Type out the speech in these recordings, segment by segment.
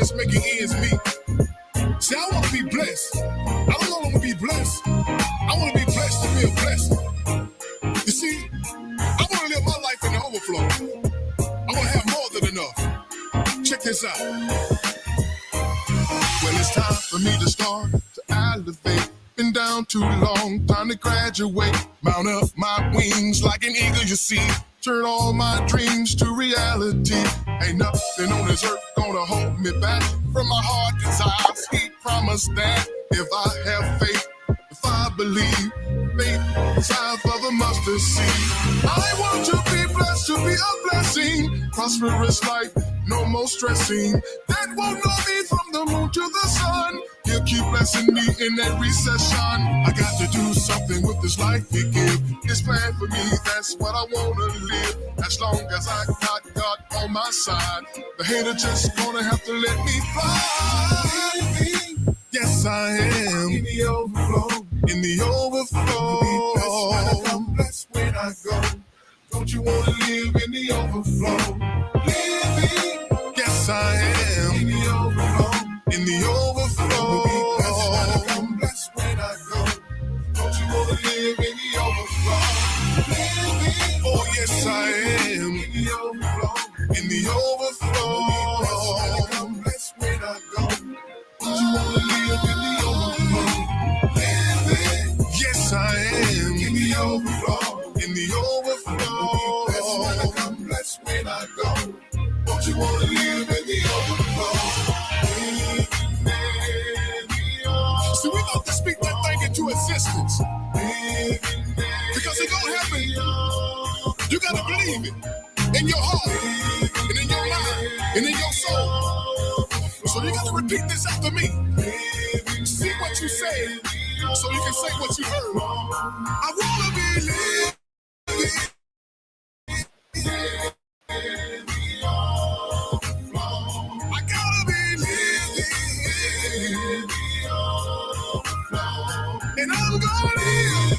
just making ends meet. See, I want to be blessed. I don't want to be blessed. I want to be blessed to be a blessing. You see, I want to live my life in the overflow. I want to have more than enough. Check this out. Well, it's time for me to start to elevate. Been down too long, time to graduate. Mount up my wings like an eagle, you see. Turn all my dreams to reality. Ain't nothing on this earth gonna hold me back from my heart desires. He promised that if I have faith, if I believe, faith the size of a mustard seed. I want to be blessed, to be a blessing. Prosperous life, no more stressing. That won't know me from the moon to the sun. He'll keep blessing me in that recession. I got to do something with this life he give. His plan for me, that's what I wanna live. As long as I got God on my side, the hater just gonna have to let me fly. Yes, I am in the overflow. In the overflow. I'm blessed when I go. Don't you wanna live in the overflow? Living. Yes, I am in the overflow. In the overflow. I'm blessed when I go. Don't you wanna live in the overflow? Living. Oh yes, I am in the overflow. In the overflow. I'm blessed when I go. Don't you wanna live in the overflow? Living. Yes, I am in the overflow. In the overflow. I'm blessed when I go. Don't you wanna live in the overflow? See, we got to speak that thing into existence. Because it's gonna happen. You gotta believe it in your heart, and in your mind, and in your soul. So you gotta repeat this after me. See what you say, so you can say what you heard. I wanna believe. And I'm gonna live.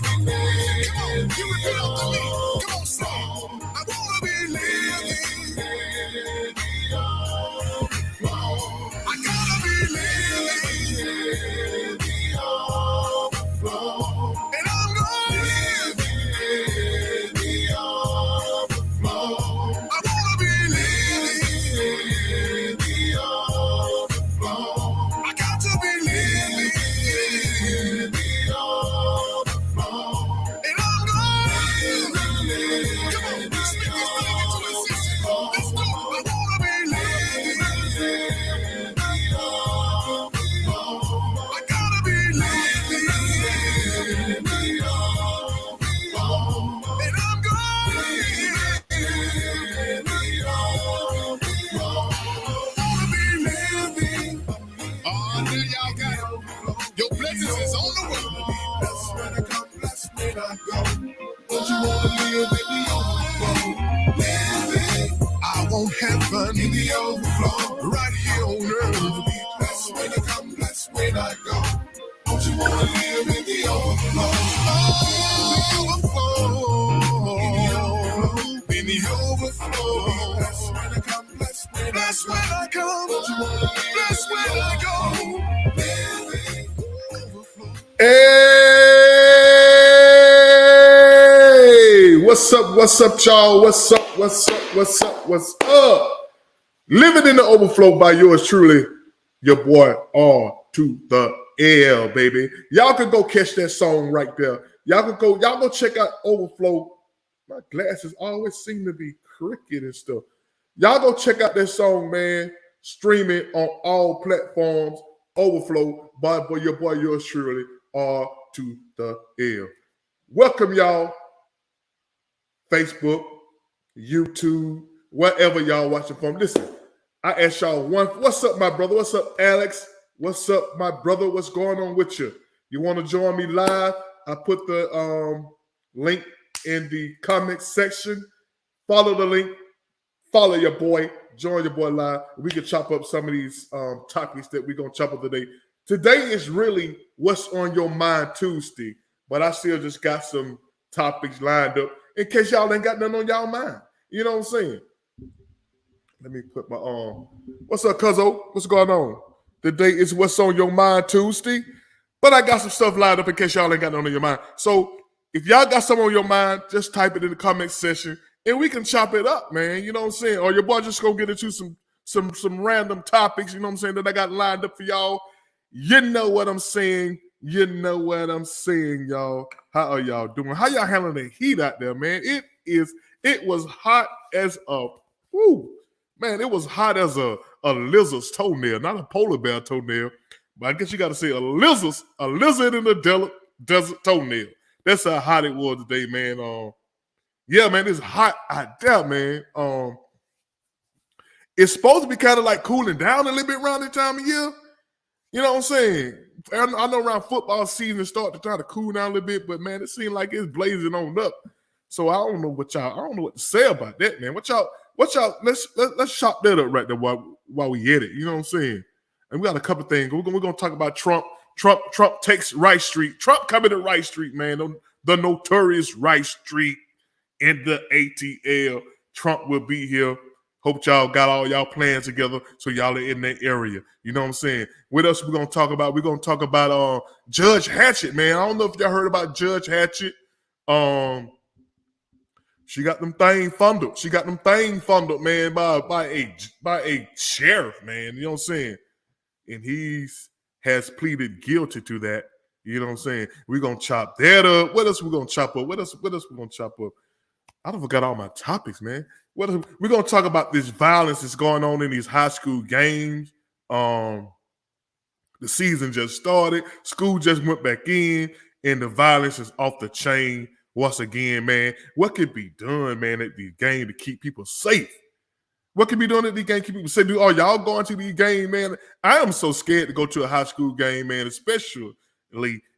Come on, you repeat after me. Come on, say it. I wanna be living. I gotta be living. And I'm gonna live. I wanna be living. I got to be living. Your blessings is on the way. Blessed when I come, blessed when I go. Don't you wanna live in the overflow? Living. I want heaven in the overflow. Right here on earth. Blessed when I come, blessed when I go. Don't you wanna live in the overflow? Overflow. In the overflow. Blessed when I come, blessed when I go. Blessed when I come. Don't you wanna live? Blessed when I go. Hey, what's up, y'all? What's up? Living in the overflow by yours truly, your boy R to the L, baby. Y'all can go catch that song right there. Y'all go check out Overflow. My glasses always seem to be crooked and stuff. Y'all go check out that song, man. Stream it on all platforms. Overflow by your boy, yours truly, R to the L. Welcome, y'all. Facebook, YouTube, wherever y'all watching from. Listen, I asked y'all what's up, my brother? What's up, Alex? What's up, my brother? What's going on with you? You want to join me live? I put the link in the comment section. Follow the link. Follow your boy. Join your boy live. We can chop up some of these topics that we're going to chop up today. Today is really what's on your mind Tuesday, but I still just got some topics lined up in case y'all ain't got nothing on y'all mind. You know what I'm saying? Let me put my what's up, cuzzo? What's going on? Today is What's on Your Mind Tuesday. But I got some stuff lined up in case y'all ain't got nothing on your mind. So if y'all got something on your mind, just type it in the comment section and we can chop it up, man. You know what I'm saying? Or your boy just gonna get into some random topics, you know what I'm saying, that I got lined up for y'all. You know what I'm saying? You know what I'm saying, y'all. How are y'all doing? How y'all handling the heat out there, man? It was hot as a man, it was hot as a lizard's toenail, not a polar bear toenail. But I guess you got to say a lizard in the desert toenail. That's how hot it was today, man. Yeah, man, it's hot out there, man. It's supposed to be kind of like cooling down a little bit around this time of year. You know what I'm saying? I know around football season start to try to cool down a little bit, but man, it seems like it's blazing on up. So I don't know what to say about that, man. What y'all? Let's chop that up right there while we at it. You know what I'm saying? And we got a couple things. We're gonna talk about Trump. Trump takes Rice Street. Trump coming to Rice Street, man. The notorious Rice Street in the ATL. Trump will be here. Hope y'all got all y'all plans together so y'all are in that area. You know what I'm saying? What else we gonna talk about? We're gonna talk about Judge Hatchett, man. I don't know if y'all heard about Judge Hatchett. She got them thing funded. She got them thing funded, man, by a sheriff, man. You know what I'm saying? And he has pleaded guilty to that. You know what I'm saying? We're gonna chop that up. What else we gonna chop up? What else we gonna chop up? I don't forgot all my topics, man. We're gonna talk about this violence that's going on in these high school games. The season just started. School just went back in, and the violence is off the chain. Once again, man, what could be done, man, at these games to keep people safe? What can be done at these games to keep people safe? Oh, y'all going to these games, man? I am so scared to go to a high school game, man, especially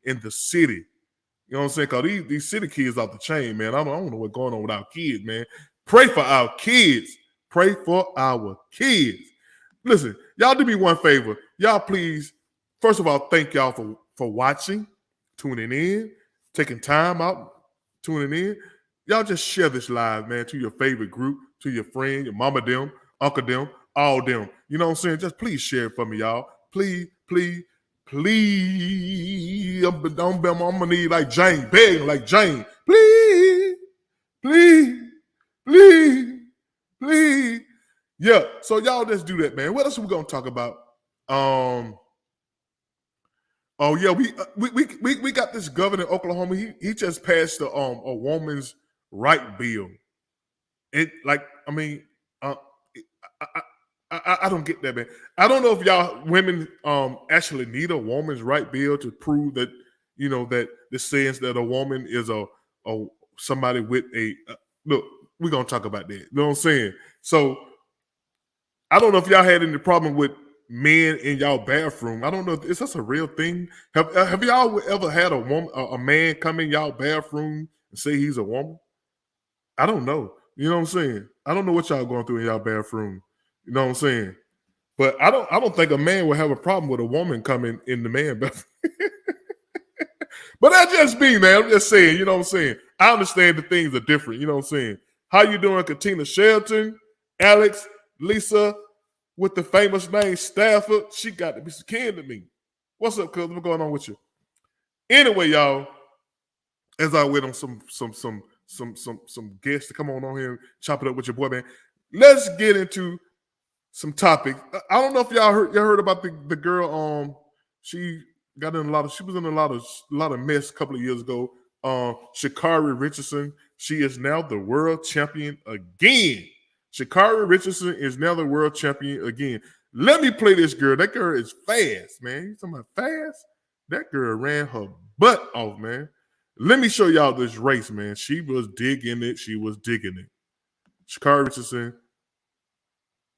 in the city. You know what I'm saying? Because these city kids off the chain, man. I don't know what's going on with our kids, man. Pray for our kids. Pray for our kids. Listen, y'all do me one favor. Y'all please, first of all, thank y'all for watching, tuning in, taking time out, tuning in. Y'all just share this live, man, to your favorite group, to your friend, your mama them, uncle them, all them. You know what I'm saying? Just please share it for me, y'all. Please. I'm gonna need like Jane, begging like Jane. Please. Yeah, so y'all just do that, man. What else are we gonna talk about? Oh yeah, we got this governor in Oklahoma. He just passed a woman's right bill. It I don't get that, man. I don't know if y'all women actually need a woman's right bill to prove that that this says that a woman is a somebody with a look. We're gonna talk about that. You know what I'm saying? So I don't know if y'all had any problem with men in y'all bathroom. I don't know. Is this a real thing? Have y'all ever had a man come in y'all bathroom and say he's a woman? I don't know. You know what I'm saying? I don't know what y'all going through in y'all bathroom. You know what I'm saying? But I don't think a man would have a problem with a woman coming in the man bathroom. But that's just me, man. I'm just saying, you know what I'm saying? I understand the things are different, you know what I'm saying? How you doing, Katina Shelton, Alex, Lisa, with the famous name Stafford? She got to be kin to me. What's up, cuz? What's going on with you? Anyway, y'all, as I wait on some guests to come on here and chop it up with your boy, man, let's get into some topics. I don't know if y'all heard about the girl. She was in a lot of mess a couple of years ago. Sha'Carri Richardson. She is now the world champion again. Sha'Carri Richardson is now the world champion again. Let me play this girl. That girl is fast, man. You talking about fast? That girl ran her butt off, man. Let me show y'all this race, man. She was digging it. Sha'Carri Richardson,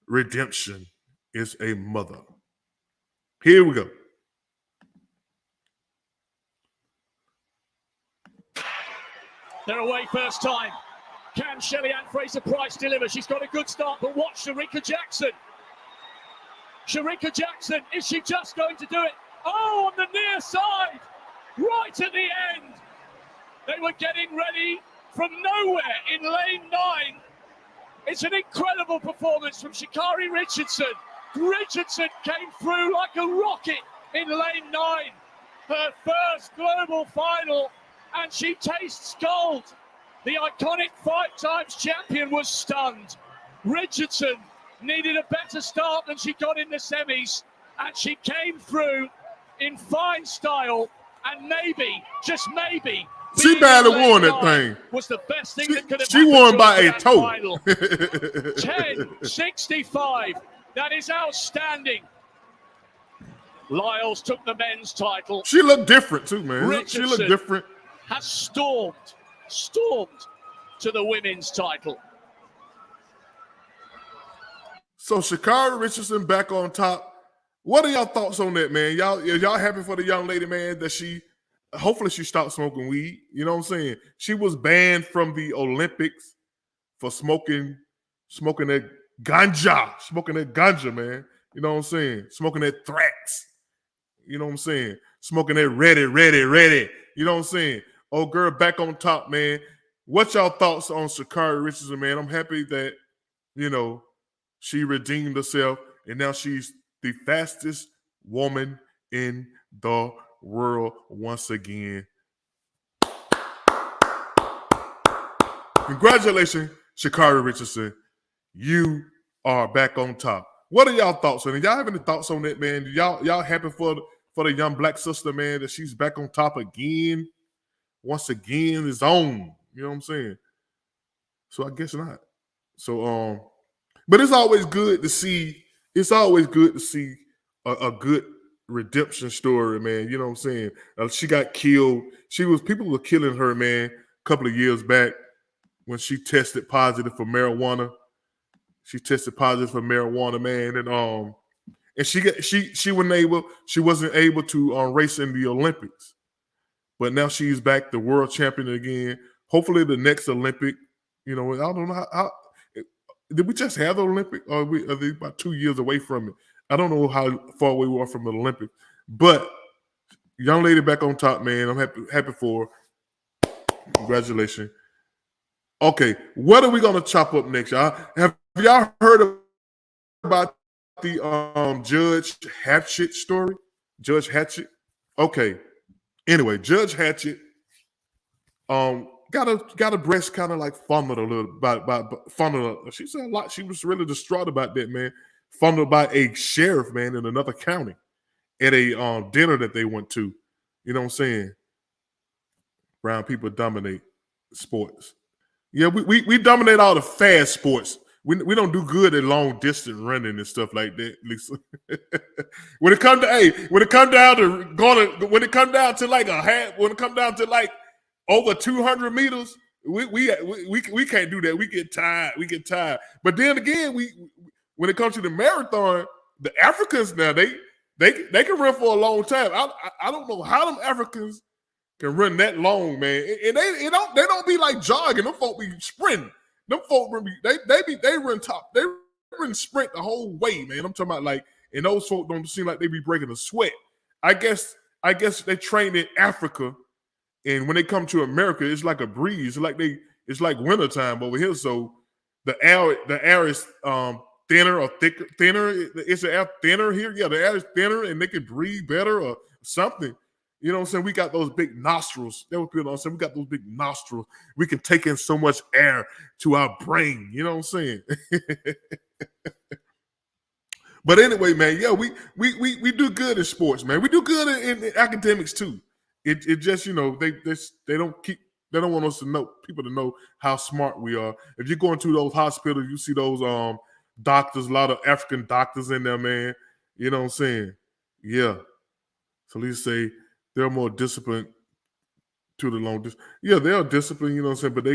redemption is a mother. Here we go. They're away first time. Can Shelly-Ann Fraser-Price deliver? She's got a good start, but watch Shericka Jackson. Shericka Jackson, is she just going to do it? Oh, on the near side, right at the end. They were getting ready from nowhere in lane 9. It's an incredible performance from Sha'Carri Richardson. Richardson came through like a rocket in lane 9. Her first global final, and she tastes gold. The iconic 5 times champion was stunned. Richardson needed a better start than she got in the semis, and she came through in fine style, and maybe, just maybe, she badly won that thing. Was the best thing that could have happened. She won by a toe. 10-65. That is outstanding. Lyles took the men's title. She looked different too, man. Richardson she looked different. Has stormed to the women's title. So Sha'Carri Richardson back on top. What are y'all thoughts on that, man? Y'all happy for the young lady, man, that hopefully she stopped smoking weed. You know what I'm saying? She was banned from the Olympics for smoking that ganja, man. You know what I'm saying? Smoking that thrax. You know what I'm saying? Smoking that ready. You know what I'm saying? Oh, girl, back on top, man. What y'all thoughts on Sha'Carri Richardson, man? I'm happy that, she redeemed herself, and now she's the fastest woman in the world once again. Congratulations, Sha'Carri Richardson. You are back on top. What are y'all thoughts on it? Y'all have any thoughts on that, man? Y'all happy for the young black sister, man, that she's back on top again? Once again, is on. You know what I'm saying? So I guess not. So but it's always good to see. It's always good to see a good redemption story, man. You know what I'm saying? She got killed. People were killing her, man, a couple of years back when she tested positive for marijuana. She tested positive for marijuana, man, and she wasn't able to race in the Olympics, but now she's back, the world champion again. Hopefully, the next Olympic, I don't know how did we just have the Olympic, or are they about 2 years away from it? I don't know how far away we are from the Olympics, but young lady back on top, man. I'm happy for her. Congratulations. Okay, what are we gonna chop up next, y'all? Have y'all heard about the Judge Hatchett story? Judge Hatchett. Okay. Anyway, Judge Hatchett got a breast kind of like fondled a little by fondled. She said a lot. She was really distraught about that, man. Fondled by a sheriff, man, in another county at a dinner that they went to. You know what I'm saying? Brown people dominate sports. Yeah, we dominate all the fast sports. We don't do good at long distance running and stuff like that, Lisa. when it come down to like a half, when it come down to like over 200 meters, we can't do that. We get tired. But then again, when it comes to the marathon, the Africans now they can run for a long time. I don't know how them Africans can run that long, man. And they don't be like jogging. Them folk be sprinting. Them folk they run top. They run sprint the whole way, man. I'm talking about like, and those folk don't seem like they be breaking a sweat. I guess they train in Africa, and when they come to America, it's like a breeze. It's like wintertime over here. So the air is thinner or thicker. It's the air thinner here. Yeah, the air is thinner, and they can breathe better or something. You know what I'm saying? We got those big nostrils. That would be what I'm saying. We got those big nostrils. We can take in so much air to our brain. You know what I'm saying? But anyway, man, yeah, we do good in sports, man. We do good in academics too. It just, they don't want us to know, people to know how smart we are. If you go into those hospitals, you see those doctors, a lot of African doctors in there, man. You know what I'm saying? Yeah. So let's say they're more disciplined to the long distance. Yeah, they are disciplined, you know what I'm saying? But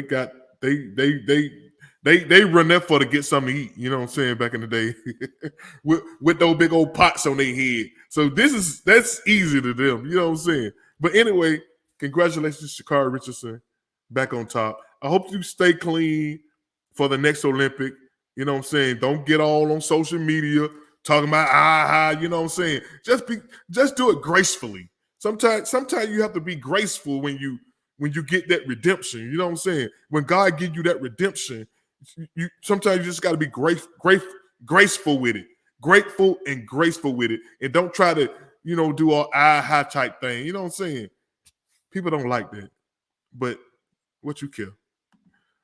they run that for to get something to eat, you know what I'm saying, back in the day. with those big old pots on their head. So that's easy to them, you know what I'm saying? But anyway, congratulations, Sha'Carri Richardson, back on top. I hope you stay clean for the next Olympic. You know what I'm saying? Don't get all on social media talking about you know what I'm saying? Just do it gracefully. Sometimes you have to be graceful when you get that redemption. You know what I'm saying? When God gives you that redemption, you sometimes you just got to be graceful with it, grateful and graceful with it, and don't try to do all high type thing. You know what I'm saying? People don't like that, but what you care.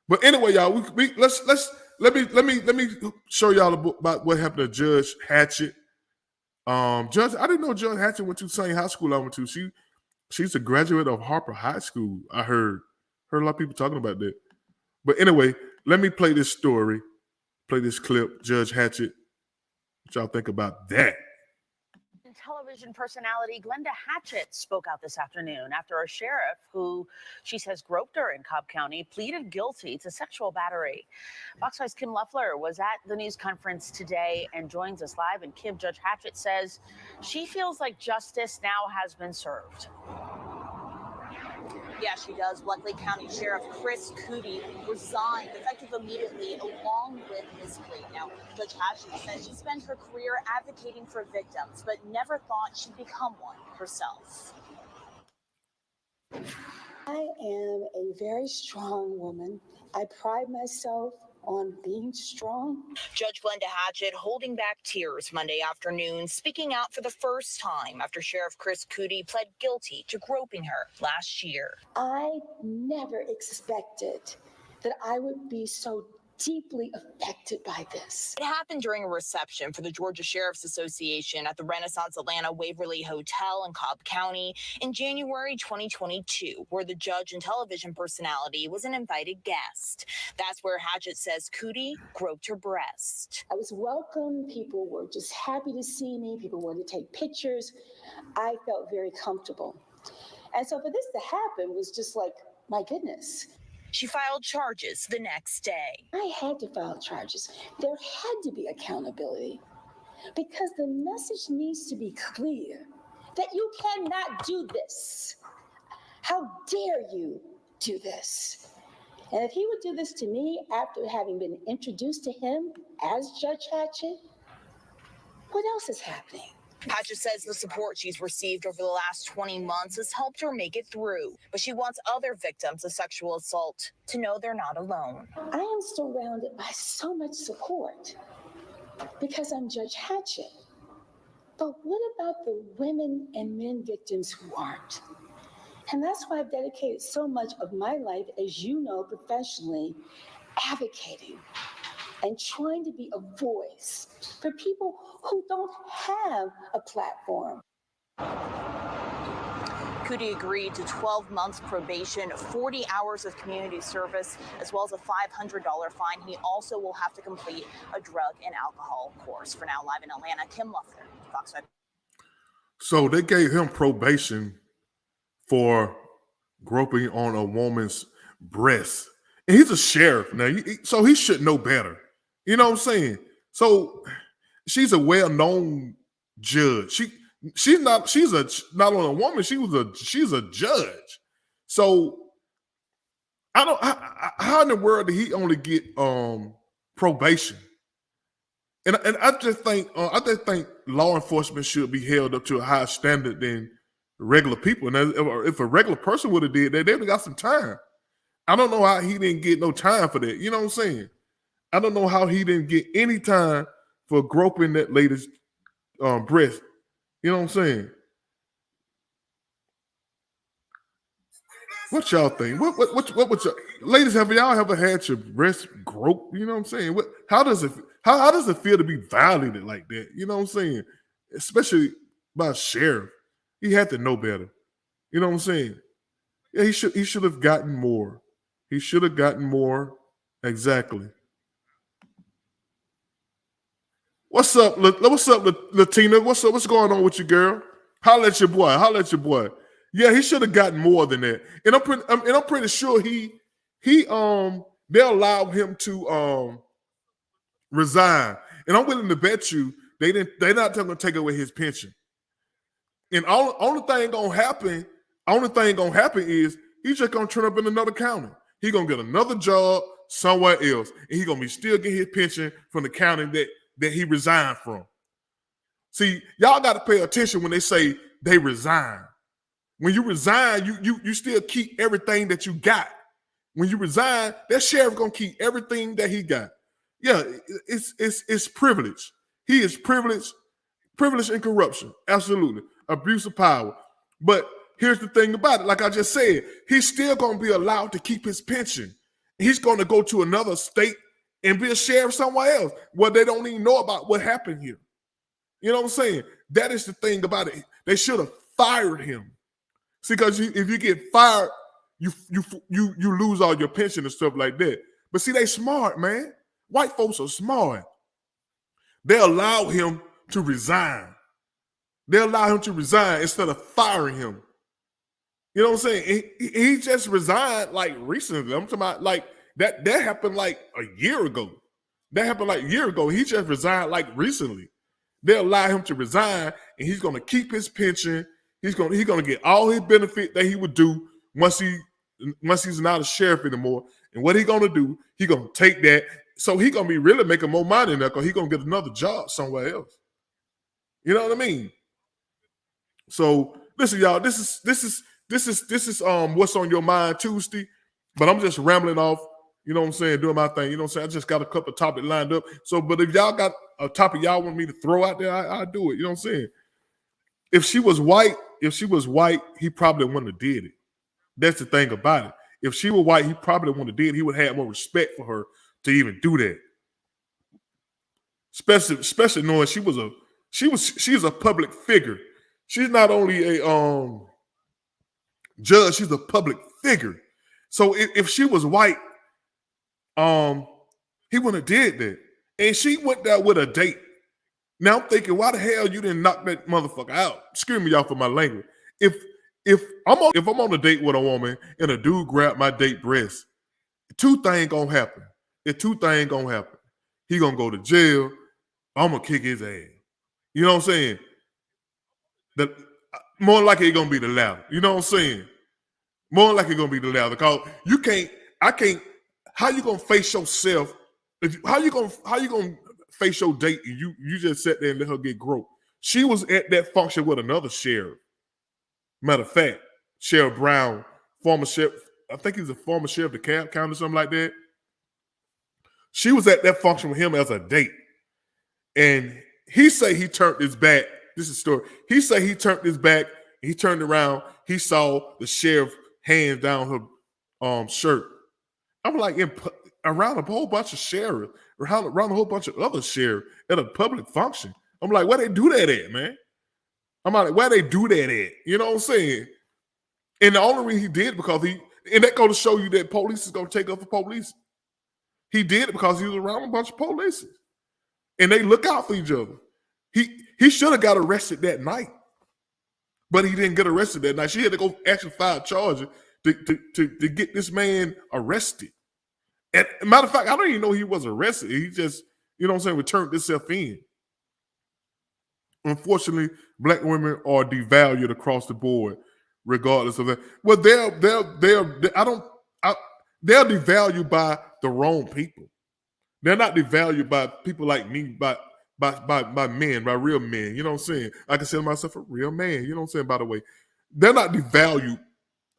But anyway, y'all, we let me show y'all about what happened to Judge Hatchett. Judge, I didn't know Judge Hatchett went to the same high school I went to. She's a graduate of Harper High School. I heard a lot of people talking about that. But anyway, let me play this story, play this clip. Judge Hatchett, what y'all think about that? Television personality Glenda Hatchett spoke out this afternoon after a sheriff who she says groped her in Cobb County pleaded guilty to sexual battery. Fox 5's Kim Loeffler was at the news conference today and joins us live. And Kim, Judge Hatchett says she feels like justice now has been served. Yeah, she does. Bleckley County Sheriff Chris Cootie resigned effective immediately along with his plea. Now, Judge Hatchett says she spent her career advocating for victims, but never thought she'd become one herself. I am a very strong woman. I pride myself on being strong. Judge Glenda Hatchett holding back tears Monday afternoon, speaking out for the first time after Sheriff Chris Cootie pled guilty to groping her last year. I never expected that I would be so deeply affected by this. It happened during a reception for the Georgia Sheriff's Association at the Renaissance Atlanta Waverly Hotel in Cobb County in January 2022, where the judge and television personality was an invited guest. That's where Hatchett says Cootie groped her breast. I was welcome. People were just happy to see me. People wanted to take pictures. I felt very comfortable. And so for this to happen was just like, my goodness. She filed charges the next day. I had to file charges. There had to be accountability because the message needs to be clear that you cannot do this. How dare you do this? And if he would do this to me after having been introduced to him as Judge Hatchett, what else is happening? Hatchett says the support she's received over the last 20 months has helped her make it through, but she wants other victims of sexual assault to know they're not alone. I am surrounded by so much support because I'm Judge Hatchett. But what about the women and men victims who aren't? And that's why I've dedicated so much of my life, as you know, professionally, advocating and trying to be a voice for people who don't have a platform. Cootie agreed to 12 months probation, 40 hours of community service, as well as a $500 fine. He also will have to complete a drug and alcohol course. For now, live in Atlanta, Kim Loeffler, Fox 5. So they gave him probation for groping on a woman's breast. And he's a sheriff now, so he should know better. You know what I'm saying? So she's a well-known judge. She's not only a woman, she's a judge. So how in the world did he only get probation? And I just think law enforcement should be held up to a higher standard than regular people. And if a regular person would have did that, they would have got some time. I don't know how he didn't get no time for that. You know what I'm saying? I don't know how he didn't get any time for groping that lady's breast. You know what I'm saying? What y'all think? What y'all, ladies, have y'all ever had your breast groped? You know what I'm saying? How does it feel to be violated like that? You know what I'm saying? Especially by a sheriff. He had to know better. You know what I'm saying? Yeah, he should have gotten more. He should have gotten more. Exactly. What's up, Latina? What's going on with you, girl? Holla at your boy. Yeah, he should have gotten more than that. And I'm pretty sure they'll allow him to resign. And I'm willing to bet you they're not going to take away his pension. And only thing gonna happen is he's just gonna turn up in another county. He's gonna get another job somewhere else, and he's gonna be still getting his pension from the county that he resigned from. See, y'all got to pay attention when they say they resign. When you resign, you still keep everything that you got. When you resign, that sheriff gonna keep everything that he got. Yeah, it's privilege. He is privileged and corruption. Absolutely. Abuse of power. But here's the thing about it. Like I just said, he's still going to be allowed to keep his pension. He's going to go to another state and be a sheriff somewhere else where they don't even know about what happened here. You know what I'm saying? That is the thing about it. They should have fired him. See, because if you get fired, you lose all your pension and stuff like that. But see, they smart, man. White folks are smart. They allow him to resign. They allow him to resign instead of firing him. You know what I'm saying? He just resigned like recently. I'm talking about like that happened like a year ago. That happened like a year ago. He just resigned like recently. They allow him to resign, and he's going to keep his pension. He's going to get all his benefit that he would do once he's not a sheriff anymore. And what he's going to do, he's going to take that. So he's going to be really making more money now because he's going to get another job somewhere else. You know what I mean? So listen, y'all, this is what's on your mind Tuesday, but I'm just rambling off, you know what I'm saying, doing my thing. You know what I'm saying? I just got a couple of topics lined up. So, but if y'all got a topic y'all want me to throw out there, I'll do it. You know what I'm saying? If she was white, he probably wouldn't have did it. That's the thing about it. If she were white, he probably wouldn't have did it. He would have more respect for her to even do that. Especially knowing she's a public figure. She's not only a judge, she's a public figure. So if she was white, he wouldn't have did that. And she went there with a date. Now I'm thinking, why the hell you didn't knock that motherfucker out? Excuse me, y'all, for my language. If I'm on a date with a woman and a dude grab my date breast, two things gonna happen. He gonna go to jail. I'm gonna kick his ass. You know what I'm saying? More likely it's gonna be the latter. You know what I'm saying? More likely it's gonna be the latter. Because how you gonna face yourself? How you gonna face your date and you just sat there and let her get groped? She was at that function with another sheriff. Matter of fact, Sheriff Brown, former sheriff, I think he's a former sheriff of DeKalb County or something like that. She was at that function with him as a date. And he say he turned his back. This is a story. He say he turned his back. He turned around. He saw the sheriff hands down her shirt. I'm like, around a whole bunch of sheriffs, around a whole bunch of other sheriffs at a public function. I'm like, where they do that at, man? I'm like, where they do that at? You know what I'm saying? And the only reason he did because and that goes to show you that police is going to take up for police. He did it because he was around a bunch of police. And they look out for each other. He should have got arrested that night. But he didn't get arrested that night. She had to go actually file charges to get this man arrested. And matter of fact, I don't even know he was arrested. He just, you know what I'm saying, returned himself in. Unfortunately, black women are devalued across the board, regardless of that. Well, they're devalued by the wrong people. They're not devalued by people like me, by men, by real men. You know what I'm saying? I consider myself a real man. You know what I'm saying? By the way, they're not devalued.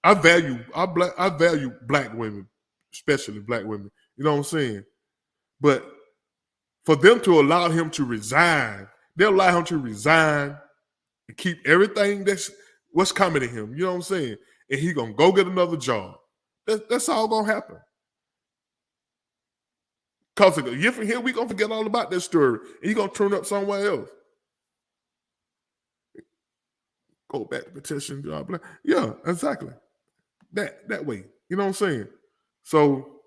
I value black women, especially black women. You know what I'm saying? But for them to allow him to resign, they'll allow him to resign and keep everything what's coming to him. You know what I'm saying? And he's gonna go get another job. That's all gonna happen. Because a year from here, we're gonna forget all about that story. And he's gonna turn up somewhere else. Go back to petition job. Yeah, exactly. That way. You know what I'm saying? So,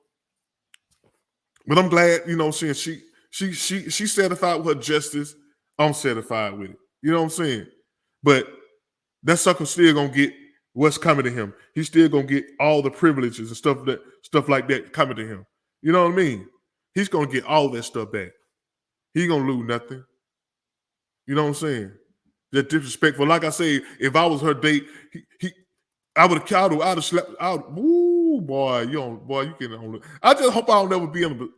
but I'm glad, you know, she satisfied with her justice. I'm satisfied with it. You know what I'm saying? But that sucker still gonna get what's coming to him. He's still gonna get all the privileges and stuff like that coming to him. You know what I mean? He's gonna get all that stuff back. He gonna lose nothing. You know what I'm saying? That disrespectful. Like I say, if I was her date, I would have killed her. I'd have slept out. Ooh, boy, you can. I just hope I'll never be in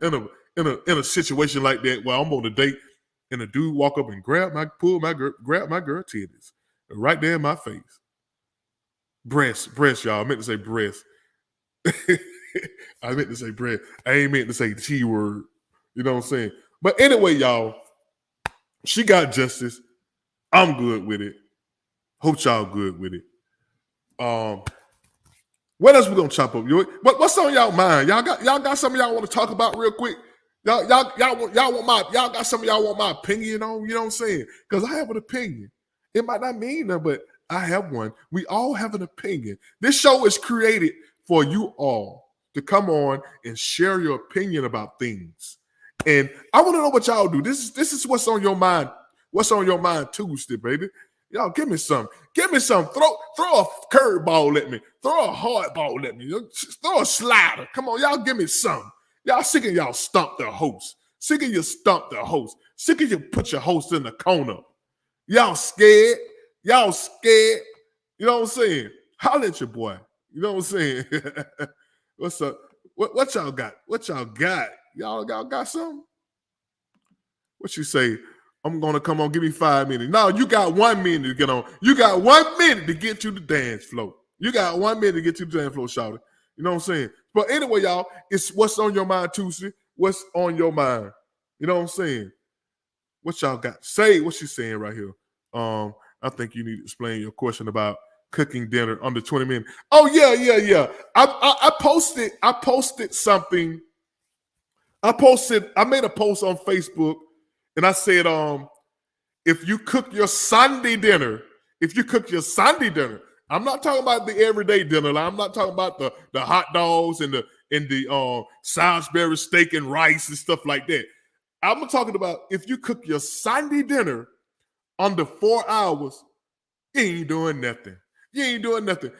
a situation like that where I'm on a date and a dude walk up and grab my girl titties right there in my face. Breast, y'all. I meant to say breast. I meant to say bread. I ain't meant to say the T word. You know what I'm saying? But anyway, y'all, she got justice. I'm good with it. Hope y'all good with it. What else we gonna chop up? What's on y'all mind? Y'all got something y'all want to talk about real quick? Y'all got something y'all want my opinion on? You know what I'm saying? Because I have an opinion. It might not mean that, but I have one. We all have an opinion. This show is created for you all to come on and share your opinion about things. And I want to know what y'all do. This is what's on your mind. What's on your mind Tuesday, baby? Y'all give me some. Give me some. Throw a curveball at me. Throw a hard ball at me. Throw a slider. Come on, y'all give me some. Y'all sick of y'all stump the host. Sick of you stump the host. Sick of you put your host in the corner. Y'all scared. Y'all scared. You know what I'm saying? Holler at your boy. You know what I'm saying? What's up? What y'all got? What y'all got? Y'all got something? What you say? I'm gonna come on, give me 5 minutes. No, you got 1 minute to get on. You got 1 minute to get to the dance floor. You got 1 minute to get to the dance floor, shawty. You know what I'm saying? But anyway, y'all, it's what's on your mind Tuesday. What's on your mind? You know what I'm saying? What y'all got? Say what she's saying right here. I think you need to explain your question about cooking dinner under 20 minutes. Oh, yeah. I posted something. I made a post on Facebook and I said, if you cook your Sunday dinner, I'm not talking about the everyday dinner. Like, I'm not talking about the hot dogs and the Salisbury steak and rice and stuff like that. I'm talking about if you cook your Sunday dinner under 4 hours, you ain't doing nothing. You ain't doing nothing.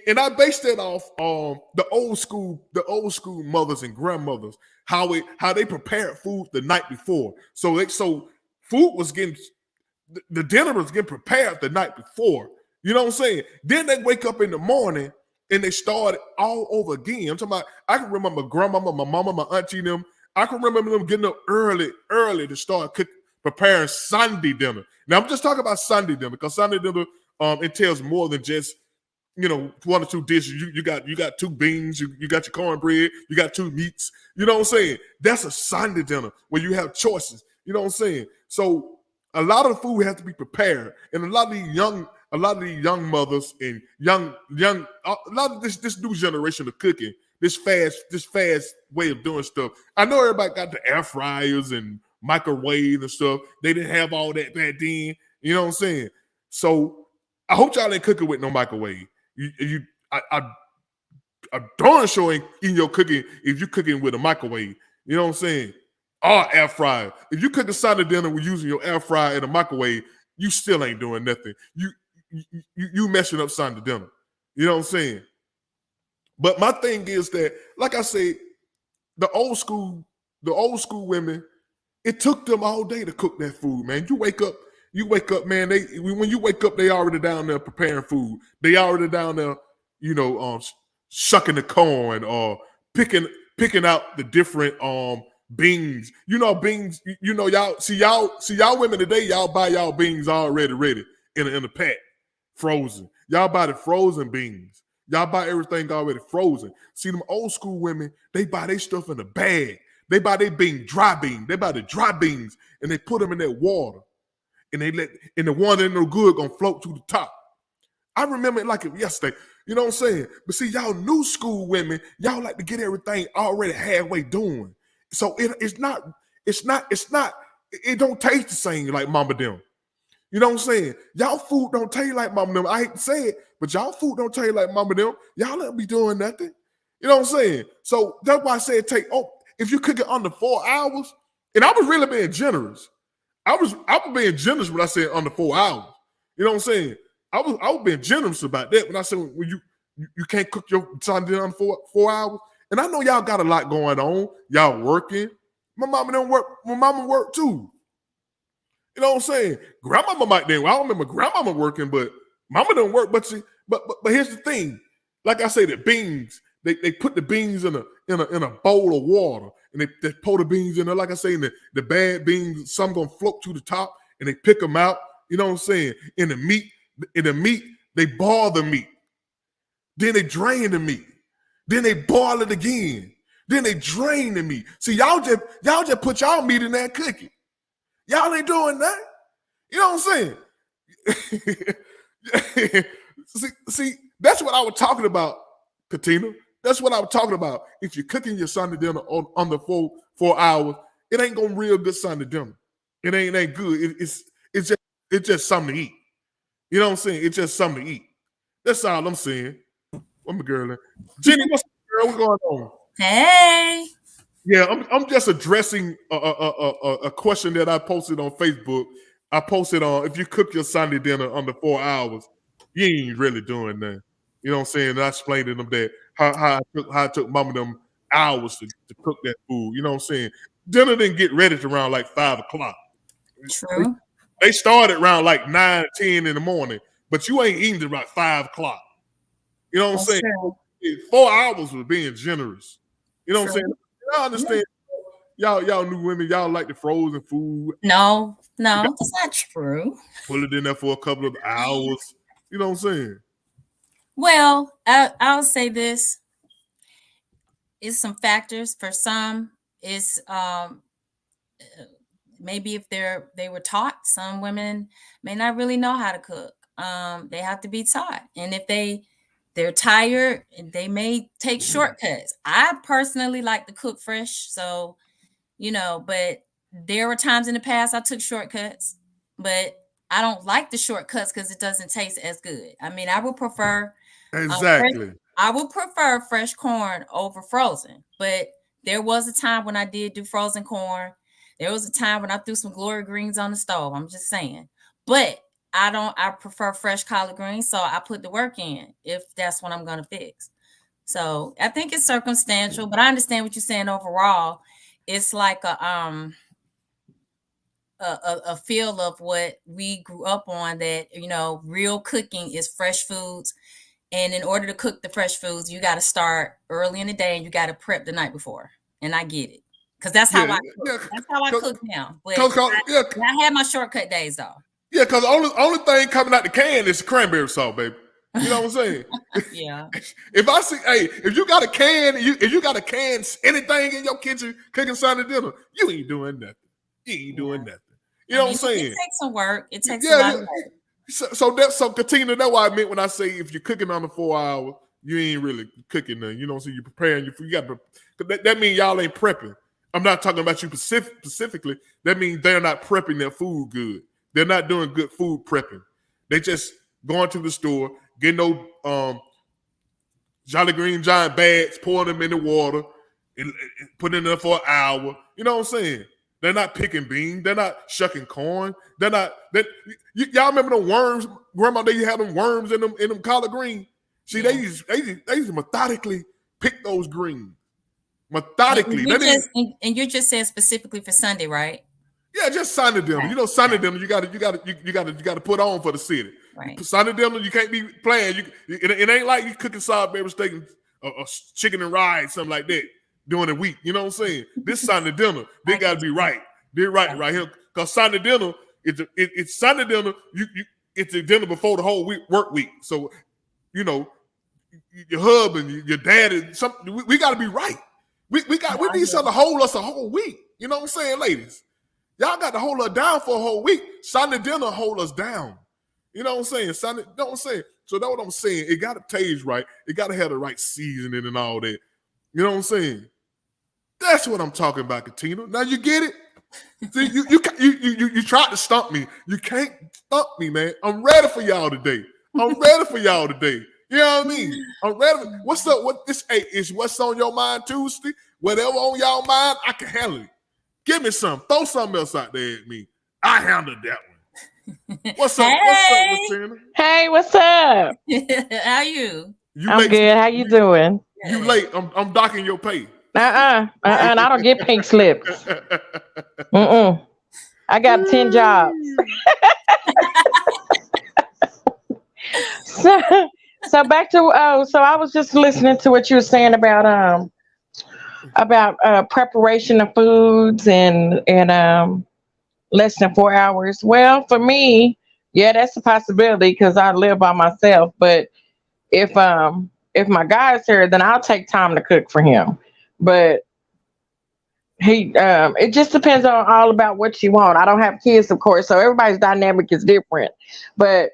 And I based that off the old school mothers and grandmothers, how they prepared food the night before. So food was getting, the dinner was getting prepared the night before. You know what I'm saying? Then they wake up in the morning and they start all over again. I'm talking about, I can remember my grandmama, my mama, my auntie, them. I can remember them getting up early to start preparing Sunday dinner. Now I'm just talking about Sunday dinner because Sunday dinner entails more than just, you know, 1 or 2 dishes. You got 2 beans, you got your cornbread, you got 2 meats. You know what I'm saying? That's a Sunday dinner where you have choices. You know what I'm saying? So a lot of the food has to be prepared, and a lot of these young mothers and a lot of this new generation of cooking, this fast way of doing stuff. I know everybody got the air fryers and microwave and stuff. They didn't have all that back then. You know what I'm saying? So I hope y'all ain't cooking with no microwave. I darn sure ain't eating your cooking if you cooking with a microwave. You know what I'm saying? Or air fryer. If you cook a Sunday dinner with using your air fryer and a microwave, you still ain't doing nothing. You messing up Sunday dinner. You know what I'm saying? But my thing is that, like I said, the old school women, it took them all day to cook that food, man. You wake up, man. When you wake up, they already down there preparing food. They already down there, you know, shucking the corn or picking out the different beans. You know, beans. You know, y'all women today, y'all buy y'all beans already ready in a pack, frozen. Y'all buy the frozen beans. Y'all buy everything already frozen. See, them old school women, they buy their stuff in a bag. They buy their dry beans. They buy the dry beans and they put them in that water. And the one that ain't no good gonna float to the top. I remember it like it yesterday. You know what I'm saying? But see, y'all new school women, y'all like to get everything already halfway done. So it don't taste the same like Mama them. You know what I'm saying? Y'all food don't taste like Mama them. I hate to say it, but y'all food don't taste like Mama them. Y'all don't be doing nothing. You know what I'm saying? So that's why I said if you cook it under 4 hours, and I was really being generous. I was being generous when I said under 4 hours. You know what I'm saying? I was being generous about that when I said when you can't cook your Sunday under 4 hours. And I know y'all got a lot going on. Y'all working. My mama don't work. My mama work too. You know what I'm saying? Grandmama might then. Well, I don't remember grandmama working, but mama don't work. But here's the thing. Like I say, the beans. They put the beans in a bowl of water and they pour the beans in there. Like I say, the bad beans, some gonna float to the top and they pick them out. You know what I'm saying? In the meat, they boil the meat. Then they drain the meat. Then they boil it again. Then they drain the meat. See, y'all just put y'all meat in that cookie. Y'all ain't doing that. You know what I'm saying? see, that's what I was talking about, Katina. That's what I was talking about. If you're cooking your Sunday dinner on the 4 hours, it ain't gonna real good Sunday dinner. It ain't good. It's just something to eat. You know what I'm saying? It's just something to eat. That's all I'm saying. Where my girl at? Jenny, what's up, girl? What's going on? Hey. Yeah, I'm just addressing a question that I posted on Facebook. I posted on, if you cook your Sunday dinner under 4 hours, you ain't really doing that. You know what I'm saying? And I explained to them that how it took mama them hours to cook that food. You know what I'm saying? Dinner didn't get ready to around like 5 o'clock. True. They started around like 9, 10 in the morning, but you ain't eating till about 5 o'clock. You know what I'm saying? True. 4 hours was being generous. You know what I'm True. saying? I understand. Y'all new women, y'all like the frozen food. No, that's not true. Put it in there for a couple of hours. You know what I'm saying? Well, I'll say this. It's some factors. For some, it's maybe if they were taught. Some women may not really know how to cook. They have to be taught. And if they're tired, they may take shortcuts. I personally like to cook fresh, so but there were times in the past I took shortcuts, but I don't like the shortcuts because it doesn't taste as good. I mean, I would prefer exactly. I would prefer fresh corn over frozen, but there was a time when I did do frozen corn. There was a time when I threw some glory greens on the stove. I'm just saying, but I prefer fresh collard greens, so I put the work in if that's what I'm gonna fix. So I think it's circumstantial, but I understand what you're saying overall. It's like a feel of what we grew up on, that real cooking is fresh foods, and in order to cook the fresh foods, you got to start early in the day and you got to prep the night before. And I get it, because that's how I cook. That's how I cook now. But I had my shortcut days though. Yeah, because the only thing coming out the can is cranberry sauce, baby. You know what I'm saying? Yeah. If you got a can, if you got a can, anything in your kitchen cooking Sunday dinner, you ain't doing nothing. You ain't doing nothing. You know what I'm saying? It takes some work. It takes a lot of work. So Katina, that's what I meant when I say if you're cooking on the 4 hour, you ain't really cooking nothing. You know what I'm saying? You're preparing your food. That means y'all ain't prepping. I'm not talking about you specifically. That means they're not prepping their food good. They're not doing good food prepping. They just going to the store, getting no Jolly Green Giant bags, pouring them in the water, and putting in there for an hour. You know what I'm saying? They're not picking beans. They're not shucking corn. They're not. Y'all remember the worms? Grandma, they had them worms in them collard greens. See, they used to methodically pick those greens. Methodically. And you're just saying specifically for Sunday, right? Yeah, just Sunday dinner. You know, Sunday dinner you got to put on for the city. Right. Sunday dinner, you can't be playing. It ain't like you cooking Salisbury steak or chicken and rye, something like that during the week. You know what I'm saying? This Sunday dinner, they got to be right. They're right here, because Sunday dinner it's Sunday dinner. It's a dinner before the whole work week. So your husband, your dad, we got to be right. We need something to hold us a whole week. You know what I'm saying, ladies? Y'all got to hold us down for a whole week. Sunday dinner hold us down. You know what I'm saying? Sunday, you know what I'm saying? So that's what I'm saying. It got to taste right. It got to have the right seasoning and all that. You know what I'm saying? That's what I'm talking about, Katina. Now you get it? See, you tried to stump me. You can't stump me, man. I'm ready for y'all today. You know what I mean? I'm ready. What's up? What's on your mind Tuesday? Whatever on y'all mind, I can handle it. Give me some. Throw something else out there at me. I handled that one. What's up? Hey. What's up, Latina? Hey, what's up? How you? I'm late. Good. How you doing? You late. I'm docking your pay. And I don't get pink slips. I got 10 jobs. So back to so I was just listening to what you were saying about preparation of foods and less than 4 hours. Well, for me, yeah, that's a possibility because I live by myself. But if if my guy's here, then I'll take time to cook for him. But it just depends on all about what you want. I don't have kids, of course, so everybody's dynamic is different. But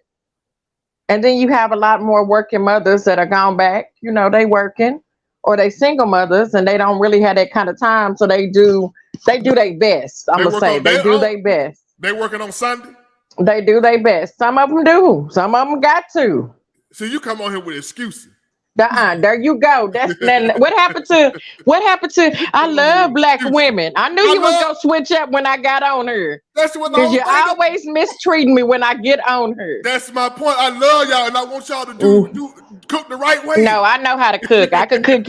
and then you have a lot more working mothers that are gone back, they working, or they single mothers and they don't really have that kind of time, so they do their best. I'm gonna say they do their best. They working on Sunday? They do their best. Some of them do. Some of them got to. So you come on here with excuses. There you go. That's what happened to I love black women. I knew you was gonna switch up when I got on her. That's what because you always mistreating me when I get on her. That's my point. I love y'all and I want y'all to cook the right way. No, I know how to cook. I could cook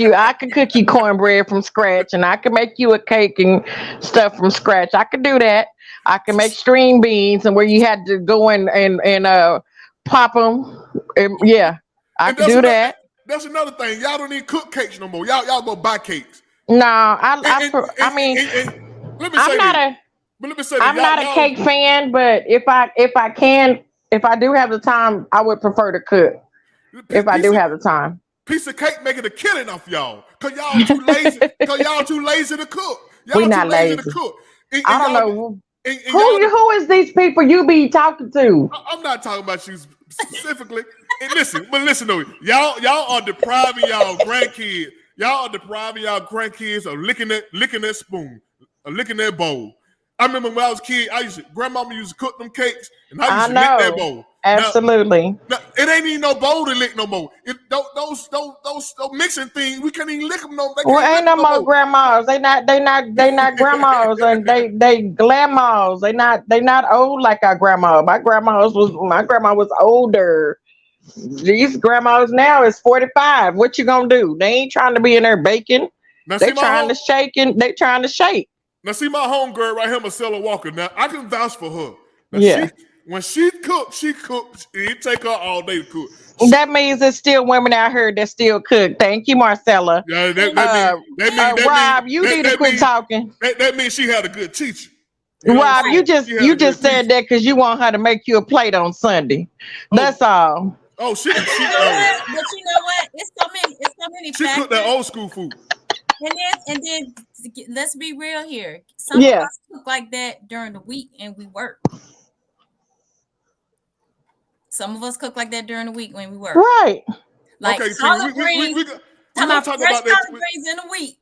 you cornbread from scratch, and I can make you a cake and stuff from scratch. I could do that. I can make string beans and where you had to go and pop them. Yeah, I can do that. That's another thing. Y'all don't need cook cakes no more. Y'all go buy cakes. No, I'm not a cake fan, but if I do have the time, I would prefer to cook. If I do have the time. Piece of cake making a killing off y'all. Cause y'all too lazy. To cook. Y'all not lazy to cook. I don't know. Who is these people you be talking to? I'm not talking about you specifically. And listen though, y'all are depriving y'all grandkids. Y'all are depriving y'all grandkids of licking that spoon, or licking that bowl. I remember when I was a kid, grandmama used to cook them cakes, and I used to lick that bowl. Absolutely. Now, it ain't even no bowl to lick no more. Those mixing things, we can't even lick them no more. Ain't no more grandmas. They not grandmas, and they grandmas. They not old like our grandma. My grandma was older. These grandmas now is 45. What you gonna do? They ain't trying to be in there baking. They trying to shake. Now see my homegirl right here, Marcella Walker. Now I can vouch for her. Now, when she cooks. It take her all day to cook. That means there's still women out here that still cook. Thank you, Marcella. Yeah, Rob, you need to quit talking. That means she had a good teacher. Rob, you just said that because you want her to make you a plate on Sunday. That's all. Oh, she but you know what? It's so many she factors. cooked that old school food. And then let's be real here. Some of us cook like that during the week and we work. Some of us cook like that during the week when we work. Right. Like collard greens. We're gonna talk about that. Collard greens in a week.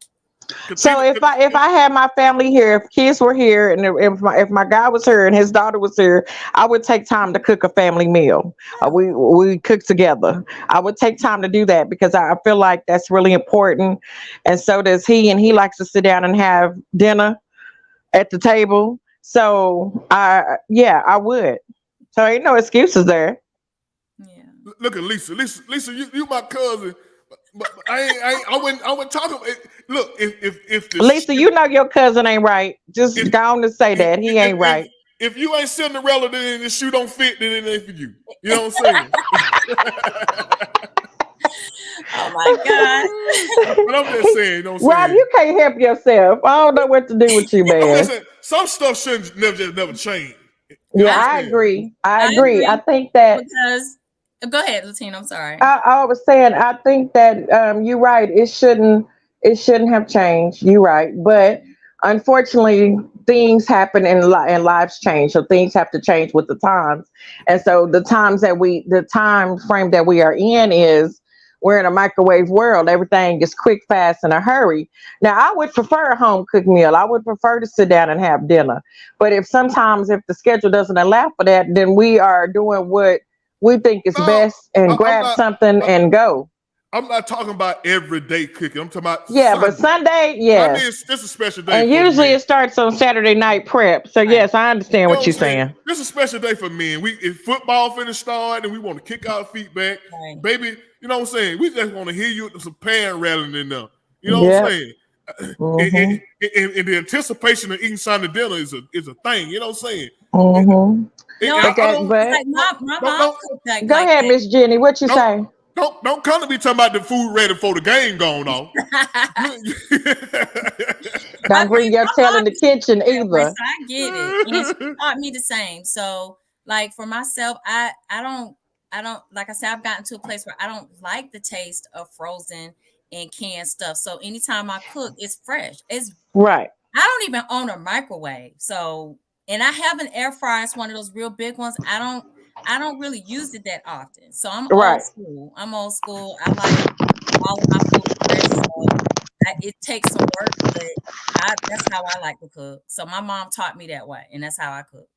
So if I had my family here, if kids were here, and if my guy was here and his daughter was here, I would take time to cook a family meal. We cook together. I would take time to do that because I feel like that's really important, and so does he. And he likes to sit down and have dinner at the table. So I would. So ain't no excuses there. Yeah. Look at Lisa. Lisa, you my cousin. But I wouldn't talk about it. Look, if Lisa, you know your cousin ain't right. Just go on to say that he ain't right. If you ain't Cinderella, then the shoe don't fit, then it ain't for you. You know what I'm saying? Oh my God! But I'm just saying, you know what I'm Rob, saying? you can't help yourself. I don't know what to do with you, man. Some stuff shouldn't never change. Yeah, I agree. I agree. I think that because. Go ahead, Latina. I'm sorry. I was saying I think that you're right. It shouldn't have changed. You're right, but unfortunately, things happen and lives change. So things have to change with the times. And so the time frame that we are in is we're in a microwave world. Everything is quick, fast, in a hurry. Now, I would prefer a home cooked meal. I would prefer to sit down and have dinner. But if the schedule doesn't allow for that, then we are doing what we think is best and grab something and go. I'm not talking about everyday cooking. I'm talking about Sunday. But Sunday, yes. It's a special day. And usually it starts on Saturday night prep. So yes, I understand what you're saying. This is a special day for men. If football finished start and we want to kick our feet back, baby, you know what I'm saying? We just want to hear you with some pan rattling in there. You know what I'm saying? And the anticipation of eating Sunday dinner is a thing. You know what I'm saying? Mm-hmm. My mom cooked that. Go ahead, Miss Jenny. What you say? Don't come to me talking about the food ready for the game going on. Don't bring your tail in the kitchen either. I get it. And she taught me the same. So, like for myself, I don't like I said, I've gotten to a place where I don't like the taste of frozen and canned stuff. So anytime I cook, it's fresh. Right. I don't even own a microwave. So, and I have an air fryer. It's one of those real big ones. I don't really use it that often. So I'm old Right. school. I like all of my food fresh. So it takes some work, but that's how I like to cook. So my mom taught me that way, and that's how I cook.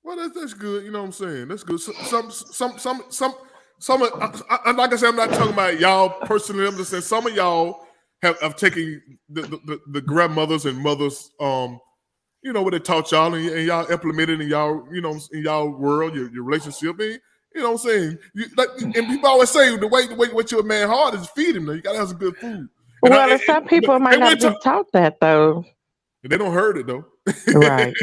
Well, that's good. You know what I'm saying? That's good. Some. Like I said, I'm not talking about y'all personally. I'm just saying some of y'all have taken the grandmothers and mothers, you know, what they taught y'all, and y'all implemented in y'all, you know, in y'all world, your relationship. And, you know what I'm saying? And people always say the way what your man hard is feed him. You gotta have some good food. Well, some people might not have been taught that though. They don't heard it though. Right.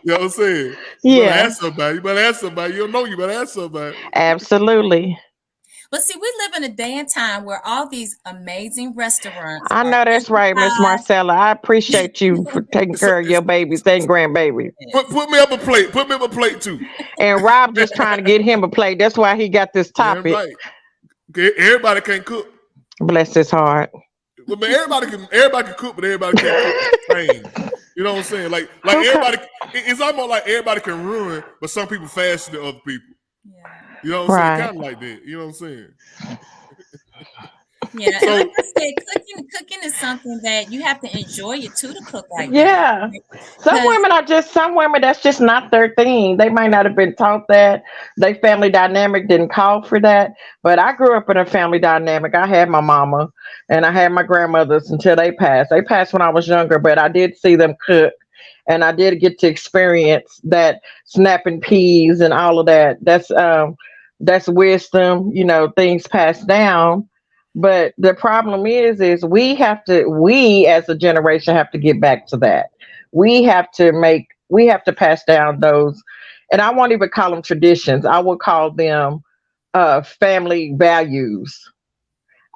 You know what I'm saying? Yeah. You better ask somebody. You don't know, you better ask somebody. Absolutely. But see, we live in a day and time where all these amazing restaurants I are know that's right, Miss emphasized. Marcella. I appreciate you for taking care of your babies and grandbabies. Put me up a plate. Put me up a plate too. And Rob just trying to get him a plate. That's why he got this topic. Yeah, right. Okay, everybody can't cook. Bless his heart. Well, man, everybody can cook, but everybody can't cook the same. You know what I'm saying? Like Okay. everybody, it's almost like everybody can run, but some people faster than other people. Yeah. You know what I'm Right. saying? Kind of like that. You know what I'm saying? Yeah, So- and like I said, cooking is something that you have to enjoy it too to cook like Yeah. that. Some women that's just not their thing. They might not have been taught that. Their family dynamic didn't call for that. But I grew up in a family dynamic. I had my mama and I had my grandmothers until they passed. They passed when I was younger, but I did see them cook and I did get to experience that snapping peas and all of that. That's wisdom, you know, things passed down. But the problem is we as a generation have to get back to that. We have to pass down those, and I won't even call them traditions. I will call them family values.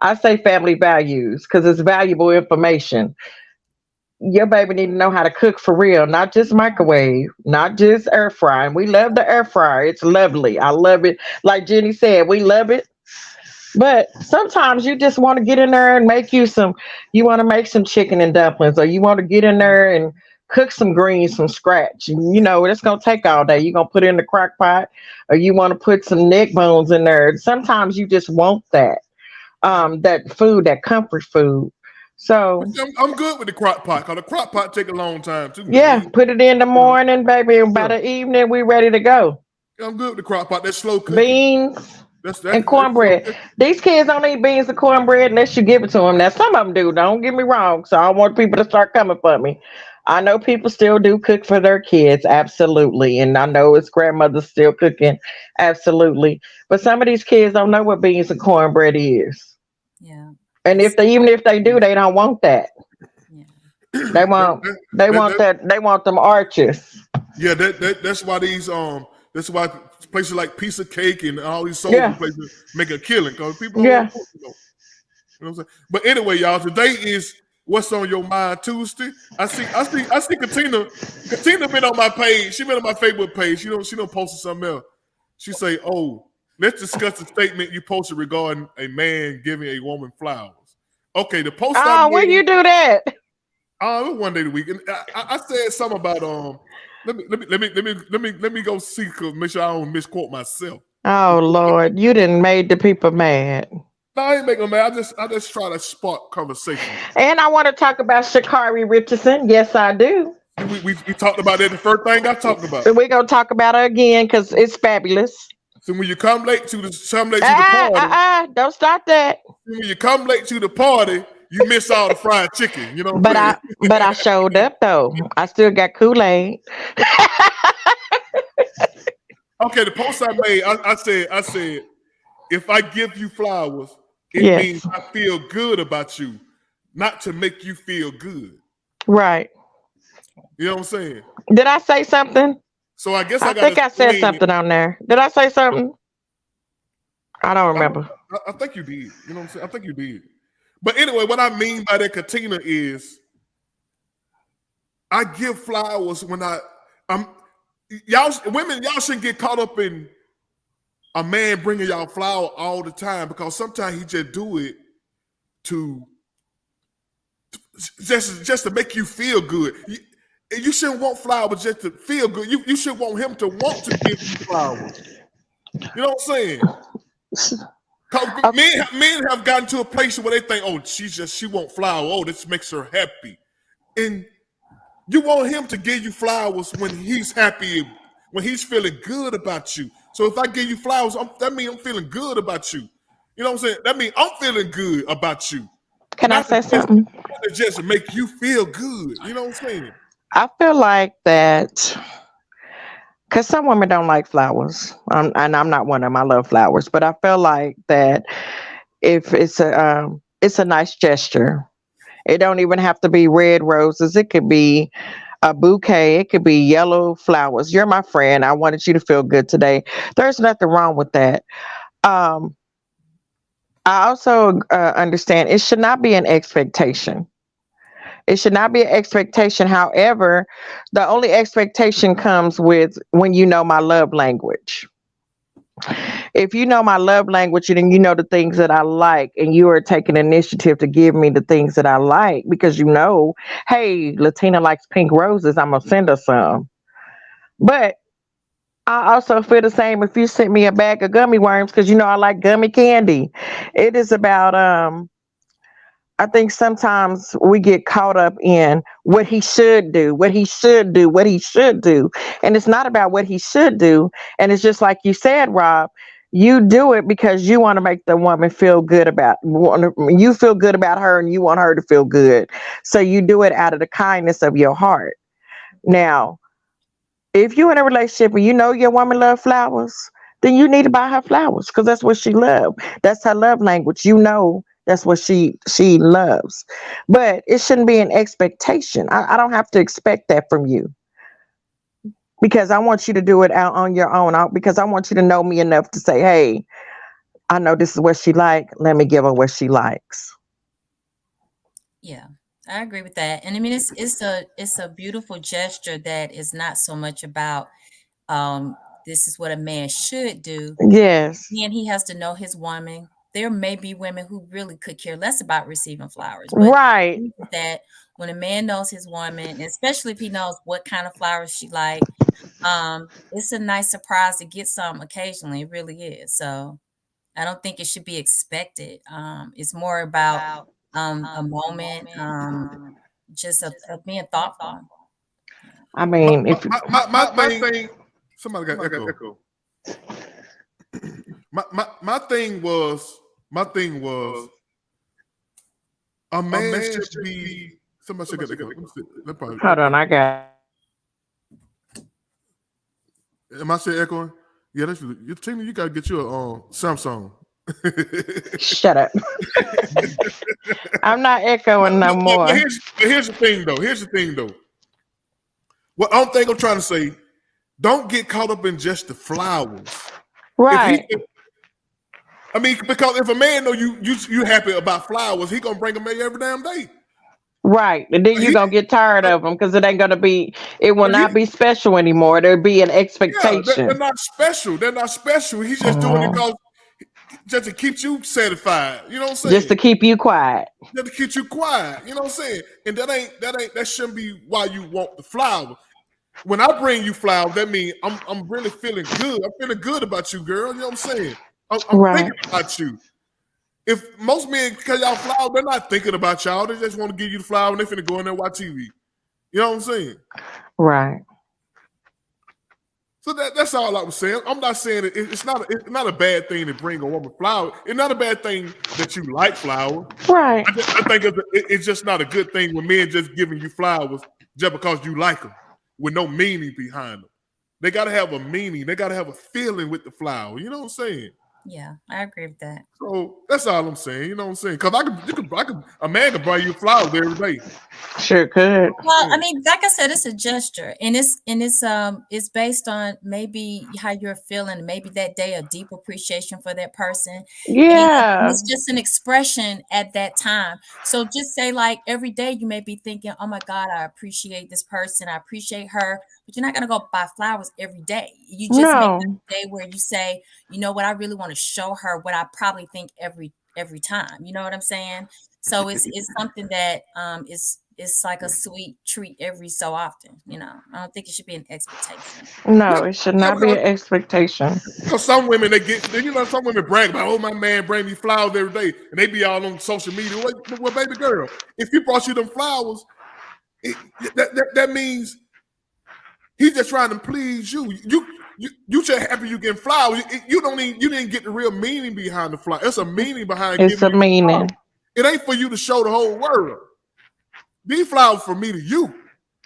I say family values because it's valuable information. Your baby need to know how to cook for real, not just microwave, not just air fry. And we love the air fryer. It's lovely. I love it. Like Jenny said, we love it. But sometimes you just want to get in there and you want to make some chicken and dumplings, or you want to get in there and cook some greens from scratch. You know, it's going to take all day. You're going to put it in the crock pot, or you want to put some neck bones in there. Sometimes you just want that food, that comfort food. So I'm good with the crock pot because the crock pot take a long time too. yeah, Man. put it in the morning, baby, and by the evening we ready to go. I'm good with the crock pot. That's slow cooking. Beans and cornbread. These kids don't eat beans and cornbread unless you give it to them. Now, some of them do. Don't get me wrong. So I want people to start coming for me. I know people still do cook for their kids, absolutely. And I know it's grandmothers still cooking, absolutely. But some of these kids don't know what beans and cornbread is. Yeah. And even if they do, they don't want that. Yeah. They want them arches. Yeah, that's why that's why places like Piece of Cake and all these soul places make a killing because people don't want to cook, you know what I'm saying? But anyway, y'all, today is What's on Your Mind Tuesday. I see Katina been on my page. She been on my Facebook page. She don't post something else. She say, "Oh, let's discuss the statement you posted regarding a man giving a woman flowers." Okay, the post. Oh, when you do that? Oh, it was one day a week, and I said something about Let me go see, make sure I don't misquote myself. Oh Lord, you didn't made the people mad. No, I ain't making them mad. I just try to spark conversation. And I want to talk about Sha'Carri Richardson. Yes, I do. We talked about that the first thing I talked about. We're gonna talk about her again because it's fabulous. So when you come late to the party, don't start that. When you come late to the party, you miss all the fried chicken. You know. But I showed up though. I still got Kool-Aid. Okay, the post I made, I said, if I give you flowers, it means I feel good about you, not to make you feel good. Right. You know what I'm saying? Did I say something? So I guess I think I said something on there. Did I say something? I don't remember. I think you did. You know what I'm saying? I think you did. But anyway, what I mean by that, Katina, is I give flowers when y'all women, y'all shouldn't get caught up in a man bringing y'all flower all the time because sometimes he just do it to just to make you feel good. You shouldn't want flowers just to feel good. You should want him to want to give you flowers. You know what I'm saying? Because men have gotten to a place where they think, oh, she want flowers. Oh, this makes her happy. And you want him to give you flowers when he's happy, when he's feeling good about you. So if I give you flowers, that means I'm feeling good about you. You know what I'm saying? That means I'm feeling good about you. Can I say something? Not to just make you feel good. You know what I'm saying? I feel like that because some women don't like flowers, and I'm not one of them. I love flowers, but I feel like that if it's a nice gesture. It don't even have to be red roses. It could be a bouquet. It could be yellow flowers. You're my friend. I wanted you to feel good today. There's nothing wrong with that. Um, I also understand it should not be an expectation. It should not be an expectation. However, the only expectation comes with when you know my love language. If you know my love language and you know the things that I like, and you are taking initiative to give me the things that I like because you know, hey, Latina likes pink roses, I'm gonna send her some. But I also feel the same if you sent me a bag of gummy worms because you know I like gummy candy. It is about I think sometimes we get caught up in what he should do, what he should do, what he should do. And it's not about what he should do. And it's just like you said, Rob, you do it because you want to make the woman feel good you feel good about her and you want her to feel good. So you do it out of the kindness of your heart. Now, if you're in a relationship and you know your woman loves flowers, then you need to buy her flowers because that's what she loves. That's her love language. You know that's what she loves. But it shouldn't be an expectation. I don't have to expect that from you because I want you to do it out on your own. Because I want you to know me enough to say, hey, I know this is what she like. Let me give her what she likes. Yeah, I agree with that. And I mean, it's a beautiful gesture that is not so much about um this is what a man should do. Yes. And he has to know his woman. There may be women who really could care less about receiving flowers, but Right. that when a man knows his woman, especially if he knows what kind of flowers she like, it's a nice surprise to get some occasionally. It really is. So I don't think it should be expected. It's more about a moment, just of being thoughtful. Yeah. I My, mean, if my thing, somebody got echo. My thing was a man should be somebody should get echo. Let me see. hold on, I got. Am I still echoing? Yeah, that's you. Tina, you gotta get you a Samsung. Shut up. I'm not echoing no more. Here's the thing though. What I don't think I'm trying to say, don't get caught up in just the flowers. Right. I mean, because if a man know you happy about flowers, he gonna bring them every damn day. Right. And then you're going to get tired of them because it will not be special anymore. There'll be an Yeah, they're expectation. not special. They're not special. He's just doing it Mhm. because just to keep you satisfied. You know what I'm Just saying? to keep you quiet. Just to keep you quiet. You know what I'm saying? And that shouldn't be why you want the flower. When I bring you flowers, that means I'm really feeling good. I'm feeling good about you, girl. You know what I'm saying? I'm Right. thinking about you. If most men because y'all flower, they're not thinking about y'all. They just want to give you the flower and they finna go in there and watch TV. You know what I'm saying? Right. So that's all I was saying. I'm not saying it's not a bad thing to bring a woman flower. It's not a bad thing that you like flowers. Right. I think it's just not a good thing when men just giving you flowers just because you like them with no meaning behind them. They got to have a meaning. They got to have a feeling with the flower. You know what I'm saying? Yeah, I agree with that. So that's all I'm saying. You know what I'm saying? Because a man can buy you flowers every day. Sure could. Well, I mean, like I said, it's a gesture, and it's based on maybe how you're feeling, maybe that day a deep appreciation for that person, and Yeah. it's just an expression at that time. So just say like every day you may be thinking, "Oh my God, I appreciate this person, I appreciate her but you're not gonna go buy flowers every day. You just make No. a day where you say, you know what, I really want to show her what I probably think every time. You know what I'm saying? So it's something that is like a sweet treat every so often. You know, I don't think it should be an expectation. No, Yeah, it should yeah, not be an expectation. because some women some women brag about, oh, my man bring me flowers every day, and they be all on social media. Well, baby girl, if he brought you them flowers, that means he's just trying to please you. You just happy you getting flowers. You didn't get the real meaning behind the flower. It's a meaning behind It's a giving you flowers. meaning. It ain't for you to show the whole world. These flowers for me to you,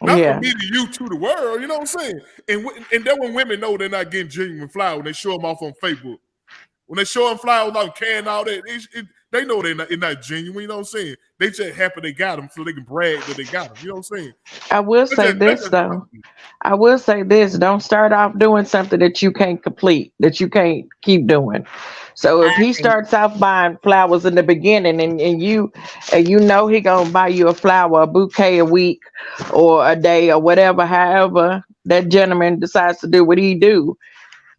not for Yeah. me to you to the world. You know what I'm saying? And then when women know they're not getting genuine flowers, when they show them off on Facebook, when they show them flowers on can all that, they know they're not genuine. You know what I'm saying? They just happy they got them so they can brag that they got them. You know what I'm saying? I will say this though. I will say this. Don't start off doing something that you can't complete, that you can't keep doing. So if I he agree. starts off buying flowers in the beginning and you know he gonna buy you a flower, a bouquet a week or a day or whatever, however that gentleman decides to do what he do,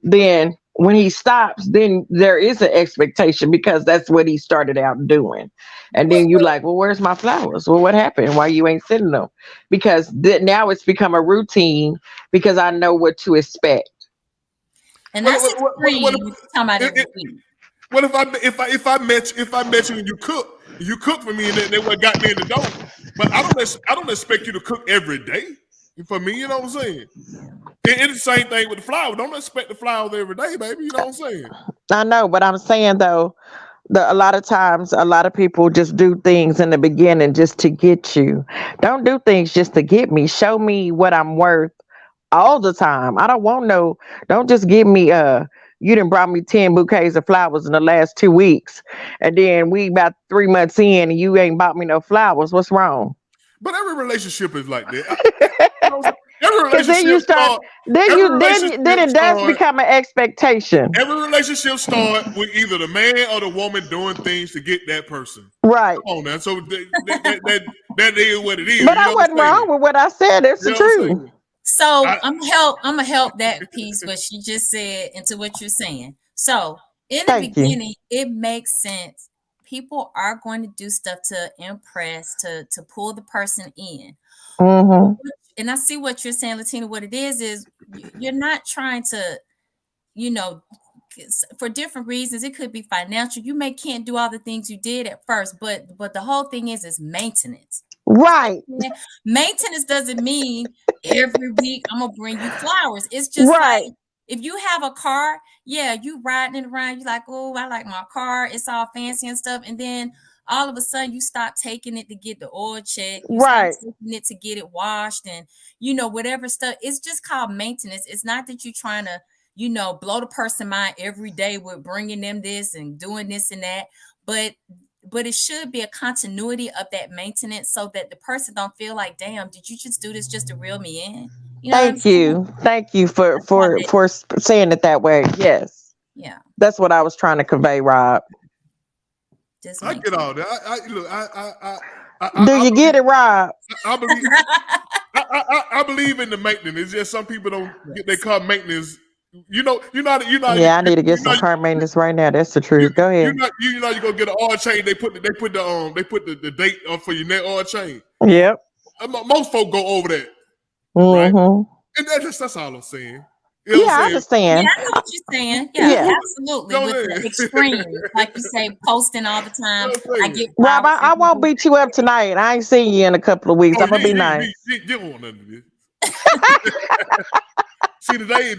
then when he stops, then there is an expectation because that's what he started out doing. And then you like, well, where's my flowers? Well, what happened? Why you ain't sending them? Because now it's become a routine because I know what to expect. And that's extreme. You're talking about every week. What if I met you and you cook for me and then what got me in the door? But I don't expect you to cook every day for me. You know what I'm saying? It's the same thing with the flower. Don't expect the flowers every day, baby. You know what I'm saying? I know, but I'm saying though, a lot of times, a lot of people just do things in the beginning just to get you. Don't do things just to get me. Show me what I'm worth all the time. I don't want no. Don't just give me You done brought me 10 bouquets of flowers in the last 2 weeks, and then we about 3 months in, and you ain't bought me no flowers. What's wrong? But every relationship is like that. Every Because then you relationship start, then it does become an expectation. Every relationship start with either the man or the woman doing things to get that person. Right. Come on now. So that is what it is. But I wasn't wrong with what I said. It's the truth. So I'm gonna help that piece what she just said into what you're saying. So in the beginning, it makes sense. People are going to do stuff to impress, to pull the person in. Mm-hmm. And I see what you're saying, Latina. What it is you're not trying to, for different reasons. It could be financial. You can't do all the things you did at first, but the whole thing is maintenance. Right. Maintenance doesn't mean every week I'm gonna bring you flowers. It's just right. Like if you have a car, yeah, you riding it around, you're like, oh, I like my car, it's all fancy and stuff, and then all of a sudden you stop taking it to get the oil check, you stop taking it to get it washed, and whatever stuff. It's just called maintenance. It's not that you're trying to blow the person mind every day with bringing them this and doing this and that, but it should be a continuity of that maintenance so that the person don't feel like, damn, did you just do this just to reel me in? Thank you for saying it that way. Yes. Yeah. That's what I was trying to convey, Rob. I get all that. Do you get it, Rob? I believe in the maintenance. It's just some people don't get their car maintenance. Yeah, I need to get some car maintenance right now. That's the truth. Go ahead. You go get an oil change. They put the date on for your net oil change. Yep. Most folk go over that. Mm-hmm. Right? And that's all I'm saying. I understand. Yeah, I know what you're saying. Yeah. Absolutely. With the extreme, like you say, posting all the time. Rob, I won't beat you up tonight. I ain't seen you in a couple of weeks. I'm gonna be nice. You don't want none of this. See, today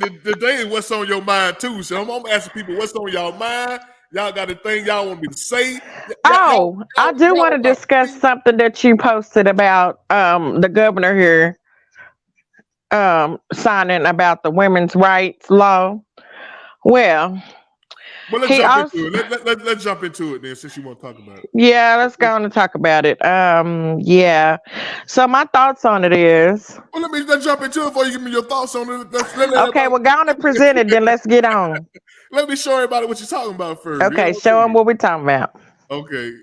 is what's on your mind too. So I'm asking people what's on y'all mind. Y'all got a thing y'all want me to say? I do want to discuss something that you posted about the governor here signing about the women's rights law. Well, let's jump into it. Let's jump into it then, since you want to talk about it. Yeah, let's go on and talk about it. Yeah. So my thoughts on it is. Well, let's jump into it before you give me your thoughts on it. Okay, well, go on and present it, then let's get on. Let me show everybody what you're talking about first. Okay, show them what we're talking about. Okay.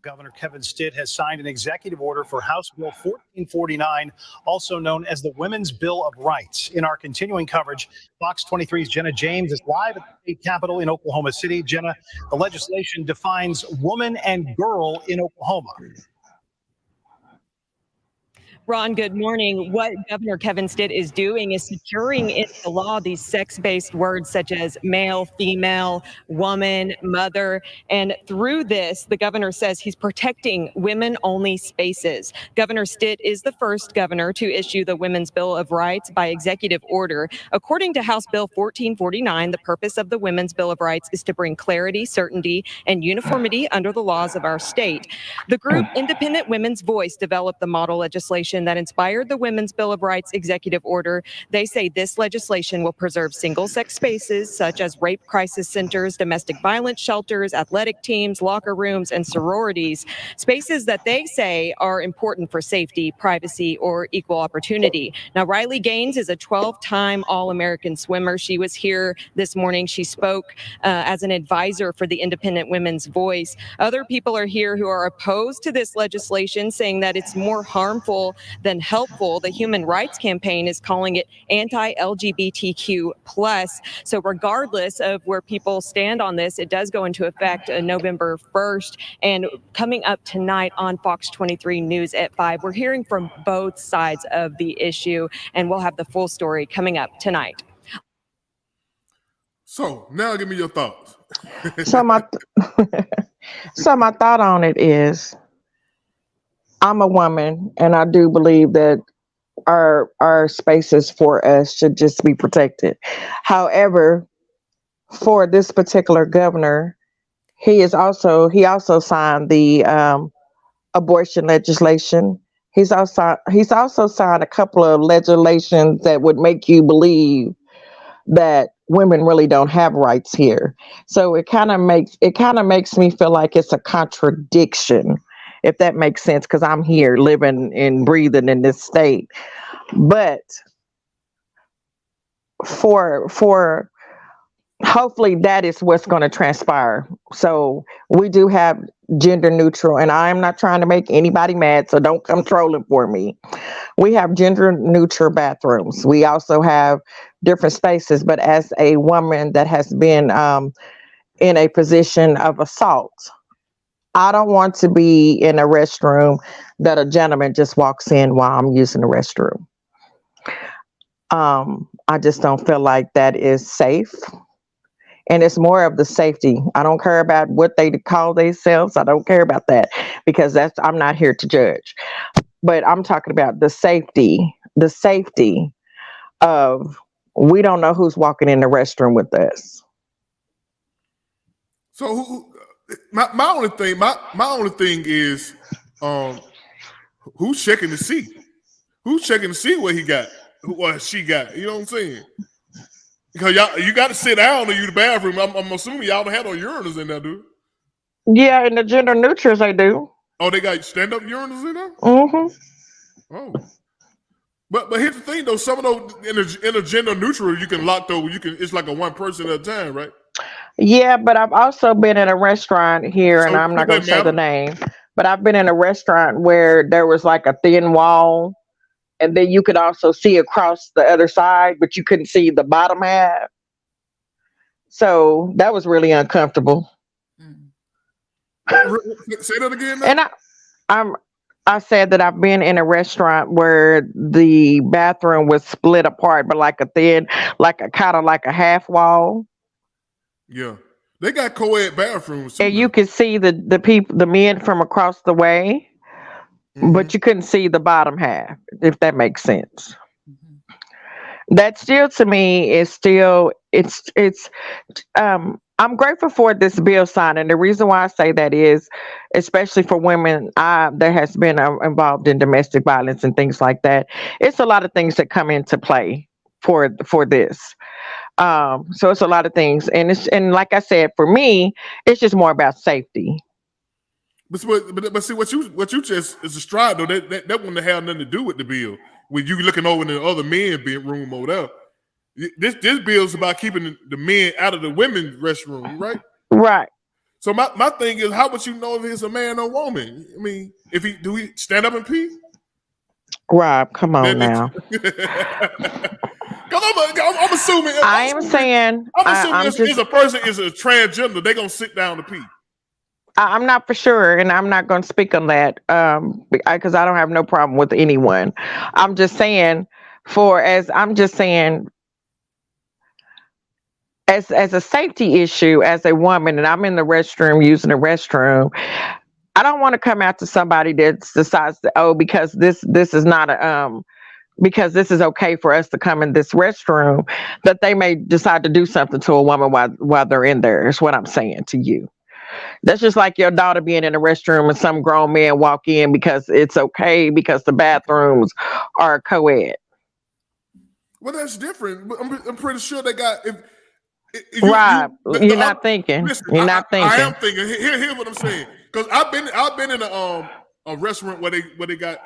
Governor Kevin Stitt has signed an executive order for House Bill 1449, also known as the Women's Bill of Rights. In our continuing coverage, Fox 23's Jenna James is live at the state capitol in Oklahoma City. Jenna, the legislation defines woman and girl in Oklahoma. Ron, good morning. What Governor Kevin Stitt is doing is securing into law these sex-based words such as male, female, woman, mother. And through this, the governor says he's protecting women-only spaces. Governor Stitt is the first governor to issue the Women's Bill of Rights by executive order. According to House Bill 1449, the purpose of the Women's Bill of Rights is to bring clarity, certainty, and uniformity under the laws of our state. The group Independent Women's Voice developed the model legislation that inspired the Women's Bill of Rights executive order. They say this legislation will preserve single-sex spaces such as rape crisis centers, domestic violence shelters, athletic teams, locker rooms, and sororities, spaces that they say are important for safety, privacy, or equal opportunity. Now, Riley Gaines is a 12-time All-American swimmer. She was here this morning. She spoke as an advisor for the Independent Women's Voice. Other people are here who are opposed to this legislation, saying that it's more harmful than helpful. The Human Rights Campaign is calling it anti-LGBTQ+. So regardless of where people stand on this, it does go into effect November 1st. And coming up tonight on Fox 23 News at 5, we're hearing from both sides of the issue, and we'll have the full story coming up tonight. So now give me your thoughts. So my thought on it is, I'm a woman, and I do believe that our spaces for us should just be protected. However, for this particular governor, he also signed the abortion legislation. He's also signed a couple of legislations that would make you believe that women really don't have rights here. So it kind of makes me feel like it's a contradiction, if that makes sense, because I'm here living and breathing in this state. But for hopefully that is what's going to transpire. So we do have gender neutral, and I'm not trying to make anybody mad, so don't come trolling for me. We have gender neutral bathrooms. We also have different spaces, but as a woman that has been in a position of assault, I don't want to be in a restroom that a gentleman just walks in while I'm using the restroom. I just don't feel like that is safe. And it's more of the safety. I don't care about what they call themselves. I don't care about that, because I'm not here to judge. But I'm talking about the safety of, we don't know who's walking in the restroom with us. So my only thing is, who's checking to see? Who's checking to see what he got, what she got? You know what I'm saying? Because you got to sit down to use the bathroom. I'm assuming y'all don't have no urinals in there, do? Yeah, in the gender neutrals they do. Oh, they got stand-up urinals in there? Mm-hmm. Oh. But here's the thing though, some of those in a gender neutral, you can lock those. It's like a one person at a time, right? Yeah, but I've also been in a restaurant here, and I'm not going to say the name, but I've been in a restaurant where there was like a thin wall, and then you could also see across the other side, but you couldn't see the bottom half. So that was really uncomfortable. Say that again. Now? And I said that I've been in a restaurant where the bathroom was split apart, but like a kind of like a half wall. Yeah, they got co-ed bathrooms too, and you could see the men from across the way, but you couldn't see the bottom half, if that makes sense. That still, to me, is still I'm grateful for this bill sign, and the reason why I say that is, especially for women that has been involved in domestic violence and things like that. It's a lot of things that come into play for this. So it's a lot of things, and like I said, for me, it's just more about safety. But see what you just is a stride though. That wouldn't have nothing to do with the bill. When you looking over in the other men bedroom over there, this bill is about keeping the men out of the women's restroom, right? Right. So my thing is, how would you know if he's a man or woman? I mean, do he stand up and pee? Rob, come on now. I'm assuming. I'm assuming if a person is a transgender, they're gonna sit down to pee. I'm not for sure, and I'm not going to speak on that because I don't have no problem with anyone. I'm just saying, as a safety issue, as a woman, and I'm in the restroom using the restroom, I don't want to come out to somebody that decides that, because this is not because this is okay for us to come in this restroom, that they may decide to do something to a woman while they're in there. Is what I'm saying to you. That's just like your daughter being in the restroom and some grown man walk in because it's okay because the bathrooms are co-ed. Well, that's different. I'm pretty sure they got. Rob, you're not thinking. Listen, you're not thinking. I am thinking. Here's what I'm saying. Because I've been in a restaurant where they got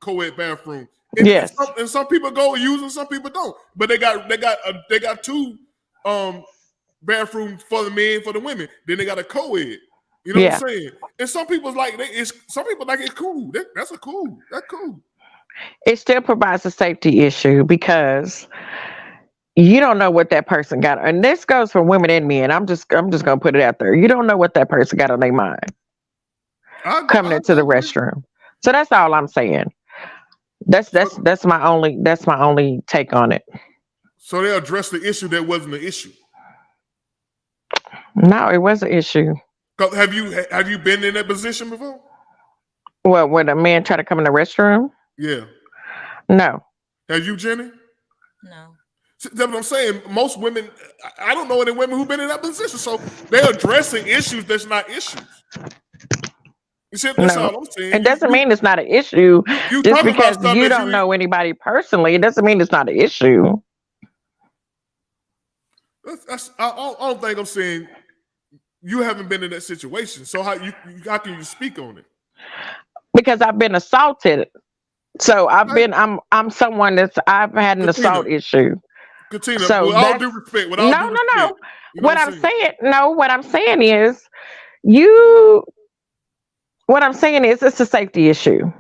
co-ed bathroom. Yes. And some people go use them, some people don't. But they got two bathrooms for the men, for the women. Then they got a co-ed. You know what I'm saying? And some people like it's cool. That's cool. It still provides a safety issue because you don't know what that person got. And this goes for women and men. I'm just gonna put it out there. You don't know what that person got on their mind coming into the restroom. So that's all I'm saying. That's my only take on it. So they addressed the issue that wasn't an issue. No, it was an issue. Have you been in that position before? Well, when a man try to come in the restroom? Yeah. No. Have you, Jenny? No. That's what I'm saying. Most women, I don't know any women who've been in that position. So they're addressing issues that's not issues. You see, that's all I'm saying. It doesn't mean it's not an issue. Just because you don't know anybody personally, it doesn't mean it's not an issue. I don't think I'm saying you haven't been in that situation. So how can you speak on it? Because I've been assaulted. So I'm someone I've had an assault issue. Katina, so with all due respect, what I'm saying is what I'm saying is it's a safety issue.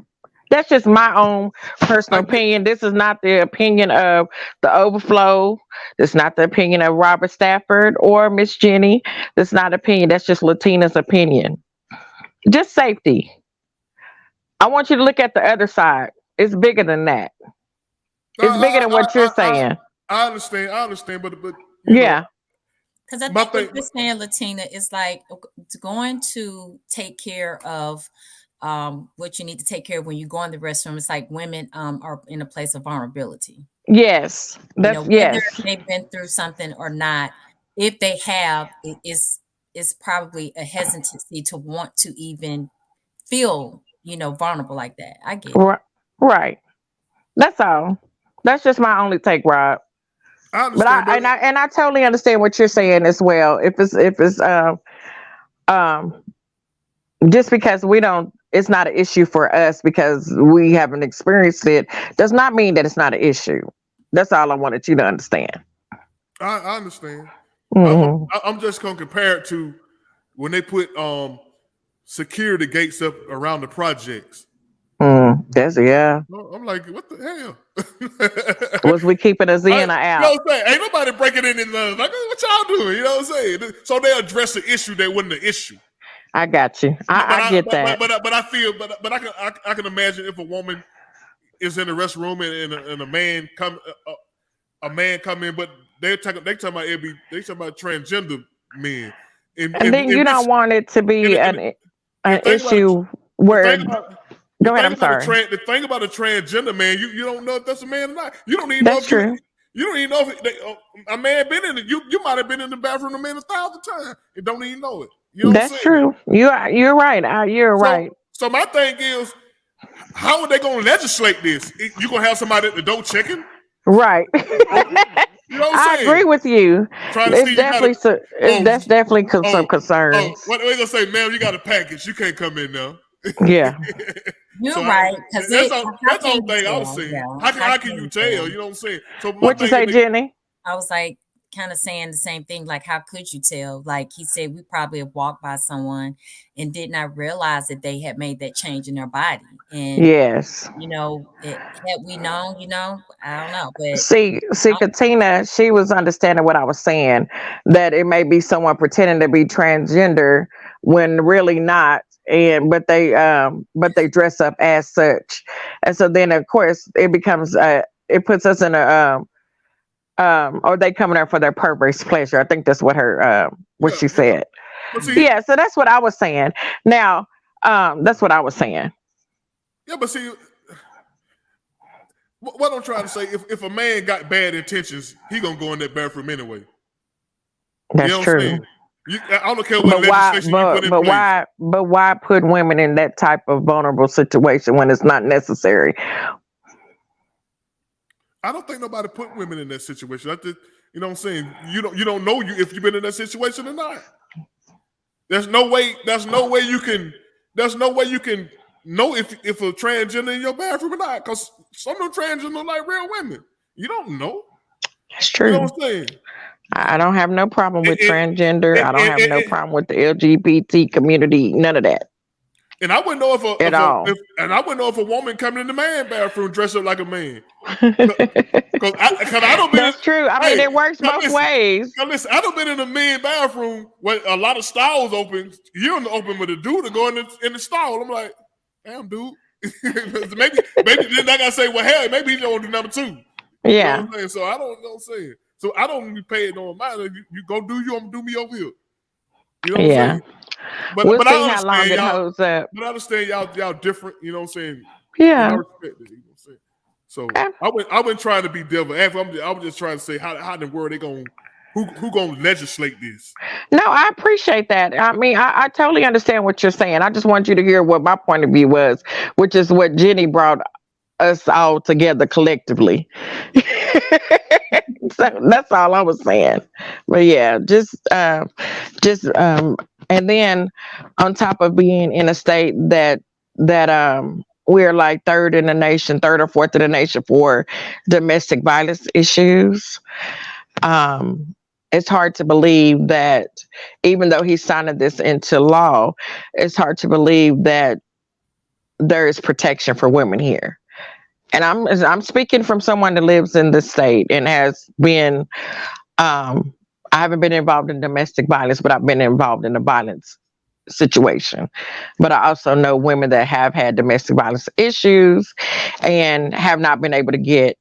That's just my own personal opinion. This is not the opinion of the Overflow. It's not the opinion of Robert Stafford or Miss Jenny. That's not opinion. That's just Latina's opinion. Just safety. I want you to look at the other side. It's bigger than that. It's bigger than what you're saying. I understand, but yeah. Because I think what you're saying, Latina, is like it's going to take care of what you need to take care of when you go in the restroom. It's like women are in a place of vulnerability. Yes, that's whether they've been through something or not. If they have, it's probably a hesitancy to want to even feel vulnerable like that. I get it. Right. That's all. That's just my only take, Rob. But I totally understand what you're saying as well. If it's just because it's not an issue for us because we haven't experienced it does not mean that it's not an issue. That's all I wanted you to understand. I understand. Mm-hmm. I'm just gonna compare it to when they put security gates up around the projects. I'm like, what the hell? Was we keeping us in or out? You know what I'm saying? Ain't nobody breaking in love. Like, what y'all doing? You know what I'm saying? So they address the issue that wasn't an issue. I got you. I get that. But I feel, but I can imagine if a woman is in the restroom and a man come in, but they talking about transgender men. And then you don't want it to be an issue where. Go ahead. I'm sorry. The thing about a transgender man, you don't know if that's a man or not. You don't even know. That's true. You don't even know if a man been in it. You might have been in the bathroom a man 1,000 times and don't even know it. You know that's true. You're right. You're right. So my thing is, how are they going to legislate this? You gonna have somebody at the door checking? Right. You know what I'm saying? I agree with you. That's definitely some concerns. What are they gonna say, ma'am? You got a package. You can't come in now. Yeah. You're right. Because that's the thing I was saying. How can you tell? You know what I'm saying? So what you say, Jenny? I was like, kind of saying the same thing. Like, how could you tell? Like he said, we probably have walked by someone and did not realize that they had made that change in their body. And Yes. had we known, I don't know. But See, Katina, she was understanding what I was saying, that it may be someone pretending to be transgender when really not, but they dress up as such, and so then of course it becomes it puts us in a or they coming there for their perverse pleasure. I think that's what she said. But see, Yeah, so that's what I was saying. Now, that's what I was saying. Yeah, but see, what I'm trying to say, if a man got bad intentions, he gonna go in that bathroom anyway. That's you know true. What I'm saying? I don't care what legislation you put in place. But why put women in that type of vulnerable situation when it's not necessary? I don't think nobody put women in that situation. You know what I'm saying? You don't know if you've been in that situation or not. There's no way you can know if a transgender in your bathroom or not, because some of them transgender look like real women. You don't know. That's true. You know what I'm saying? I don't have no problem with transgender. I don't have no problem with the LGBT community. None of that. And I wouldn't know if a woman coming in the man bathroom dressed up like a man. Because I don't. That's true. I mean, it works both ways. Listen, I don't been in a man bathroom where a lot of stalls open. You're in the open with a dude to go in the stall. I'm like, damn, dude. maybe then I gotta say, well, hell, maybe he's gonna do number two. Yeah. You know what I'm saying? So I don't know what I'm saying. So I don't be paying no mind. You go do you, I'm gonna do me over here. You know what I'm saying? But we'll see I how long it holds up. But I understand y'all different. You know what I'm saying? Yeah. I respect it. You know what I'm saying? So I wouldn't try to be devil. I was just trying to say how in the world they gonna who gonna legislate this? No, I appreciate that. I mean, I totally understand what you're saying. I just want you to hear what my point of view was, which is what Jenny brought us all together collectively. So that's all I was saying. But yeah, and then on top of being in a state that we're like third or fourth in the nation for domestic violence issues. It's hard to believe that even though he's signing this into law, it's hard to believe that there is protection for women here. And I'm speaking from someone that lives in the state and has been, I haven't been involved in domestic violence, but I've been involved in a violence situation. But I also know women that have had domestic violence issues and have not been able to get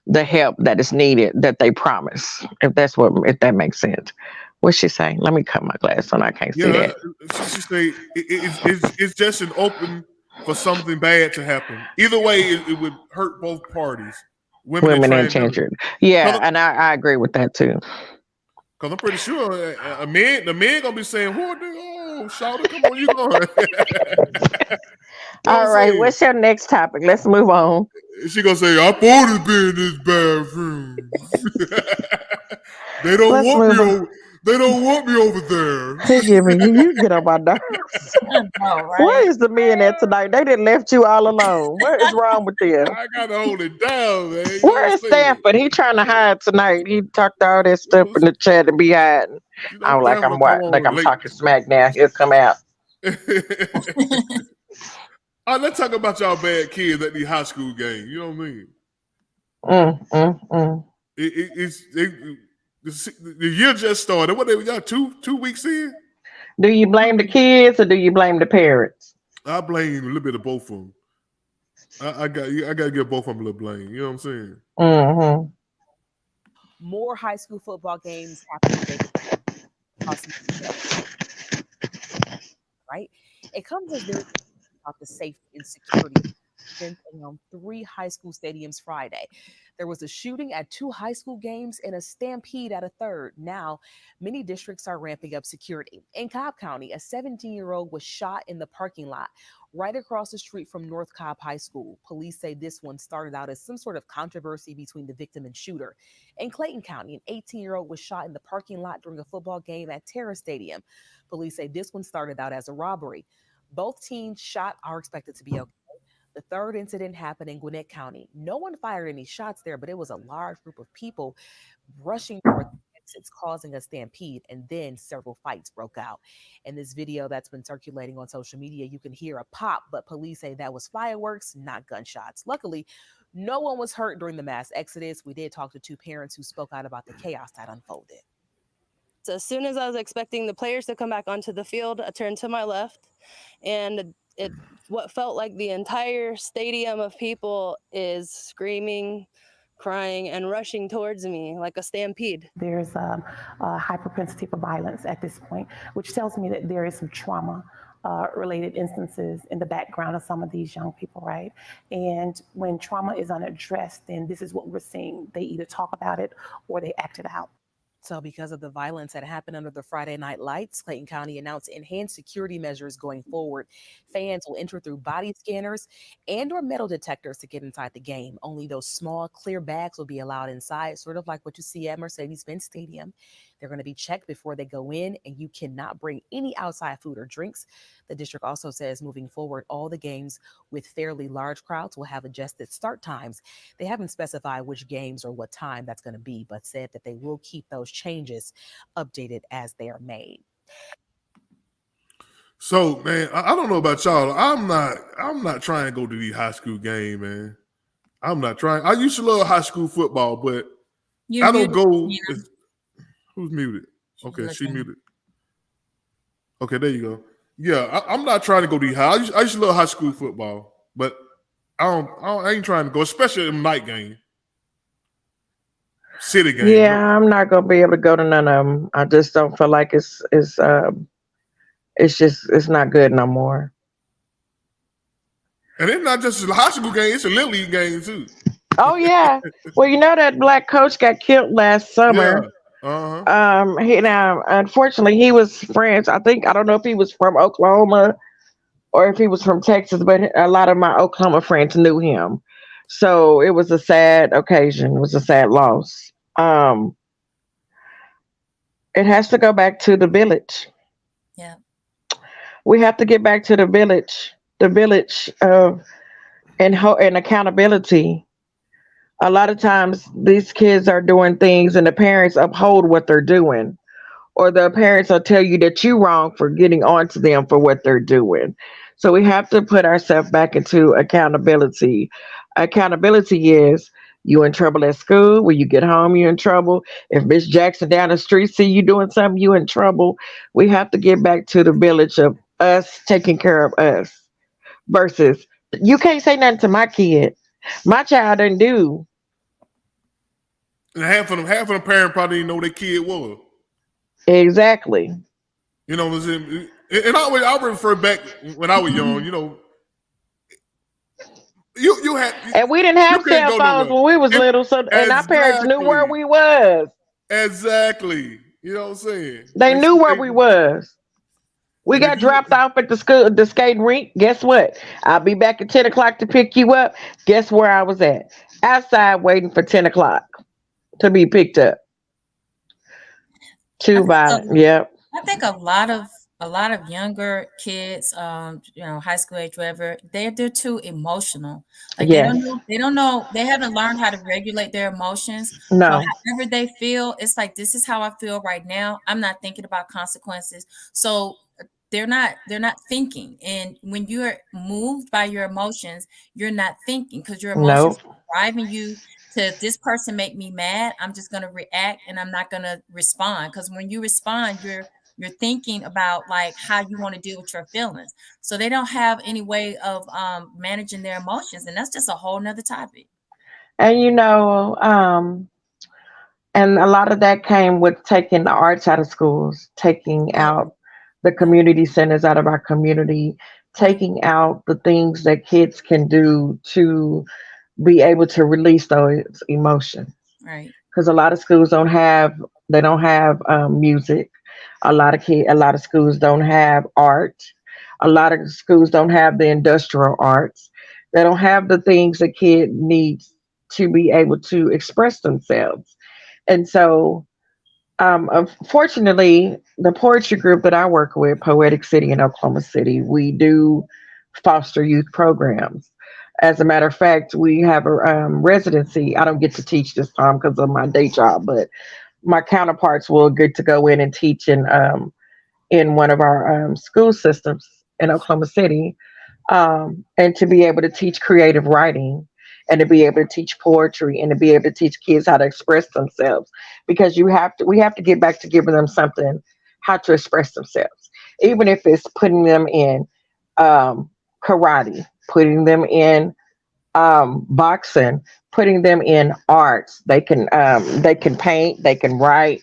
the help that is needed that they promise. If that makes sense. What's she saying? Let me cut my glass on. I can't see that. She say it's just an open for something bad to happen. Either way, it would hurt both parties. Women and children. Yeah, and I agree with that too. Because I'm pretty sure the man gonna be saying, "Who are they? Oh, shout come on, you going?" All right, what's your next topic? Let's move on. She gonna say, "I bought to be in this bathroom." They don't want me over. They don't want me over there. Hey, Jimmy, you get on my nerves. Where is the men at tonight? They didn't left you all alone. What is wrong with them? I gotta hold it down, man. Where is Stanford? He trying to hide tonight. He talked all that stuff in the chat and be hiding. I'm like, I'm talking smack now. He'll come out. All right, let's talk about y'all bad kids at the high school game. You know what I mean? The year just started. What y'all 2 weeks in? Do you blame the kids or do you blame the parents? I blame a little bit of both of them. I got to give both of them a little blame. You know what I'm saying? Mm-hmm. More high school football games happen. Right? It comes as very about the safety and security around 3 high school stadiums Friday. There was a shooting at 2 high school games and a stampede at a third. Now, many districts are ramping up security. In Cobb County, a 17-year-old was shot in the parking lot right across the street from North Cobb High School. Police say this one started out as some sort of controversy between the victim and shooter. In Clayton County, an 18-year-old was shot in the parking lot during a football game at Terra Stadium. Police say this one started out as a robbery. Both teens shot are expected to be okay. The third incident happened in Gwinnett County. No one fired any shots there, but it was a large group of people rushing toward the exits, causing a stampede, and then several fights broke out. In this video that's been circulating on social media, you can hear a pop, but police say that was fireworks, not gunshots. Luckily, no one was hurt during the mass exodus. We did talk to two parents who spoke out about the chaos that unfolded. So as soon as I was expecting the players to come back onto the field, I turned to my left, and what felt like the entire stadium of people is screaming, crying, and rushing towards me like a stampede. There's a high propensity for violence at this point, which tells me that there is some trauma related instances in the background of some of these young people, right? And when trauma is unaddressed, then this is what we're seeing. They either talk about it or they act it out. So because of the violence that happened under the Friday night lights, Clayton County announced enhanced security measures going forward. Fans will enter through body scanners and or metal detectors to get inside the game. Only those small clear bags will be allowed inside, sort of like what you see at Mercedes-Benz Stadium. They're going to be checked before they go in, and you cannot bring any outside food or drinks. The district also says moving forward, all the games with fairly large crowds will have adjusted start times. They haven't specified which games or what time that's going to be, but said that they will keep those changes updated as they are made. So, man, I don't know about y'all. I'm not trying to go to the high school game, man. I'm not trying. I used to love high school football, but I don't go. Who's muted? Okay, she muted. Okay, there you go. Yeah, I'm not trying to go to the high. I used to love high school football, but I ain't trying to go, especially in the night game, city game. Yeah, I'm not gonna be able to go to none of them. I just don't feel like it's not good no more. And it's not just a high school game; it's a little league game too. Oh yeah. Well, you know that black coach got killed last summer. Yeah. Uh-huh. Unfortunately, he was French. I don't know if he was from Oklahoma or if he was from Texas, but a lot of my Oklahoma friends knew him. So it was a sad occasion. It was a sad loss. It has to go back to the village. Yeah. We have to get back to the village of and accountability. A lot of times these kids are doing things and the parents uphold what they're doing, or the parents will tell you that you're wrong for getting on to them for what they're doing. So we have to put ourselves back into accountability. Accountability is you in trouble at school. When you get home, you're in trouble. If Miss Jackson down the street see you doing something, you in trouble. We have to get back to the village of us taking care of us versus you can't say nothing to my kid. My child didn't do. And half of them parents probably didn't know their kid was. Exactly. You know what I'm saying? And I refer back when I was young, you know. You had, and we didn't have cell phones when we was little, so and our parents knew where we was. Exactly. You know what I'm saying? They knew where we was. We got dropped off at the skating rink. Guess what? I'll be back at 10 o'clock to pick you up. Guess where I was at? Outside waiting for 10 o'clock to be picked up. Too violent. Yep. I think a lot of younger kids, high school age, whatever, they're too emotional. Like yes. they don't know, they haven't learned how to regulate their emotions. No. So however they feel, it's like, this is how I feel right now. I'm not thinking about consequences. So they're not thinking. And when you're moved by your emotions, you're not thinking because your emotions are driving you to this person make me mad. I'm just going to react and I'm not going to respond. Because when you respond, you're thinking about like how you want to deal with your feelings. So they don't have any way of managing their emotions. And that's just a whole nother topic. And and a lot of that came with taking the arts out of schools, taking out the community centers out of our community, taking out the things that kids can do to be able to release those emotions. Right. Because a lot of schools don't have music. A lot of schools don't have art. A lot of schools don't have the industrial arts. They don't have the things a kid needs to be able to express themselves. And so, unfortunately, the poetry group that I work with, Poetic City in Oklahoma City, we do foster youth programs. As a matter of fact, we have a residency. I don't get to teach this time because of my day job, but my counterparts will get to go in and teach in one of our school systems in Oklahoma City, and to be able to teach creative writing and to be able to teach poetry and to be able to teach kids how to express themselves, because we have to get back to giving them something how to express themselves, even if it's putting them in um, karate, putting them in boxing, putting them in arts. They can paint, they can write.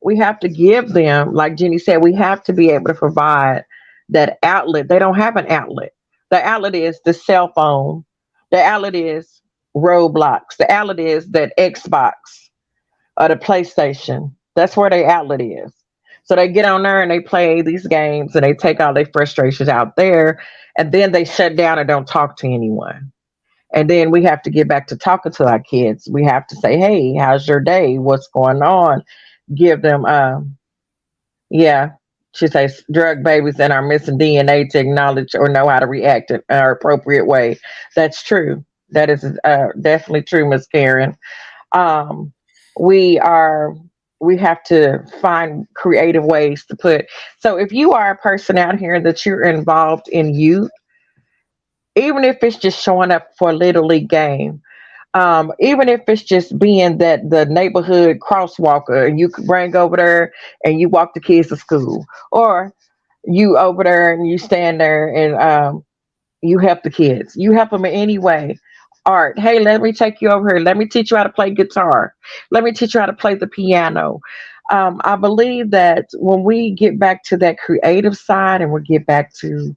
We have to give them, like Jenny said, we have to be able to provide that outlet. They don't have an outlet. The outlet is the cell phone. The outlet is Roblox. The outlet is that Xbox or the PlayStation. That's where their outlet is. So they get on there and they play these games and they take all their frustrations out there, and then they shut down and don't talk to anyone. And then we have to get back to talking to our kids. We have to say, "Hey, how's your day? What's going on?" Give them, yeah, she says, drug babies and are missing DNA to acknowledge or know how to react in an appropriate way. That's true. That is definitely true, Miss Karen. Um, we are. We have to find creative ways to put. So, if you are a person out here that you're involved in youth, even if it's just showing up for a little league game, even if it's just being that the neighborhood crosswalker, and you could bring over there and you walk the kids to school, or you over there and you stand there and you help the kids. You help them in any way. Art. Hey, let me take you over here. Let me teach you how to play guitar. Let me teach you how to play the piano. I believe that when we get back to that creative side and we get back to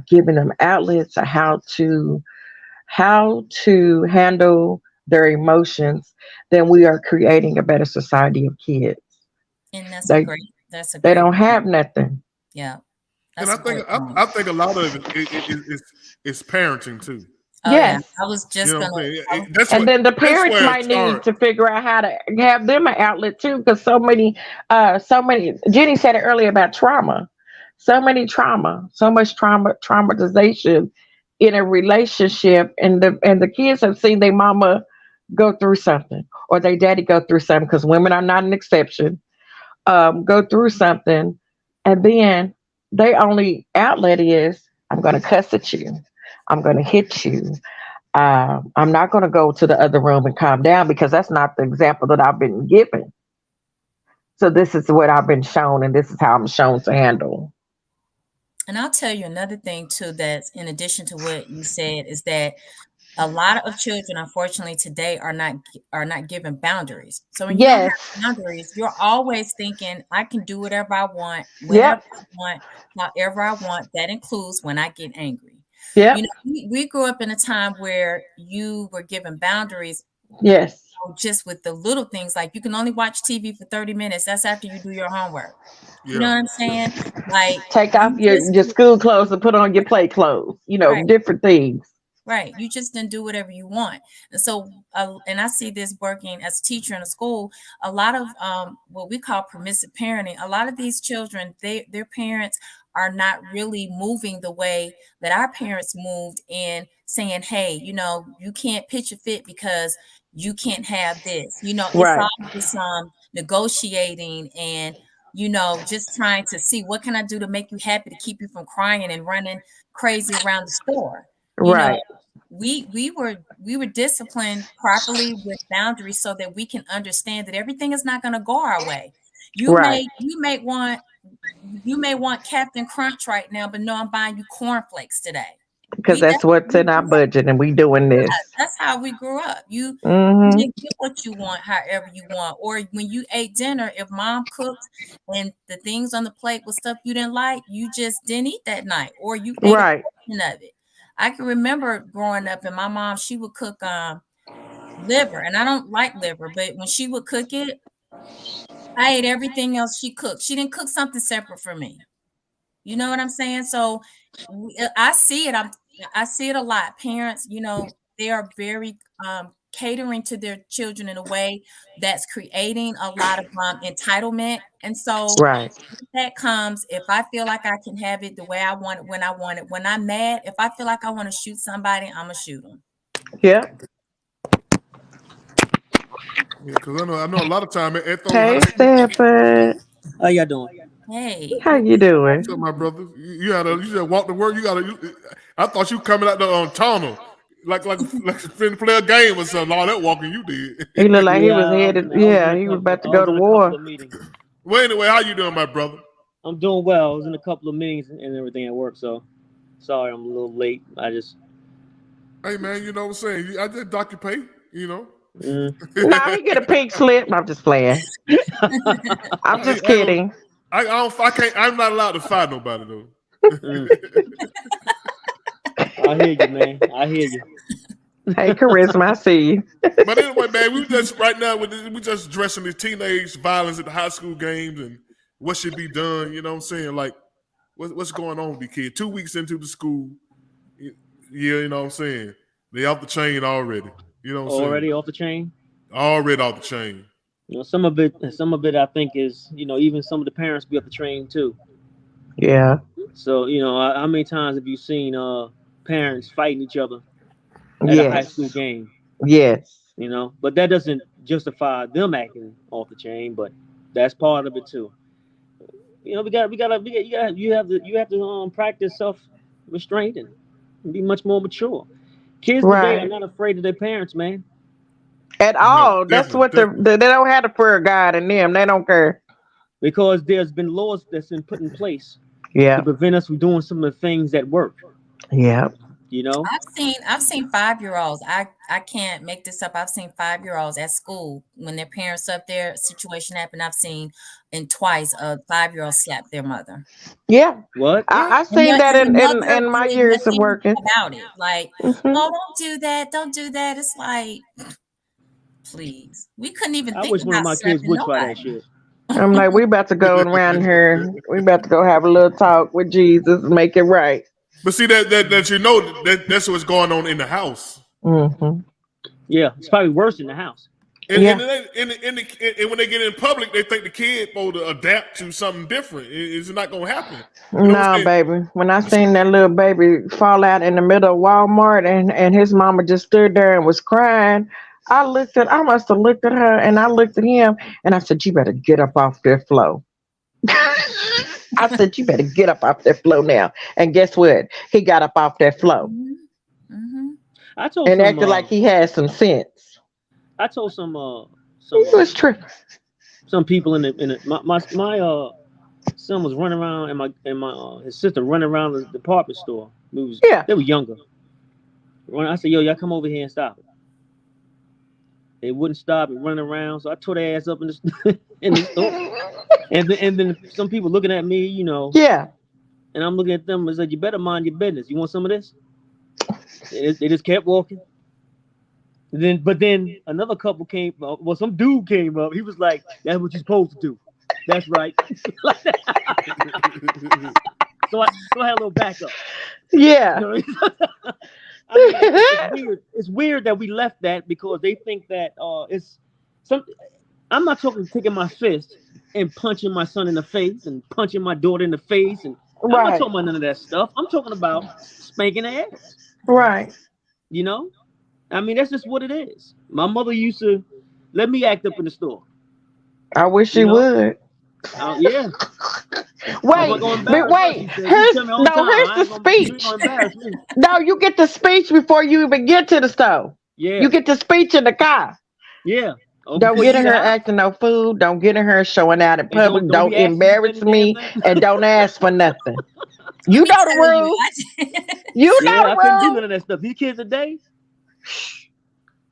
giving them outlets of how to handle their emotions, then we are creating a better society of kids. And They that's a they great don't point. have nothing. Yeah, And that's a great point. I think a lot of is parenting too. Oh yeah, Yes. I was You just know what I'm gonna. saying? I was, And then the That's parents where it might need starts. to figure out how to have them an outlet too, because so many. Jenny said it earlier about trauma. So many trauma, so much traumatization in a relationship, and the kids have seen their mama go through something or their daddy go through something, because women are not an exception. Go through something, and then their only outlet is, I'm going to cuss at you, I'm going to hit you, I'm not going to go to the other room and calm down, because that's not the example that I've been given. So this is what I've been shown, and this is how I'm shown to handle. and I'll tell you another thing too. That's in addition to what you said is that a lot of children, unfortunately, today are not given boundaries. So when you don't Yes. have boundaries, you're always thinking, I can do whatever I want, whenever Yep. I want, however I want. That includes when I get angry. You Yep. know, we grew up in a time where you were given boundaries Yes. just with the little things, like you can only watch TV for 30 minutes. That's after you do your homework. You know Yeah. what I'm saying? Like Take off you just your school clothes and put on your play clothes. right. Different things. Right. You just didn't do whatever you want. And so, and I see this working as a teacher in a school, a lot of what we call permissive parenting. A lot of these children, their parents are not really moving the way that our parents moved, in saying, hey, you can't pitch a fit because you can't have this. It's all Right. this negotiating and just trying to see what can I do to make you happy, to keep you from crying and running crazy around the store. You know, Right. we were disciplined properly with boundaries so that we can understand that everything is not going to go our way. You Right. may want Captain Crunch right now, but no, I'm buying you cornflakes today. Because We that's that's what's we in our grew up. budget, and we doing this. That's how we grew up. You Hmm. didn't get what you want however you want. Or when you ate dinner, if mom cooked and the things on the plate was stuff you didn't like, you just didn't eat that night, or you ate a Right. portion of it. I can remember growing up and my mom, she would cook liver, and I don't like liver, but when she would cook it, I ate everything else she cooked. She didn't cook something separate for me. You know what I'm saying? So I see it. I see it a lot. Parents, they are very catering to their children in a way that's creating a lot of entitlement. And so Right. that comes, if I feel like I can have it the way I want it, when I want it, when I'm mad, if I feel like I want to shoot somebody, I'm gonna shoot them. Yeah. Because I know a lot of time at those Hey, high school. Stanford. How y'all doing? Hey, How you doing? What's up, my brother? You just walk to work. I thought you coming out the tunnel like finna play a game or something. All that walking you did. He looked like he Yeah, was I headed. was in Yeah, a he was couple- about to I go was to in a couple war. of meetings. Well, anyway, how you doing, my brother? I'm doing well. I was in a couple of meetings and everything at work, so sorry I'm a little late. Hey, man, you know what I'm saying? I just dock your pay, you know. No, he get a pink slip. I'm just playing. I'm just kidding. I'm not allowed to fight nobody though. I hear you, man. I hear you. Hey, Charisma, I see you. But anyway, man, we just right now we just addressing the teenage violence at the high school games and what should be done. You know what I'm saying? Like, what's going on with the kid? 2 weeks into the school, you know what I'm saying? They off the chain already. You know what I'm saying? Already off the chain? Already off the chain. You know, some of it I think is, even some of the parents be off the train too. Yeah. So, how many times have you seen parents fighting each other at a high school game? Yes. But that doesn't justify them acting off the chain, but that's part of it too. You have to practice self-restraint and be much more mature. Kids today are not afraid of their parents, man. At all. That's what they don't have the fear of God in them. They don't care. Because there's been laws that's been put in place to prevent us from doing some of the things that work. Yeah. I've seen 5-year-olds. I can't make this up. I've seen 5-year-olds at school when their parents up there, situation happened. I've seen twice a 5-year-old slap their mother. Yeah. What? I've seen that in my years of working. About it. Like, oh, don't do that. Don't do that. It's like, please. We couldn't even think wish one of about my kids would try that nobody. shit. I'm like, we about to go around here. We about to go have a little talk with Jesus and make it right. But see that's what's going on in the house. Mm-hmm. Yeah, it's probably worse in the house. And when they get in public, they think the kid supposed to adapt to something different. It's not gonna happen. Nah, baby. When I seen that little baby fall out in the middle of Walmart and his mama just stood there and was crying, I must have looked at her and I looked at him and I said, you better get up off that floor. I said, you better get up off that floor now. And guess what? He got up off that floor. Mm-hmm. And acted like he had some sense. I told some he was tripping. Some people my son was running around and his sister running around the department store. They were younger. I said, yo, y'all come over here and stop it. They wouldn't stop and run around, so I tore their ass up in the store. And then some people looking at me, Yeah. And I'm looking at them and said, you better mind your business. You want some of this? They just kept walking. But then another couple came. Well, some dude came up. He was like, "That's what you're supposed to do." That's right. So I had a little backup. Yeah. It's weird. It's weird that we left that because they think that it's some. I'm not talking taking my fist and punching my son in the face and punching my daughter in the face, and I'm not talking about none of that stuff. I'm talking about spanking their ass. Right. I mean, that's just what it is. My mother used to let me act up in the store. I wish she would. Yeah. Wait. Here's the speech. No, you get the speech before you even get to the store. Yeah. You get the speech in the car. Yeah. Don't get in her acting no food. Don't get in her showing out in public. Don't embarrass me and don't ask for nothing. You know the rules. You know the rules. I couldn't do none of that stuff. These kids today.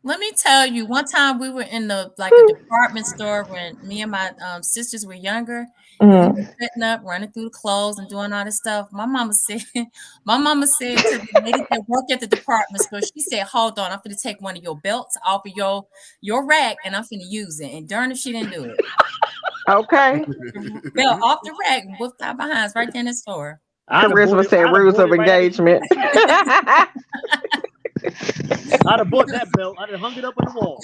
Let me tell you, one time we were in a department store when me and my sisters were younger. Mm-hmm. We were setting up, running through the clothes and doing all this stuff. My mama said to the lady that worked at the department store, she said, hold on, I'm going to take one of your belts off of your rack and I'm going to use it. And darn if she didn't do it. Okay. Belt off the rack and whooped our behinds right there in the store. Charisma said rules of engagement. I'd have bought that belt. I'd have hung it up on the wall.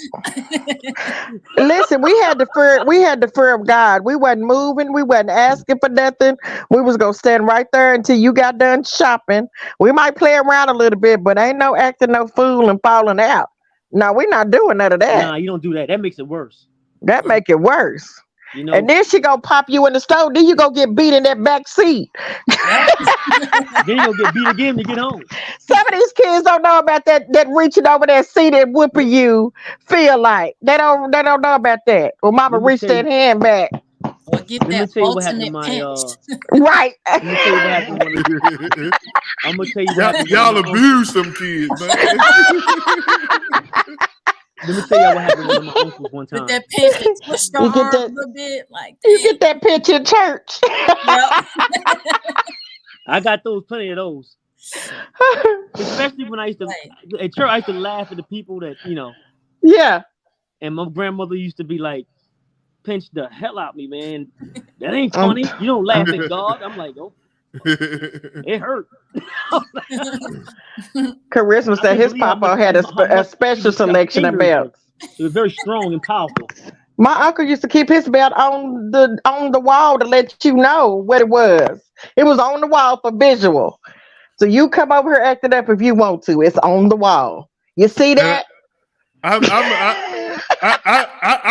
Listen, we had the fear. We had the fear of God. We wasn't moving. We wasn't asking for nothing. We was gonna stand right there until you got done shopping. We might play around a little bit, but ain't no acting no fool and falling out. No, we're not doing none of that. Nah, you don't do that. That makes it worse. That make it worse. You know, and then she gonna pop you in the stove. Then you gonna get beat in that back seat. then you gonna get beat again to get home. Some of these kids don't know about that reaching over that seat and whooping you feel like. They don't know about that. Well, mama reached that hand back. Or get that ultimate pinch. Right. Let me tell you what happened. I'm gonna tell you what happened. Y'all abuse them kids, man. Let me tell you what happened with my uncles one time. With that pinch, they twist your arm a little bit, like you get that pinch in church. I got plenty of those. Especially when I used to at church, I used to laugh at the people that Yeah. And my grandmother used to be like, pinch the hell out of me, man. That ain't funny. You don't laugh at God. I'm like, oh, it hurt. Charisma said his papa had a special selection of belts. It was very strong and powerful. My uncle used to keep his belt on the wall to let you know what it was. It was on the wall for visual. So you come over here acting up if you want to. It's on the wall. You see that? I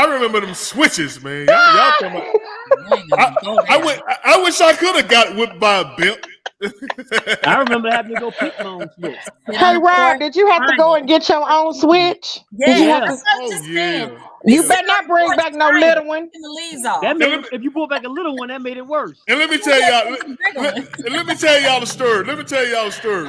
remember them switches, man. Y'all talking about, I wish I could have got whipped by a belt. I remember having to go pick my own switch. Hey, Rob, did you have to go and get your own switch? Yeah. You better not bring back no little one. That made if you brought back a little one, that made it worse. And let me tell y'all, let me tell y'all the story. Let me tell y'all a story.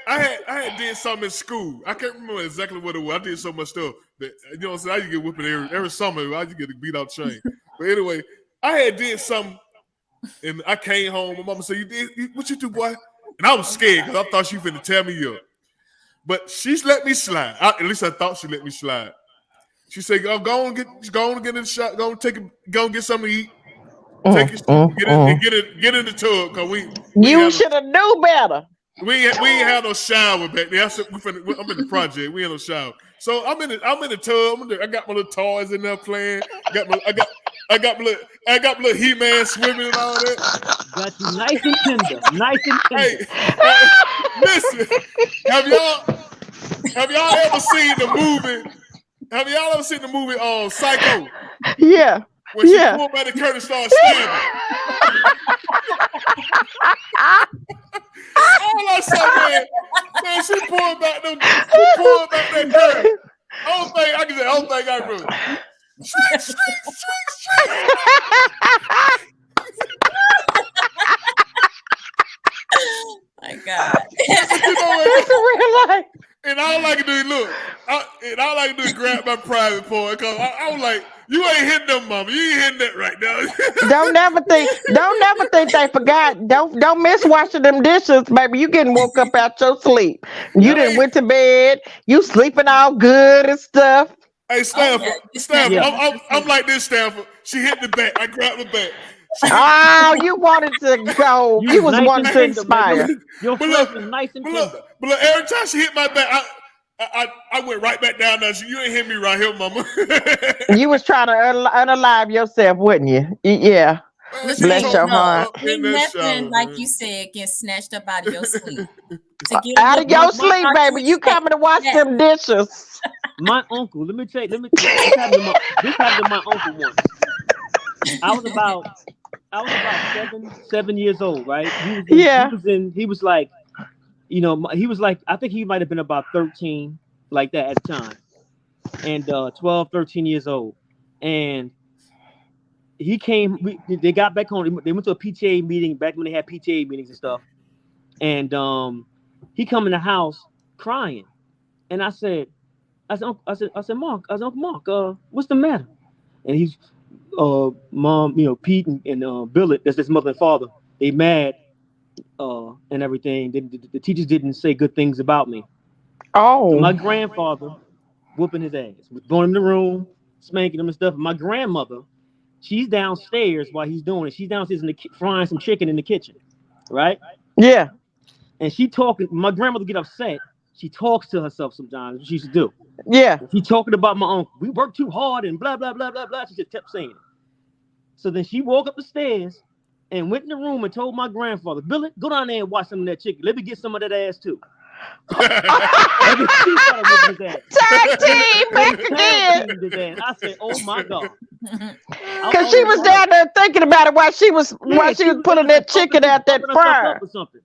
I had did something in school. I can't remember exactly what it was. I did so much stuff that what I'm saying. I used to get whipping every summer. I used to get beat out chain. But anyway, I had did something, and I came home. My mama said, "You did what you do, boy?" And I was scared because I thought she was finna tear me up. But she's let me slide. At least I thought she let me slide. She said, "Go on, get in the shot. Go and get something to eat. Take your get in the tub because you should have knew better. We ain't had no shower back there. I said, I'm in the project. We ain't no shower. So I'm in the tub. I got my little toys in there playing. I got my little He-Man swimming and all that. Got you nice and tender. Hey, listen. Have y'all ever seen the movie? Have y'all ever seen the movie Psycho? Yeah. When she pulled back the curtain and started stabbing. All I saw, man, she pulled back that curtain. I don't think I remember. My God. That's real life. And all I can do is grab my private part because I was like, you ain't hitting them, mama. You ain't hitting that right now. Don't never think they forgot. Don't miss washing them dishes, baby. You getting woke up out your sleep. You done went to bed. You sleeping all good and stuff. Hey, Stanford. I'm like this, Stanford. She hit the back. I grabbed the back. You wanted to go. You was wanting to inspire. Your flesh was nice and tender. But look, every time she hit my back, I went right back down there. You ain't hit me right here, mama. You was trying to unalive yourself, wouldn't you? Yeah. Bless your heart. Ain't nothing, like you said, gets snatched up out of your sleep. Out of your sleep, baby. You coming to wash them dishes. My uncle, let me tell you, this happened to my uncle once. I was about 7 years old, right? He was like, I think he might have been about 13, like that at the time. And 12, 13 years old. And he came, they got back home, they went to a PTA meeting back when they had PTA meetings and stuff. And he come in the house crying. And I said, Mark, Uncle Mark, what's the matter? And he's mom, Pete and Billet, that's his mother and father, they mad and everything. The teachers didn't say good things about me. Oh. So my grandfather whooping his ass, going in the room, spanking him and stuff. My grandmother, she's downstairs while he's doing it. She's downstairs frying some chicken in the kitchen. right? Yeah. And she talking. My grandmother get upset. She talks to herself sometimes. What she used to do. Yeah. She talking about my uncle. We worked too hard and blah blah blah blah blah. She just kept saying it. So then she walked up the stairs and went in the room and told my grandfather, Billy, go down there and watch some of that chicken. Let me get some of that ass too. And then she started whooping his ass. Tag team back again. I said, "Oh my god!" Because she was down there thinking about it while she was pulling that chicken out that fryer. Or something.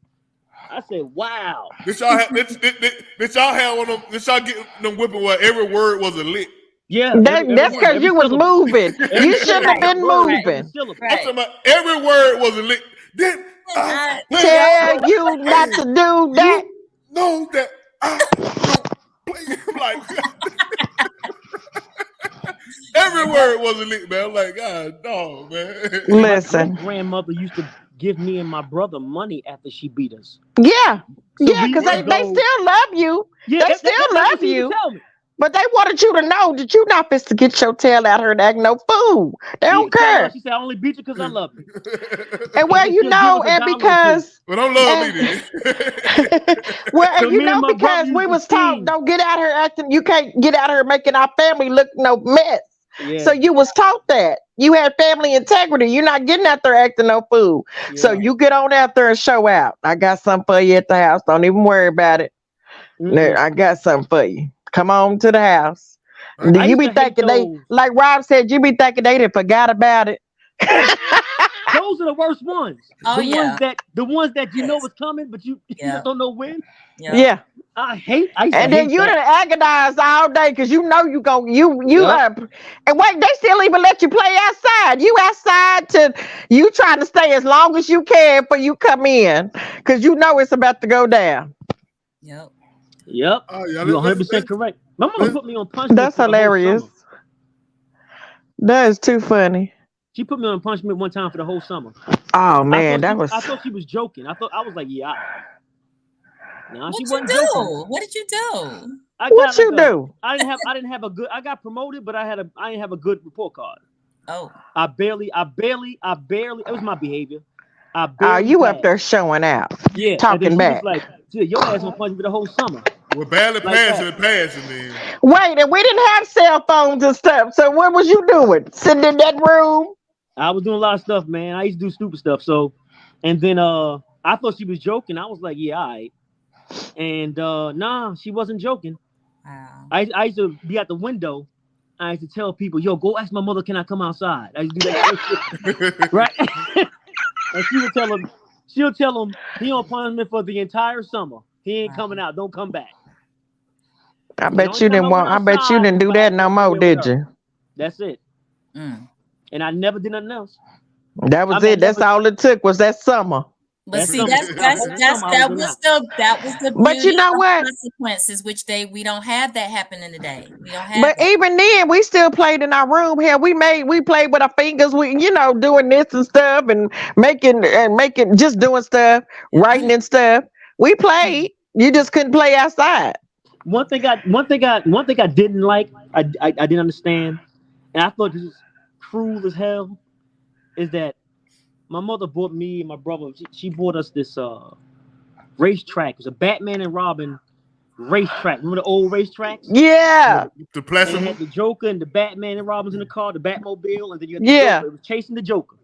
I said, "Wow." Did y'all have one of them? Did y'all get them whipping where every word was a lick? Yeah, that's because you was moving. You shouldn't have been moving. I'm talking about every word was a lick. Then I tell you not to do that. You know that like every word was a lick, man. I'm like, God, dog, man. Listen, my grandmother used to give me and my brother money after she beat us. Yeah, yeah, because they still love you. Yeah, they still love you. But they wanted you to know that you're not supposed to get your tail out here and act no fool. They don't care. She said, I only beat you because I love you. And well, you know, and because... But don't love me then. Well, so you know, because we was taught, don't get out here acting, you can't get out here making our family look no mess. Yeah. So you was taught that. You had family integrity. You're not getting out there acting no fool. Yeah. So you get on out there and show out. I got something for you at the house. Don't even worry about it. I got something for you. Come on to the house. Do you be thinking like Rob said, you be thinking they done forgot about it. Those are the worst ones. Oh, the ones that you know is coming, but you just don't know when. Yeah. I hate and then you done agonize all day because you know you go and wait, they still even let you play outside. You outside you trying to stay as long as you can before you come in because you know it's about to go down. Yep. Oh, yeah, you're 100% correct. My mama put me on punishment. That's hilarious. That is too funny. She put me on punishment one time for the whole summer. Oh man, I thought she was joking. I was like, yeah. No, she wasn't joking. What did you do? What you do? I didn't have a good. I got promoted, but I didn't have a good report card. Oh. I barely. It was my behavior. You up there showing out? Yeah, talking back. Like, your ass on punishment the whole summer. We're barely passing then. Wait, and we didn't have cell phones and stuff. So what was you doing? Sitting in that room? I was doing a lot of stuff, man. I used to do stupid stuff. So, and then I thought she was joking. I was like, yeah, all right. And nah, she wasn't joking. Wow. I used to be at the window. I used to tell people, yo, go ask my mother, can I come outside? I used to do that. Right? And she'll tell him he on punishment for the entire summer. He ain't coming out. Don't come back. I bet you didn't do that no more, did you? That's it. And I never did nothing else. That was it. That's all it took was that summer. But see, that was the but you know what? Consequences, which we don't have that happen today. We don't have. But that. Even then, we still played in our room here. We played with our fingers. We doing this and stuff and making just doing stuff, writing and stuff. We played. You just couldn't play outside. One thing I didn't like, I didn't understand, and I thought this was cruel as hell, is that my mother bought me and my brother. She bought us this racetrack. It was a Batman and Robin racetrack. Remember the old racetracks? Yeah. The plastic. They had the Joker and the Batman and Robin's in the car, the Batmobile, and then you had the Joker. It was chasing the Joker.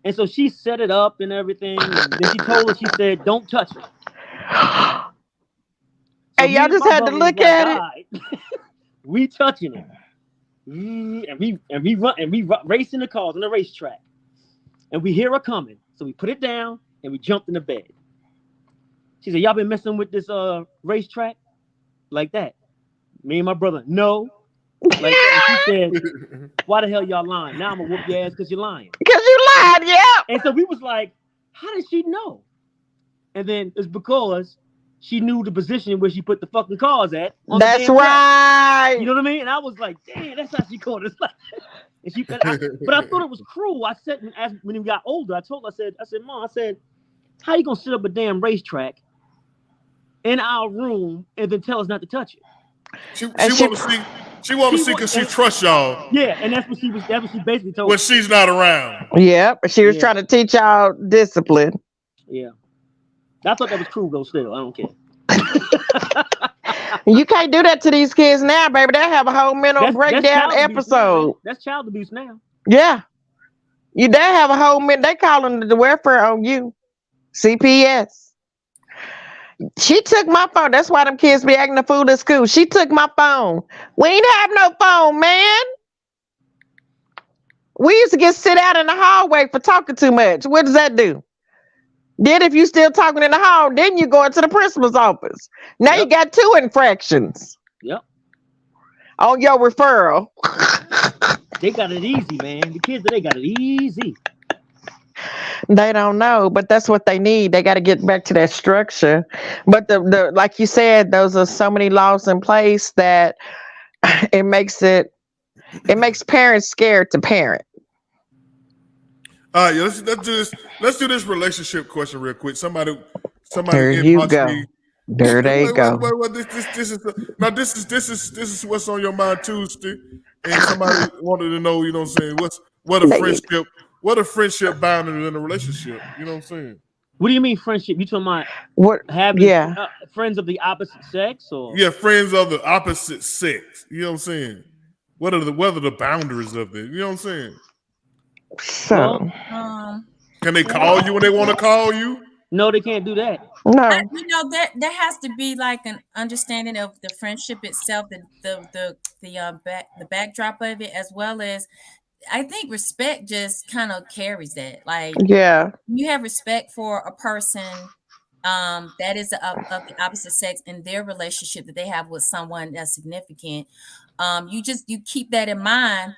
And so she set it up and everything. And then she told us, she said, "Don't touch it." So y'all just had to look at it. We touching it, and we racing the cars on the racetrack, and we hear her coming. So we put it down and we jumped in the bed. She said, "Y'all been messing with this racetrack like that?" Me and my brother, no. Like that. She said, "Why the hell y'all lying? Now I'm gonna whoop your ass because you're lying." Because you lied, yeah. And so we was like, "How did she know?" And then it's because she knew the position where she put the fucking cars at. That's right. Track. You know what I mean? And I was like, "Damn, that's how she caught us." But I thought it was cruel. I said, when we got older, I told her, I said, "Mom, how you gonna sit up a damn racetrack in our room and then tell us not to touch it?" She want to see because she trusts y'all. Yeah, and that's what she basically told when she's not around. Yeah, but she was trying to teach y'all discipline. Yeah. I thought that was cruel, though. Still, I don't care. You can't do that to these kids now, baby. They have a whole mental breakdown episode. That's child abuse now. Yeah. They have a whole they calling the welfare on you. CPS. She took my phone. That's why them kids be acting the fool at school. She took my phone. We ain't have no phone, man. We used to get sit out in the hallway for talking too much. What does that do? Then if you still talking in the hall, then you go into the principal's office. Now you got 2 infractions. Yep. On your referral. They got it easy, man. The kids, they got it easy. They don't know, but that's what they need. They got to get back to that structure. But the like you said, those are so many laws in place that it makes parents scared to parent. All right, let's do this. Let's do this relationship question real quick. Somebody There you go. me. There they go. Wait, this is what's on your mind Tuesday, and somebody wanted to know. You know what I'm saying? What a friendship boundary in a relationship. You know what I'm saying? What do you mean friendship? You talking about having friends of the opposite sex, or friends of the opposite sex? You know what I'm saying? What are the boundaries of it? You know what I'm saying? So, can they call you when they want to call you? No, they can't do that. No, there has to be like an understanding of the friendship itself, the backdrop of it, as well as I think respect just kind of carries that. Like, you have respect for a person that is of the opposite sex in their relationship that they have with someone that's significant. You keep that in mind.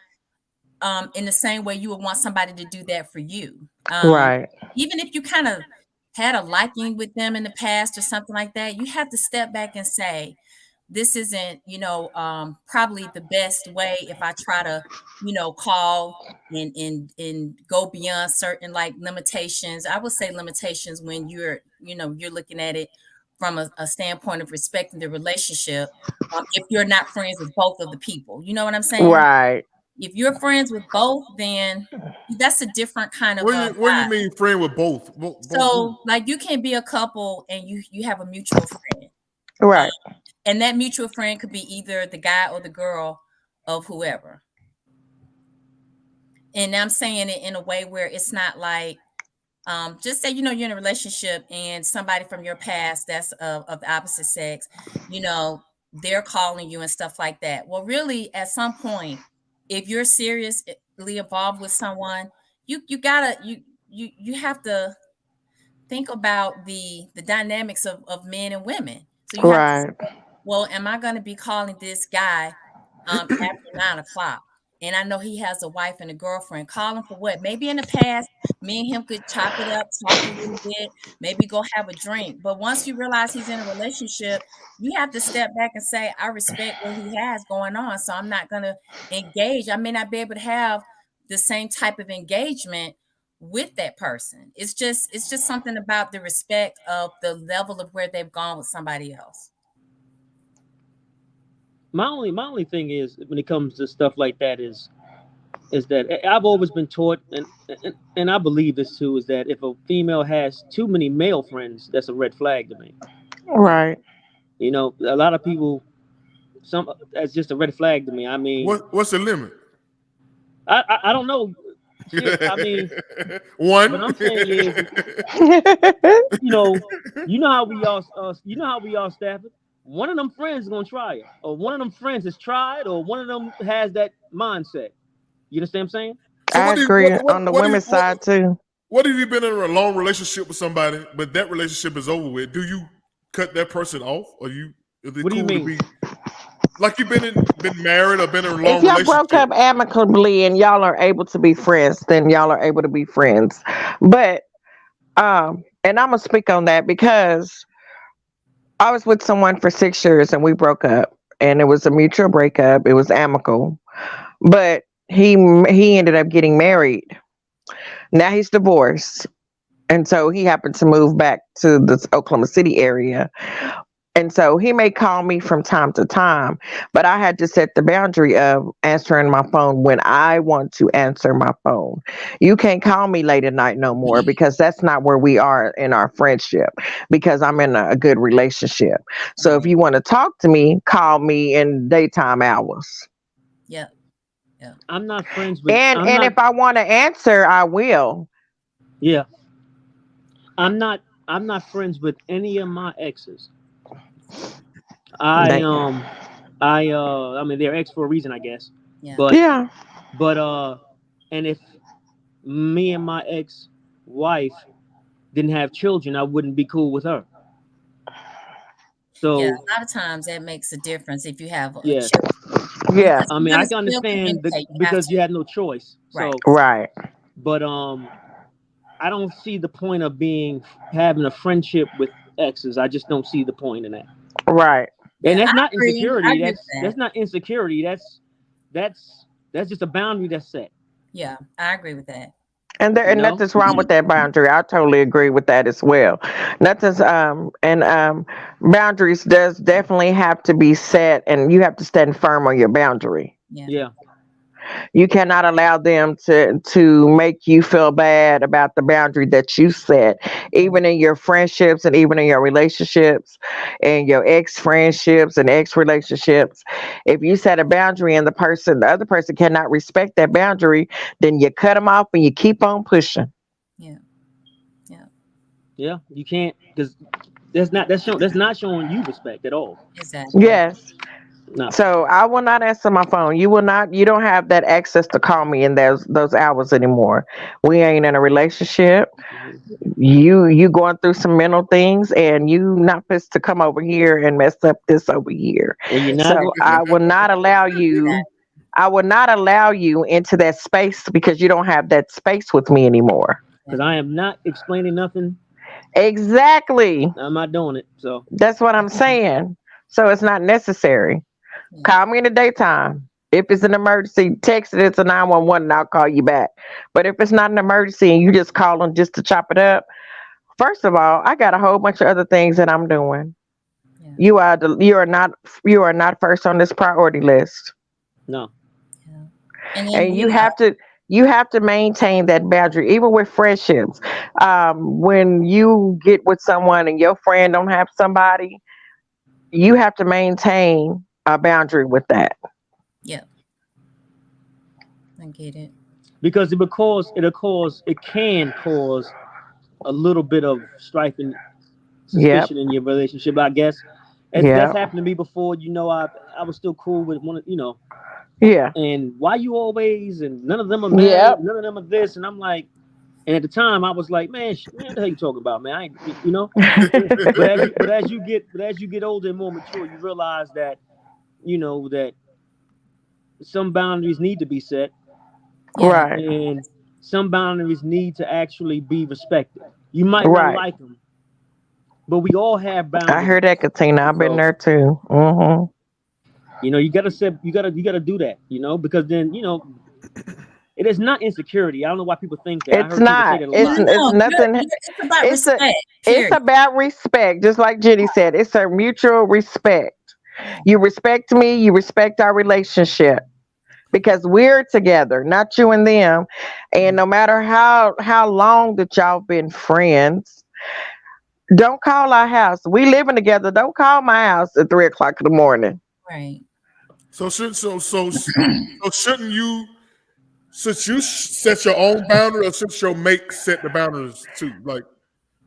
In the same way you would want somebody to do that for you. Right. Even if you kind of had a liking with them in the past or something like that, you have to step back and say, this isn't, probably the best way if I try to, call and go beyond certain like limitations. I would say limitations when you're looking at it from a standpoint of respecting the relationship. If you're not friends with both of the people, you know what I'm saying? Right. If you're friends with both, then that's a different kind of. What do you mean friend with both? So, like, you can be a couple and you have a mutual friend, right? And that mutual friend could be either the guy or the girl of whoever. And I'm saying it in a way where it's not like, just say you're in a relationship and somebody from your past that's of the opposite sex, they're calling you and stuff like that. Well, really, at some point, if you're seriously involved with someone, you have to think about the dynamics of men and women. So you have to say, well, am I going to be calling this guy after 9:00? And I know he has a wife and a girlfriend. Call him for what? Maybe in the past, me and him could chop it up, talk a little bit, maybe go have a drink. But once you realize he's in a relationship, you have to step back and say, I respect what he has going on. So I'm not going to engage. I may not be able to have the same type of engagement with that person. It's just something about the respect of the level of where they've gone with somebody else. My only thing is when it comes to stuff like that is that I've always been taught, and I believe this too, is that if a female has too many male friends, that's a red flag to me. Right. A lot of people, that's just a red flag to me. I mean, what's the limit? I don't know. Shit, I mean, one. What I'm saying is, you know how we all staff it. One of them friends is gonna try it, or one of them friends has tried, or one of them has that mindset. You understand what I'm saying? So I agree on the women's side too. What if you've been in a long relationship with somebody, but that relationship is over with? Do you cut that person off, or you? What do you mean? Like you've been married or been in a long relationship? If y'all broke up amicably and y'all are able to be friends, then y'all are able to be friends. But and I'm gonna speak on that because I was with someone for 6 years and we broke up, and it was a mutual breakup. It was amicable, but he ended up getting married. Now he's divorced, and so he happened to move back to this Oklahoma City area. And so he may call me from time to time, but I had to set the boundary of answering my phone when I want to answer my phone. You can't call me late at night no more because that's not where we are in our friendship because I'm in a good relationship. So if Right. you want to talk to me, call me in daytime hours. Yep. Yep. I'm not friends with. And if I want to answer, I will. Yeah. I'm not. I'm not friends with any of my exes. I They, I mean they're ex for a reason, I guess. Yeah. But yeah, but and if me and my ex wife didn't have children, I wouldn't be cool with her. Yeah. So A lot of times that makes a difference if you have a yeah, child yeah, because I you're mean I gonna can still understand communicate. You have because to. you had no choice. Right. So right, but I don't see the point of having a friendship with exes. I just don't see the point in that. right. And Yeah. that's I not agree. I insecurity. agree with That's that. not insecurity. That's that's just a boundary that's set. Yeah. I agree with that. And You know? nothing's wrong with that boundary. I totally agree with that as well. Nothing's and boundaries does definitely have to be set, and you have to stand firm on your boundary. Yeah. Yeah. You cannot allow them to make you feel bad about the boundary that you set, Right. even in your friendships and even in your relationships and your ex friendships and ex relationships. If you set a boundary and the other person cannot respect that boundary, then you cut them off and you keep on pushing. Yeah. Yeah. Yeah. You can't because that's not showing you respect at all. Exactly. Yes. No. So I will not answer my phone. You don't have that access to call me in those hours anymore. We ain't in a relationship. Mhm. You going through some mental things and you not supposed to come over here and mess up this over here. And you're not So Exactly. I will not allow you into that space because you don't have that space with me anymore. because I am not explaining nothing. Exactly. I'm not doing it. So That's what I'm saying. So it's not necessary. Yeah. Call me in the daytime. If it's an emergency, text it to 911 and I'll call you back. But if it's not an emergency and you just calling just to chop it up, first of all, I got a whole bunch of other things that I'm doing. Yeah. You are not first on this priority list. no. Yeah. And then And you have to maintain that boundary even with friendships. When you get with someone and your friend don't have somebody, you have to maintain a boundary with that. yeah, I get it. Because it can cause a little bit of strife and Yep. suspicion in your relationship. I guess that's Yep. happened to me before. I was still cool with one. Yeah. And why you always and none of them are married, Yep. none of them are this, and I'm like, and at the time I was like, man, man, what the hell you talking about, man? I ain't. But as you get older and more mature, you realize that that some boundaries need to be set, Yeah. Right. and some boundaries need to actually be respected. You might not Right. like them, but we all have I heard that, boundaries. Katina. I've been So there too. Hmm. you gotta set, you gotta do that, because then it is not insecurity. I don't know why people think that. I It's heard people say not. that a No, lot. It's no, nothing. it's about It's a. respect. It's Period. about respect, just like Jenny said. It's a mutual respect. Yeah. You respect me. You respect our relationship because we're together, not you and them. And no matter how long that y'all been friends, don't call our house. We living together. Don't call my house at 3 o'clock in the morning. Right. So shouldn't you, since you set your own boundary, or since your mate set the boundaries too?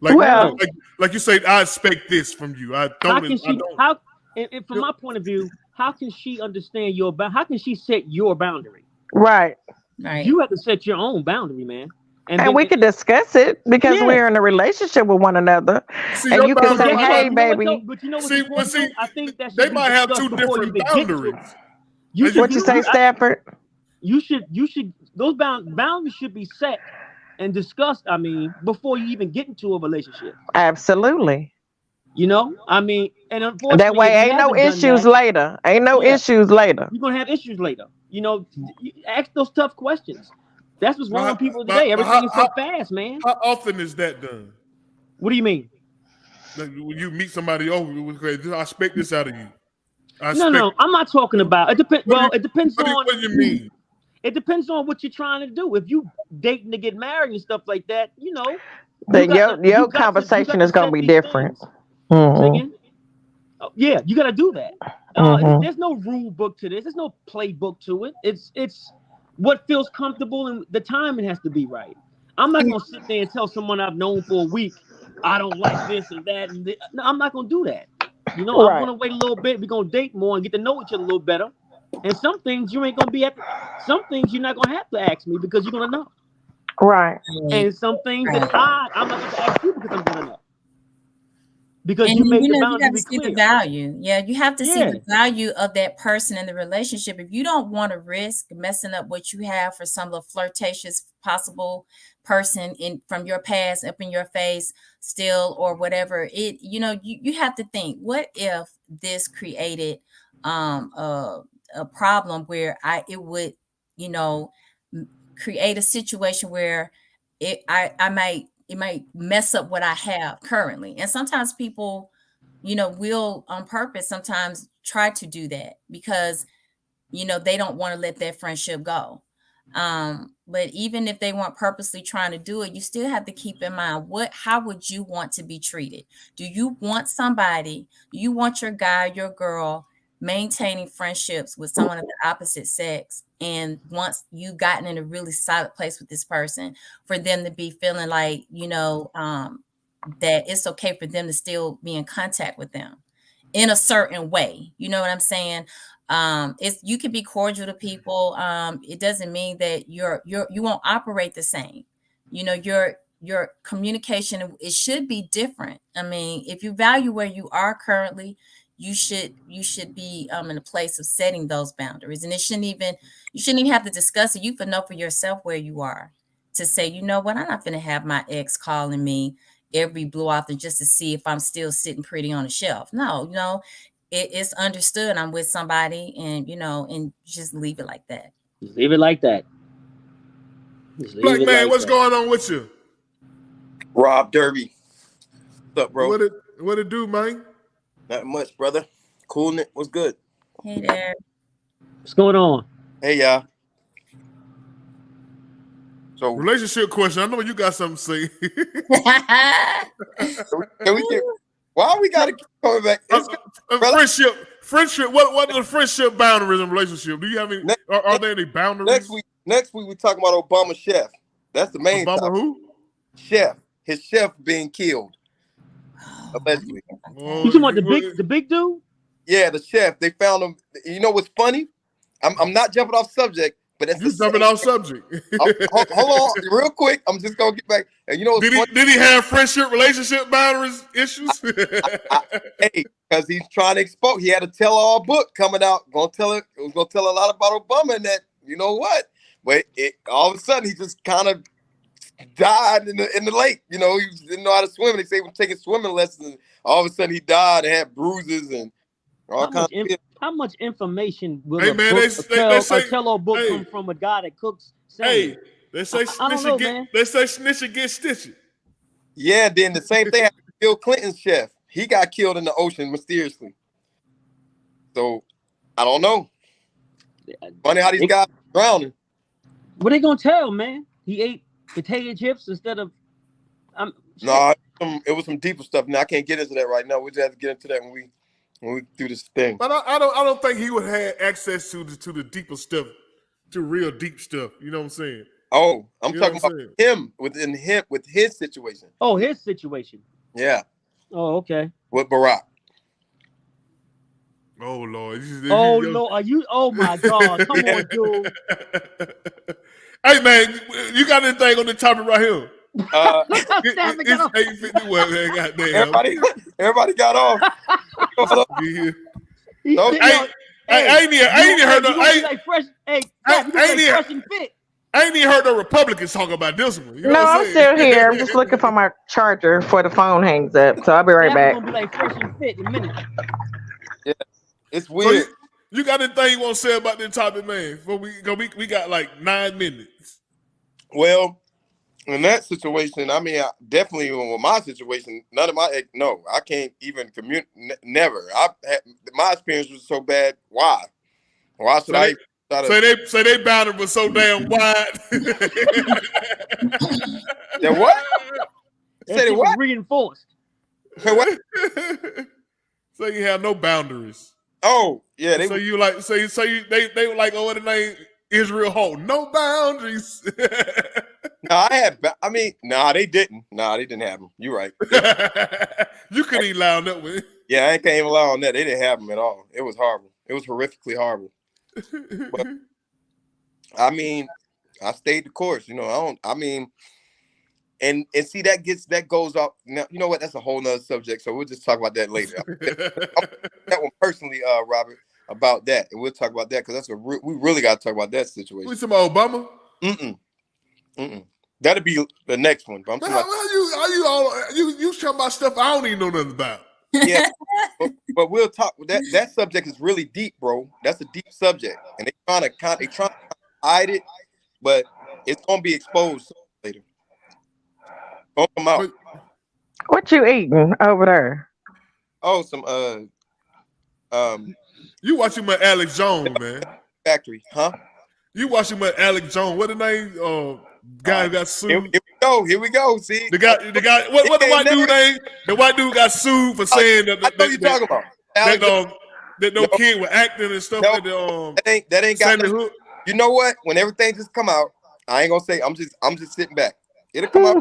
Well, No. Like you say, I expect this from you. I How don't. can I she? don't. How? And from my point of view, how can she understand your How can she set your boundary? right. Right. You have to set your own boundary, man. And And then, we can discuss it because yeah. we're in a relationship with one another. See, And your you can But boundary say, guess might what? not. hey, You know what though? baby, But you know what's See, but important see, though? I think that they should be might have discussed two before you different even get into it. boundaries. You And you, should. what you say, Stafford? You should. Those boundaries should be set and discussed. I mean, before you even get into a relationship. Absolutely. I mean, and That unfortunately, if way, you ain't no haven't done issues that, later. Ain't no yeah, issues later. you're gonna have issues later. You ask those tough questions. That's what's wrong but, with people but, today. but Everything is so fast, man. how often is that done? What do you mean? When you meet somebody, I expect this out of you. No, I'm not talking about. It depends. Well, it depends on. What do you mean? It depends on what you're trying to do. If you dating to get married and stuff like that, Your conversation is going to be different. Again? Oh, yeah, you got to do that. There's no rule book to this. There's no playbook to it. It's what feels comfortable, and the timing has to be right. I'm not going to sit there and tell someone I've known for a week, I don't like this and that. No, I'm not going to do that. I'm going to wait a little bit. We're going to date more and get to know each other a little better. And some things you ain't going to be some things you're not going to have to ask me because you're going to know. Right. And some things that I'm not going to ask you because I'm going to know. Because you make the you boundary have to see clear. the value. Yeah, you have to see the value of that person in the relationship. If you don't want to risk messing up what you have for some little flirtatious possible person from your past up in your face still or whatever, you have to think, what if this created a problem where it would create a situation where it might mess up what I have currently. And sometimes people, will on purpose sometimes try to do that because, they don't want to let that friendship go. But even if they weren't purposely trying to do it, you still have to keep in mind how would you want to be treated? Do you want your guy, your girl maintaining friendships with someone of the opposite sex? And once you've gotten in a really solid place with this person, for them to be feeling like, that it's okay for them to still be in contact with them in a certain way. You know what I'm saying? You can be cordial to people. It doesn't mean that you won't operate the same. Your communication, it should be different. I mean, if you value where you are currently, you should be in a place of setting those boundaries. And you shouldn't even have to discuss it. You can know for yourself where you are to say, you know what, I'm not going to have my ex calling me every blue often just to see if I'm still sitting pretty on a shelf. No, it's understood I'm with somebody, and and just leave it like that. Just leave it like that. Black man, what's going on with you? Rob Derby. What's up, bro? What it do, man? Not much, brother. Coolin'. What's good? Hey there. What's going on? Hey, y'all. So, relationship question. I know you got something to say. Can we get? Why we got to keep coming back? Friendship. What are the friendship boundaries in relationship? Do you have any? Are there any boundaries? Next week we talking about Obama chef. That's the main topic. Who? Chef. His chef being killed. Allegedly. You talking about the big dude? Yeah, the chef. They found him. You know what's funny? I'm not jumping off subject, but it's jumping off subject. Hold on, real quick. I'm just gonna get back. And you know, did he have relationship boundaries issues? Hey, because he's trying to expose. He had a tell-all book coming out. It was gonna tell a lot about Obama, and that, you know what? But all of a sudden he just kind of died in the lake. You know, he didn't know how to swim. They say he was taking swimming lessons, and all of a sudden he died and had bruises and all kinds of shit. How much information will a tell-all book come from a guy that cooks salmon? Hey, they say snitch and get stitched. Yeah, then the same thing happened to Bill Clinton's chef. He got killed in the ocean mysteriously. So I don't know. Funny how these guys are drowning. What they gonna tell, man? He ate potato chips instead of. No, it was some deeper stuff. Now I can't get into that right now. We just have to get into that when we do this thing. But I don't think he would have access to the deeper stuff, to real deep stuff. You know what I'm saying? Oh, I'm talking about him with his situation. Oh, his situation. Yeah. Oh, okay. With Barack. Oh Lord. Lord, are you? Oh my God! Come on, dude. Hey man, you got anything on the topic right here? It's 8:51. Everybody got off. I ain't even heard no. I ain't even heard no Republicans talk about this one. You know I'm still here. I'm just looking for my charger before the phone hangs up. So I'll be right back. Gonna be like fresh and fit in a minute. Yeah, it's weird. So you got anything you want to say about this topic, man? Before we got like 9 minutes. Well, in that situation, I mean, definitely with my situation, none of my no, I can't even communicate. Never. My experience was so bad. Why? Why should I? Say they boundary was so damn wide. That what? That shit was reinforced. What? So you have no boundaries. Oh yeah, they you like they were like, oh, what the name Israel Holt, no boundaries. No, they didn't. Nah, they didn't have them. You're right. You couldn't even lie on that one. Yeah, I can't even lie on that. They didn't have them at all. It was horrible. It was horrifically horrible. But I mean, I stayed the course. You know, and see that goes up. Now, you know what? That's a whole nother subject. So we'll just talk about that later. That one personally, Robert, about that, and we'll talk about that because we really got to talk about that situation. We talking about Obama? That'll be the next one. But I'm talking about, you talking about stuff I don't even know nothing about. Yeah, but we'll talk. That subject is really deep, bro. That's a deep subject, and they trying to hide it, but it's gonna be exposed later. Don't come out. What you eating over there? Oh, some You watching my Alex Jones, man? Factory, huh? You watching my Alex Jones? What the name? Guy who got sued. Here we go. See the guy. What the white dude name? The white dude got sued for saying that. I know you talking about that no kid was acting and stuff. That ain't got nothing. You know what? When everything just come out, I ain't gonna say. I'm just sitting back. It'll come out.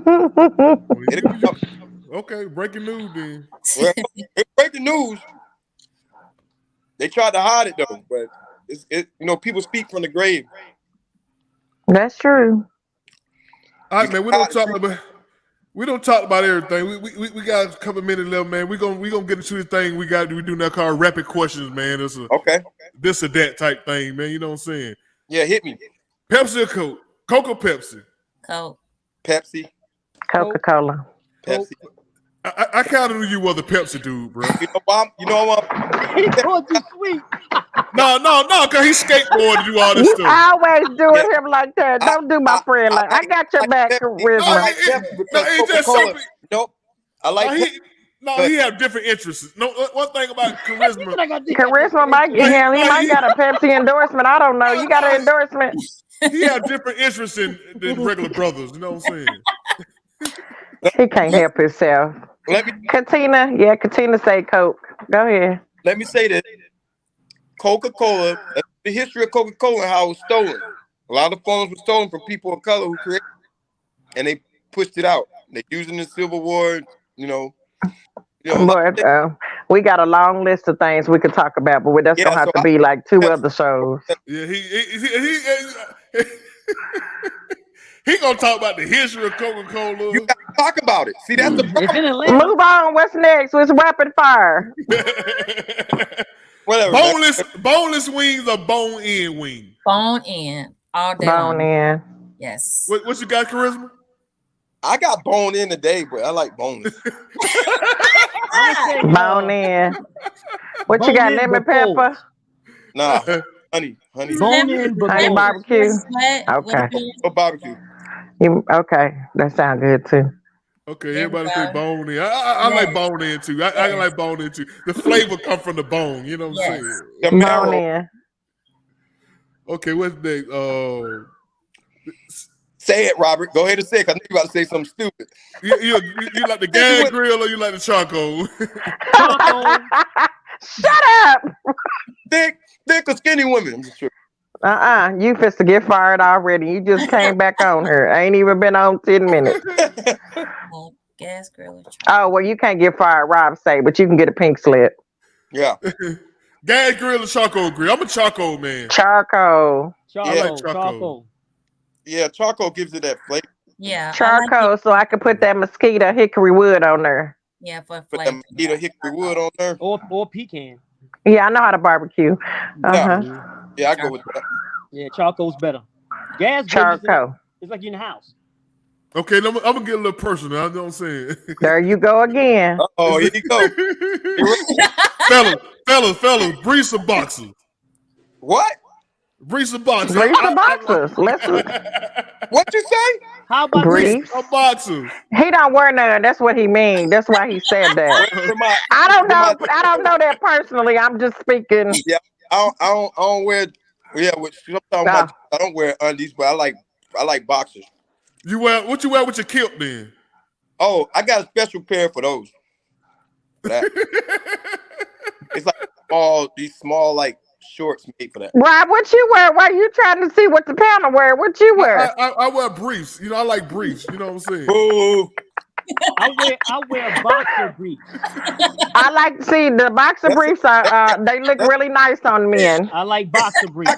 It'll come out. Okay, breaking news then. Well, it's breaking news. They tried to hide it though, but people speak from the grave. That's true. All right, man. We don't talk about everything. We got a couple minutes left, man. We gonna get into this thing we do now called rapid questions, man. It's this or that type thing, man. You know what I'm saying? Yeah, hit me. Pepsi or Coke? Coke or Pepsi? Coke. Pepsi. Coca-Cola. Pepsi. I kind of knew you were the Pepsi dude, bro. You know what? He's going too sweet. No, because he skateboarded to do all this You stuff. always doing him like that. Don't do my friend like I got your back, Charisma. It's just something. Nope. I like. He have different interests. No, one thing about Charisma. Charisma might get him. He might got a Pepsi endorsement. I don't know. You got an endorsement? He have different interests than regular brothers. You know what I'm saying? He can't help himself. Katina say Coke. Go ahead. Let me say this. Coca-Cola, the history of Coca-Cola and how it was stolen. A lot of phones were stolen from people of color who created it, and they pushed it out. They used it in the Civil War, But we got a long list of things we could talk about, but that's gonna have to be like 2 other shows. Yeah, he gonna talk about the history of Coca-Cola. You gotta talk about it. See, that's the problem. Move on. What's next? What's rapid fire? Whatever. Boneless wings or bone-in wings? Bone-in all day. Bone-in. Yes. What you got, Charisma? I got bone-in today, but I like boneless. Bone-in. What you got? Lemon pepper? Nah, honey. Honey barbecue. Okay. No barbecue. Okay, that sounds good too. Okay, everybody say bone in. I like bone in too. I like bone in too. The flavor come from the bone. You know what I'm saying? Bone in. Okay, what's next? Say it, Robert. Go ahead and say it. I think you about to say something stupid. You like the gas grill or you like the charcoal? Shut up. Thick or skinny women? I'm just sure. You to get fired already. You just came back on her. I ain't even been on 10 minutes. Gas grill. Oh, well, you can't get fired, Rob say, but you can get a pink slip. Yeah. Gas grill or charcoal grill? I'm a charcoal man. Charcoal. I like charcoal. Yeah, charcoal gives it that flavor. Yeah. Charcoal, so I can put that mosquito hickory wood on there. Yeah, for put that mosquito hickory wood on there. Or pecan. Yeah, I know how to barbecue. Yeah, I go with that. Yeah, charcoal's better. Gas charcoal. It's like you're in the house. Okay, I'm gonna get a little personal. I know what I'm saying. There you go again. Oh, here you go. fellas, briefs or boxers? What? Brees a boxer. Brees a boxers. What you say? How about Brees? A boxer. He don't wear none. That's what he means. That's why he said that. I don't know. I don't know that personally. I'm just speaking. Yeah, I don't wear. Yeah, sometimes I don't wear undies, but I like boxers. You wear what you wear with your kilt then? Oh, I got a special pair for those. It's like these small like shorts made for that. Rob, what you wear? Why you trying to see what the panel wear? What you wear? I wear briefs. You know, I like briefs. You know what I'm saying? Ooh. I wear boxer briefs. I like to see the boxer briefs. They look really nice on men. I like boxer briefs.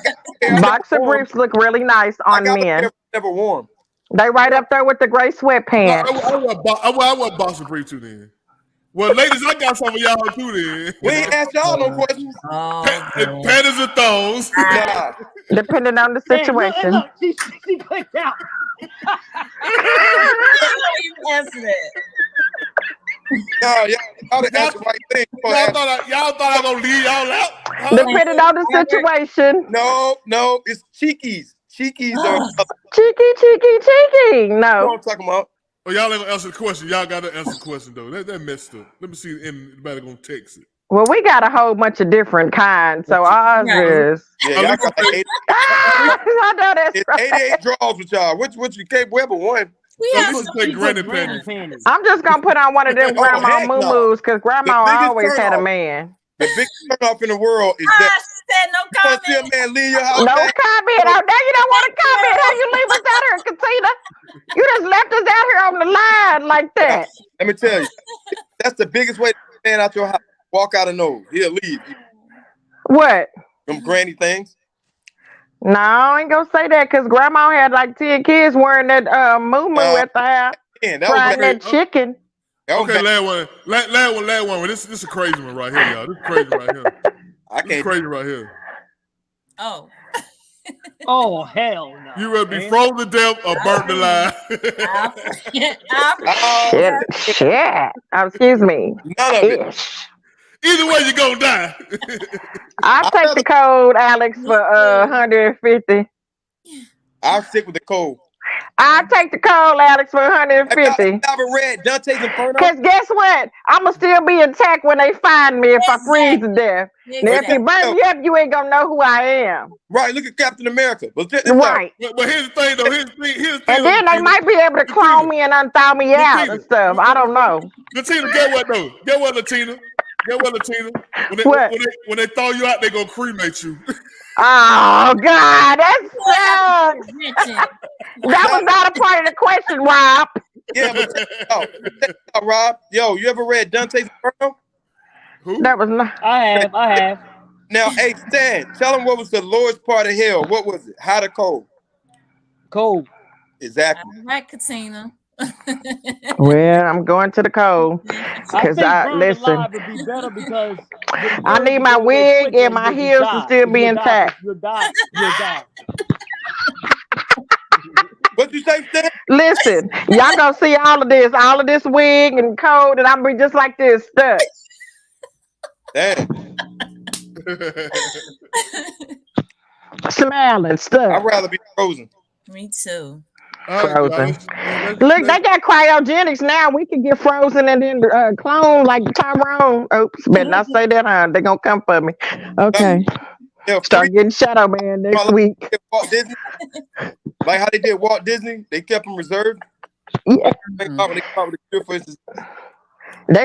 Boxer briefs look really nice on men. Never worn. They right up there with the gray sweatpants. I wear boxer briefs too then. Well, ladies, I got some of y'all too then. We ain't asked y'all no questions. Panties and thongs. Depending on the situation. Look, she clicked out. Answer that. No, y'all didn't answer the right thing. Y'all thought I was gonna leave y'all out? Huh? Depending on the situation. No, it's cheekies. Cheekies are cheeky. No. You know what I'm talking about? Oh, y'all ain't gonna answer the question. Y'all gotta answer the question though. That messed up. Let me see if anybody gonna text it. Well, we got a whole bunch of different kinds, so ours is. Yeah, y'all got like 8. I know that's it's right. 88 draws with y'all. Which you can't wear but one. Granny panties. I'm just gonna put on one of them grandma moo-moos because grandma always had a man. The biggest turn off in the world is that. Said no comment. See a man leave your house. No comment. Oh, now you don't want to comment. How you leave us out here, Katina? You just left us out here on the line like that. Let me tell you, that's the biggest way to stand out your house. Walk out of nose. He'll leave. What? Them granny things. No, I ain't gonna say that because grandma had like 10 kids wearing that moo-moo at the house. Frying that chicken. Okay, last one. This is a crazy one right here, y'all. This is crazy right here. This is crazy right here. Oh. Oh, hell no. You rather be frozen to death or burnt alive? Shit. Excuse me. None of it. Either way, you're gonna die. I'll take the code, Alex, for 150. I'll stick with the code. I'll take the call, Alex, for 150. I haven't read Dante's Inferno. Because guess what? I'm going to still be intact when they find me if I freeze to death. Now, if you burn me up, you ain't going to know who I am. Right, look at Captain America. But right. But here's the thing, though. Here's the thing. And then they might be able to clone me and unthaw me out and stuff. I don't know. Latina, get what, though? Get what, Latina? When they throw you out, they going to cremate you. Oh, God, that sucks. That was not a part of the question, Rob. Yeah, but Rob, yo, you ever read Dante's Inferno? Who? That was not. I have. Now, hey, Stan, tell him what was the lowest part of hell. What was it? Hot or cold? Cold. Exactly. All right, Katina. Well, I'm going to the cold because listen. I need my wig and my heels to still be intact. You'll die. What you say, Stan? Listen, y'all gonna see all of this wig and cold, and I'm be just like this stuck. Damn. Smiling stuck. I'd rather be frozen. Me too. Frozen. Look, they got cryogenics now. We can get frozen and then clone like Tyrone. Oops, better not say that, huh? They're gonna come for me. Okay. Start getting Shadow Man next week. Walt Disney. Like how they did Walt Disney, they kept him reserved. Yeah. They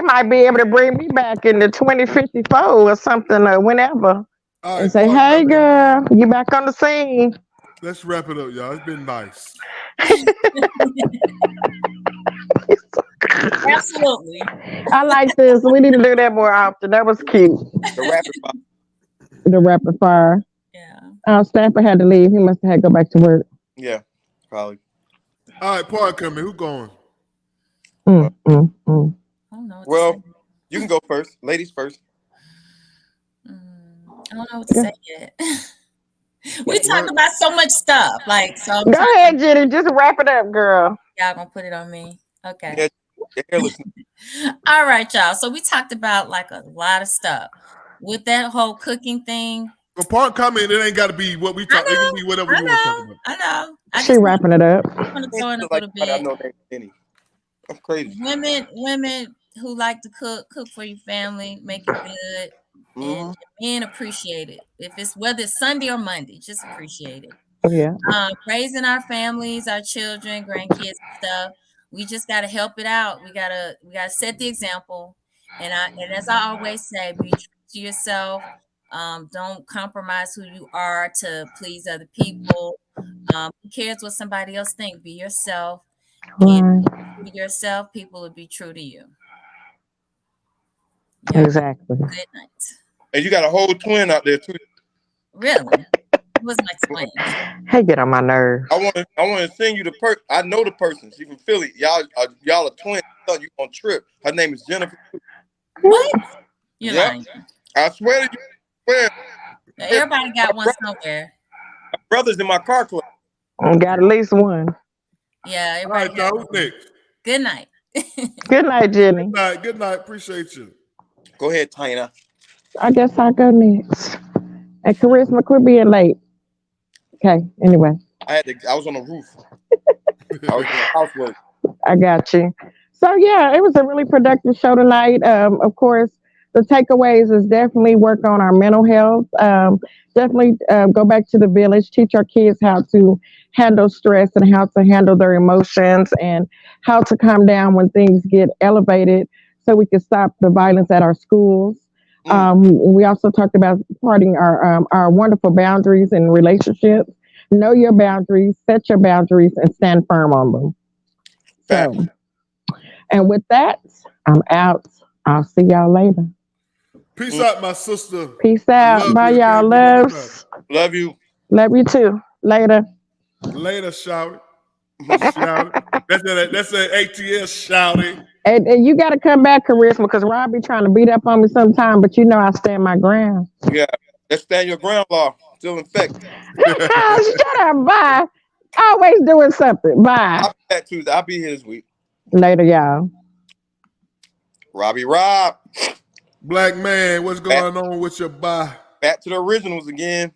might be able to bring me back in the 2054 or something or whenever. Right, and say, hey girl, you back on the scene. Let's wrap it up, y'all. It's been nice. Absolutely. I like this. We need to do that more often. That was cute. The rapid fire. Yeah. Stafford had to leave. He must have had to go back to work. Yeah, probably. All right, Paul coming. Who going? I don't know well, you can go first. Ladies first. I don't know what to say yet. We talk about so much stuff. So go ahead, Jenny. Just wrap it up, girl. Y'all gonna put it on me. Okay. Yeah, all right, y'all. So we talked about a lot of stuff. With that whole cooking thing, Upon comment, it ain't got to be what we talk. It can be whatever you want to talk about. I know. I She just wrapping it up. want to throw in a Like, little I bit. know that any. I'm crazy. Women who like to cook for your family, make it good, and men appreciate it. If it's whether it's Sunday or Monday, just appreciate it. Yeah. Raising our families, our children, grandkids, and stuff. We just gotta help it out. We gotta set the example. And as I always say, be true to yourself. Don't compromise who you are to please other people. Who cares what somebody else think? Be yourself. And Right. if you're true to yourself, people will be true to you. Yeah. Exactly. Good night. And you got a whole twin out there too. Really? What's my twin? Hey, get on my nerves. I want to send you the person. I know the person. She's from Philly. Y'all are twins. You on trip. Her name is Jennifer. What? You're lying. I swear to you. Swear. Everybody got one somewhere. My brother's in my car club. Got at least one. Yeah, All right, everybody. y'all. Next. Good night. Good night, Jenny. Good night. Good night. Appreciate you. Go ahead, Tina. I guess I'll go next. And Charisma, quit being late. Okay, anyway. I was on the roof. I was doing housework. I got you. So yeah, it was a really productive show tonight. Of course, the takeaways is definitely work on our mental health. Definitely go back to the village, teach our kids how to handle stress and how to handle their emotions and how to calm down when things get elevated so we can stop the violence at our schools. We also talked about parting our wonderful boundaries in relationships. Know your boundaries, set your boundaries, and stand firm on them. So, and with that, I'm out. I'll see y'all later. Peace out, my sister. Peace out. Bye, y'all. Loves. Love you. Love you too. Later. Later, shout it. Shout it. That's an ATS shouting. And you got to come back, Charisma, because Rob be trying to beat up on me sometime, but you know I stand my ground. Yeah, let's stand your ground law. Still in effect. Shut up. Bye. Always doing something. Bye. I'll be back Tuesday. I'll be here this week. Later, y'all. Rob. Black man, what's going on with your bye? Back to the originals again.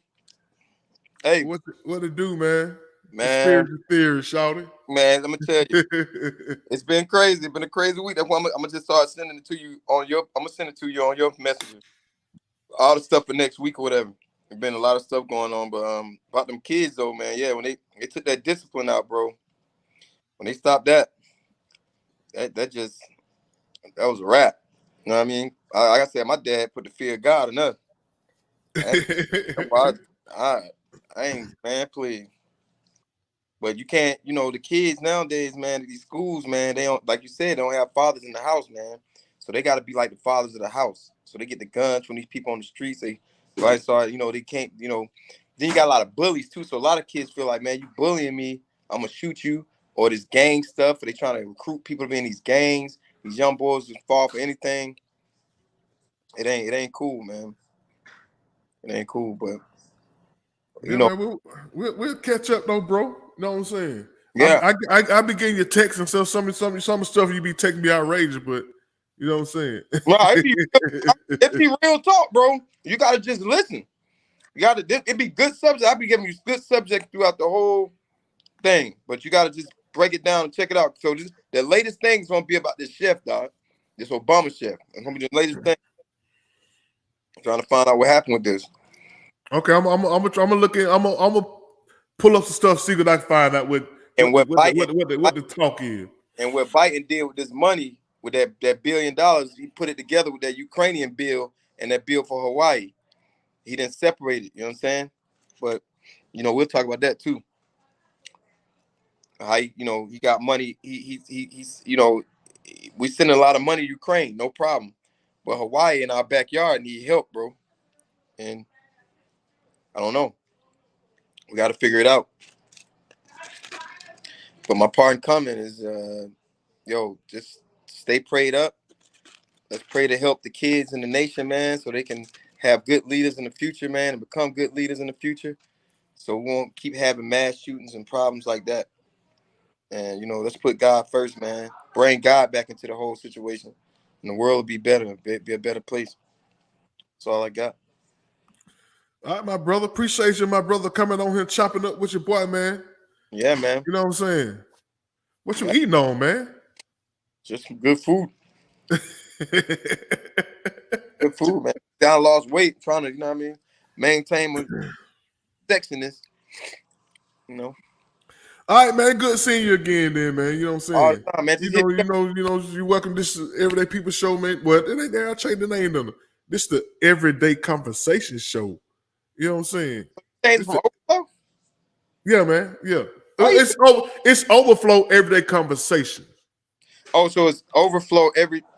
Hey. What it do, man? Man. Conspiracy theory, shouty. Man, let me tell you. It's been crazy. It's been a crazy week. That's why I'm gonna just start sending it to you on your messenger. All the stuff for next week or whatever. There's been a lot of stuff going on, but about them kids though, man. Yeah, when they took that discipline out, bro. When they stopped that was a wrap. You know what I mean? Like I said, my dad put the fear of God in us. I ain't, man, please. But you can't, the kids nowadays, man, these schools, man, they don't, like you said, they don't have fathers in the house, man. So they got to be like the fathers of the house. So they get the guns from these people on the streets. They can't, then you got a lot of bullies too. So a lot of kids feel like, man, you bullying me, I'm going to shoot you. Or this gang stuff, or they trying to recruit people to be in these gangs. These young boys just fall for anything. It ain't cool, man. It ain't cool, but man, we'll catch up though, bro. You know what I'm saying? Yeah. I be getting your texts and some stuff you be texting me outrageous, but you know what I'm saying? No, it be real talk, bro. You gotta just listen. It be good subject. I be giving you good subject throughout the whole thing, but you gotta just break it down and check it out. So the latest thing is gonna be about this chef, dog. This Obama chef. It's gonna be the latest thing. I'm trying to find out what happened with this. Okay, I'm gonna look in. I'm gonna pull up some stuff, see what I can find out what the talk is. And what Biden did with this money, with that $1 billion, he put it together with that Ukrainian bill and that bill for Hawaii. He didn't separate it. You know what I'm saying? But we'll talk about that too. How he got money. He's we send a lot of money to Ukraine, no problem. But Hawaii in our backyard need help, bro. And I don't know. We got to figure it out. But my part in comment is, just stay prayed up. Let's pray to help the kids in the nation, man, so they can have good leaders in the future, man, and become good leaders in the future. So we won't keep having mass shootings and problems like that. And, let's put God first, man. Bring God back into the whole situation. And the world will be better, be a better place. That's all I got. All right, my brother. Appreciate you, my brother, coming on here chopping up with your boy, man. Yeah, man. You know what I'm saying? What you eating on, man? Just some good food. Good food, man. Down, lost weight, trying to, you know what I mean, maintain my sexiness. You know. All right, man. Good seeing you again, then, man. You know what I'm saying? All the time, man. You welcome this Everyday People Show, man. Well, it ain't there. I changed the name on it. This the Everyday Conversation Show. You know what I'm saying? Changed from Overflow? Yeah, man. Yeah. It's Overflow Everyday Conversation. Oh, so it's Overflow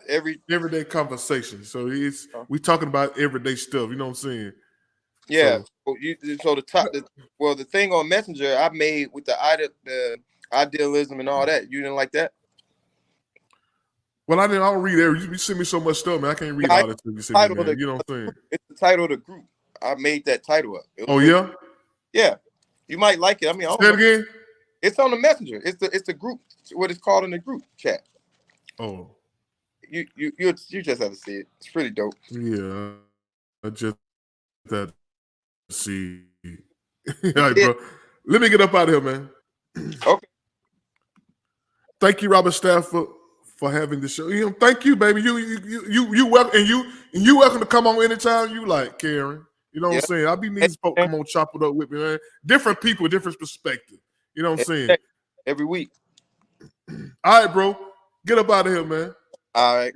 everyday conversation. So we talking about everyday stuff. You know what I'm saying? Yeah. So the thing on Messenger I made with the idealism and all that. You didn't like that? Well, I don't read every. You send me so much stuff, man. I can't read all that stuff you send me, man. You know what I'm saying? It's the title of the group. I made that title up. Oh yeah. Yeah. You might like it. I mean, say it again. It's on the Messenger. It's the group. What it's called in the group chat. Oh. You just have to see it. It's pretty dope. Yeah, I just have to see. All right, bro. Let me get up out of here, man. Okay. Thank you, Robert Staff, for having the show. You know, thank you, baby. You welcome, and you welcome to come on anytime you like, Karen. You know what I'm saying? I be needing folks come on, chop it up with me, man. Different people, different perspective. You know what I'm saying? Every week. All right, bro. Get up out of here, man. All right.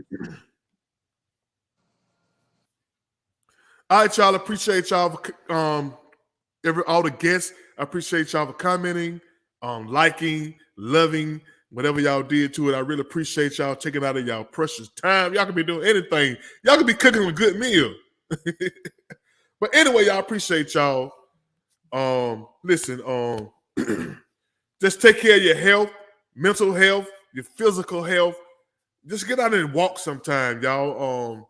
All right, y'all. Appreciate y'all for all the guests. I appreciate y'all for commenting, liking, loving, whatever y'all did to it. I really appreciate y'all taking out of y'all precious time. Y'all can be doing anything. Y'all can be cooking a good meal. But anyway, y'all appreciate y'all. Listen, just take care of your health, mental health, your physical health. Just get out and walk sometime, y'all.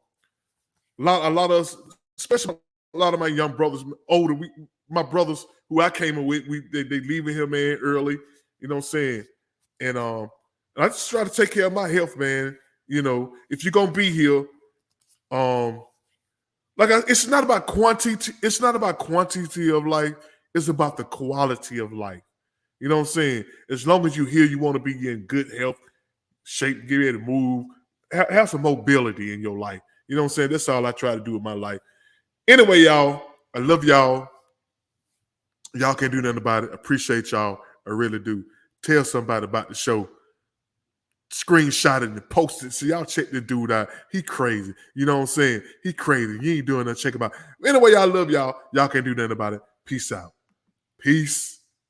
A lot of us, especially a lot of my young brothers, older, my brothers who I came in with, they leaving here, man, early. You know what I'm saying? And I just try to take care of my health, man. You know, if you're gonna be here, it's not about quantity. It's not about quantity of life. It's about the quality of life. You know what I'm saying? As long as you're here, you want to be in good health, shape, get ready to move, have some mobility in your life. You know what I'm saying? That's all I try to do with my life. Anyway, y'all, I love y'all. Y'all can't do nothing about it. Appreciate y'all. I really do. Tell somebody about the show. Screenshot it and post it. So y'all check this dude out. He crazy. You know what I'm saying? He crazy. You ain't doing nothing. Check him out. Anyway, I love y'all. Y'all can't do nothing about it. Peace out. Peace.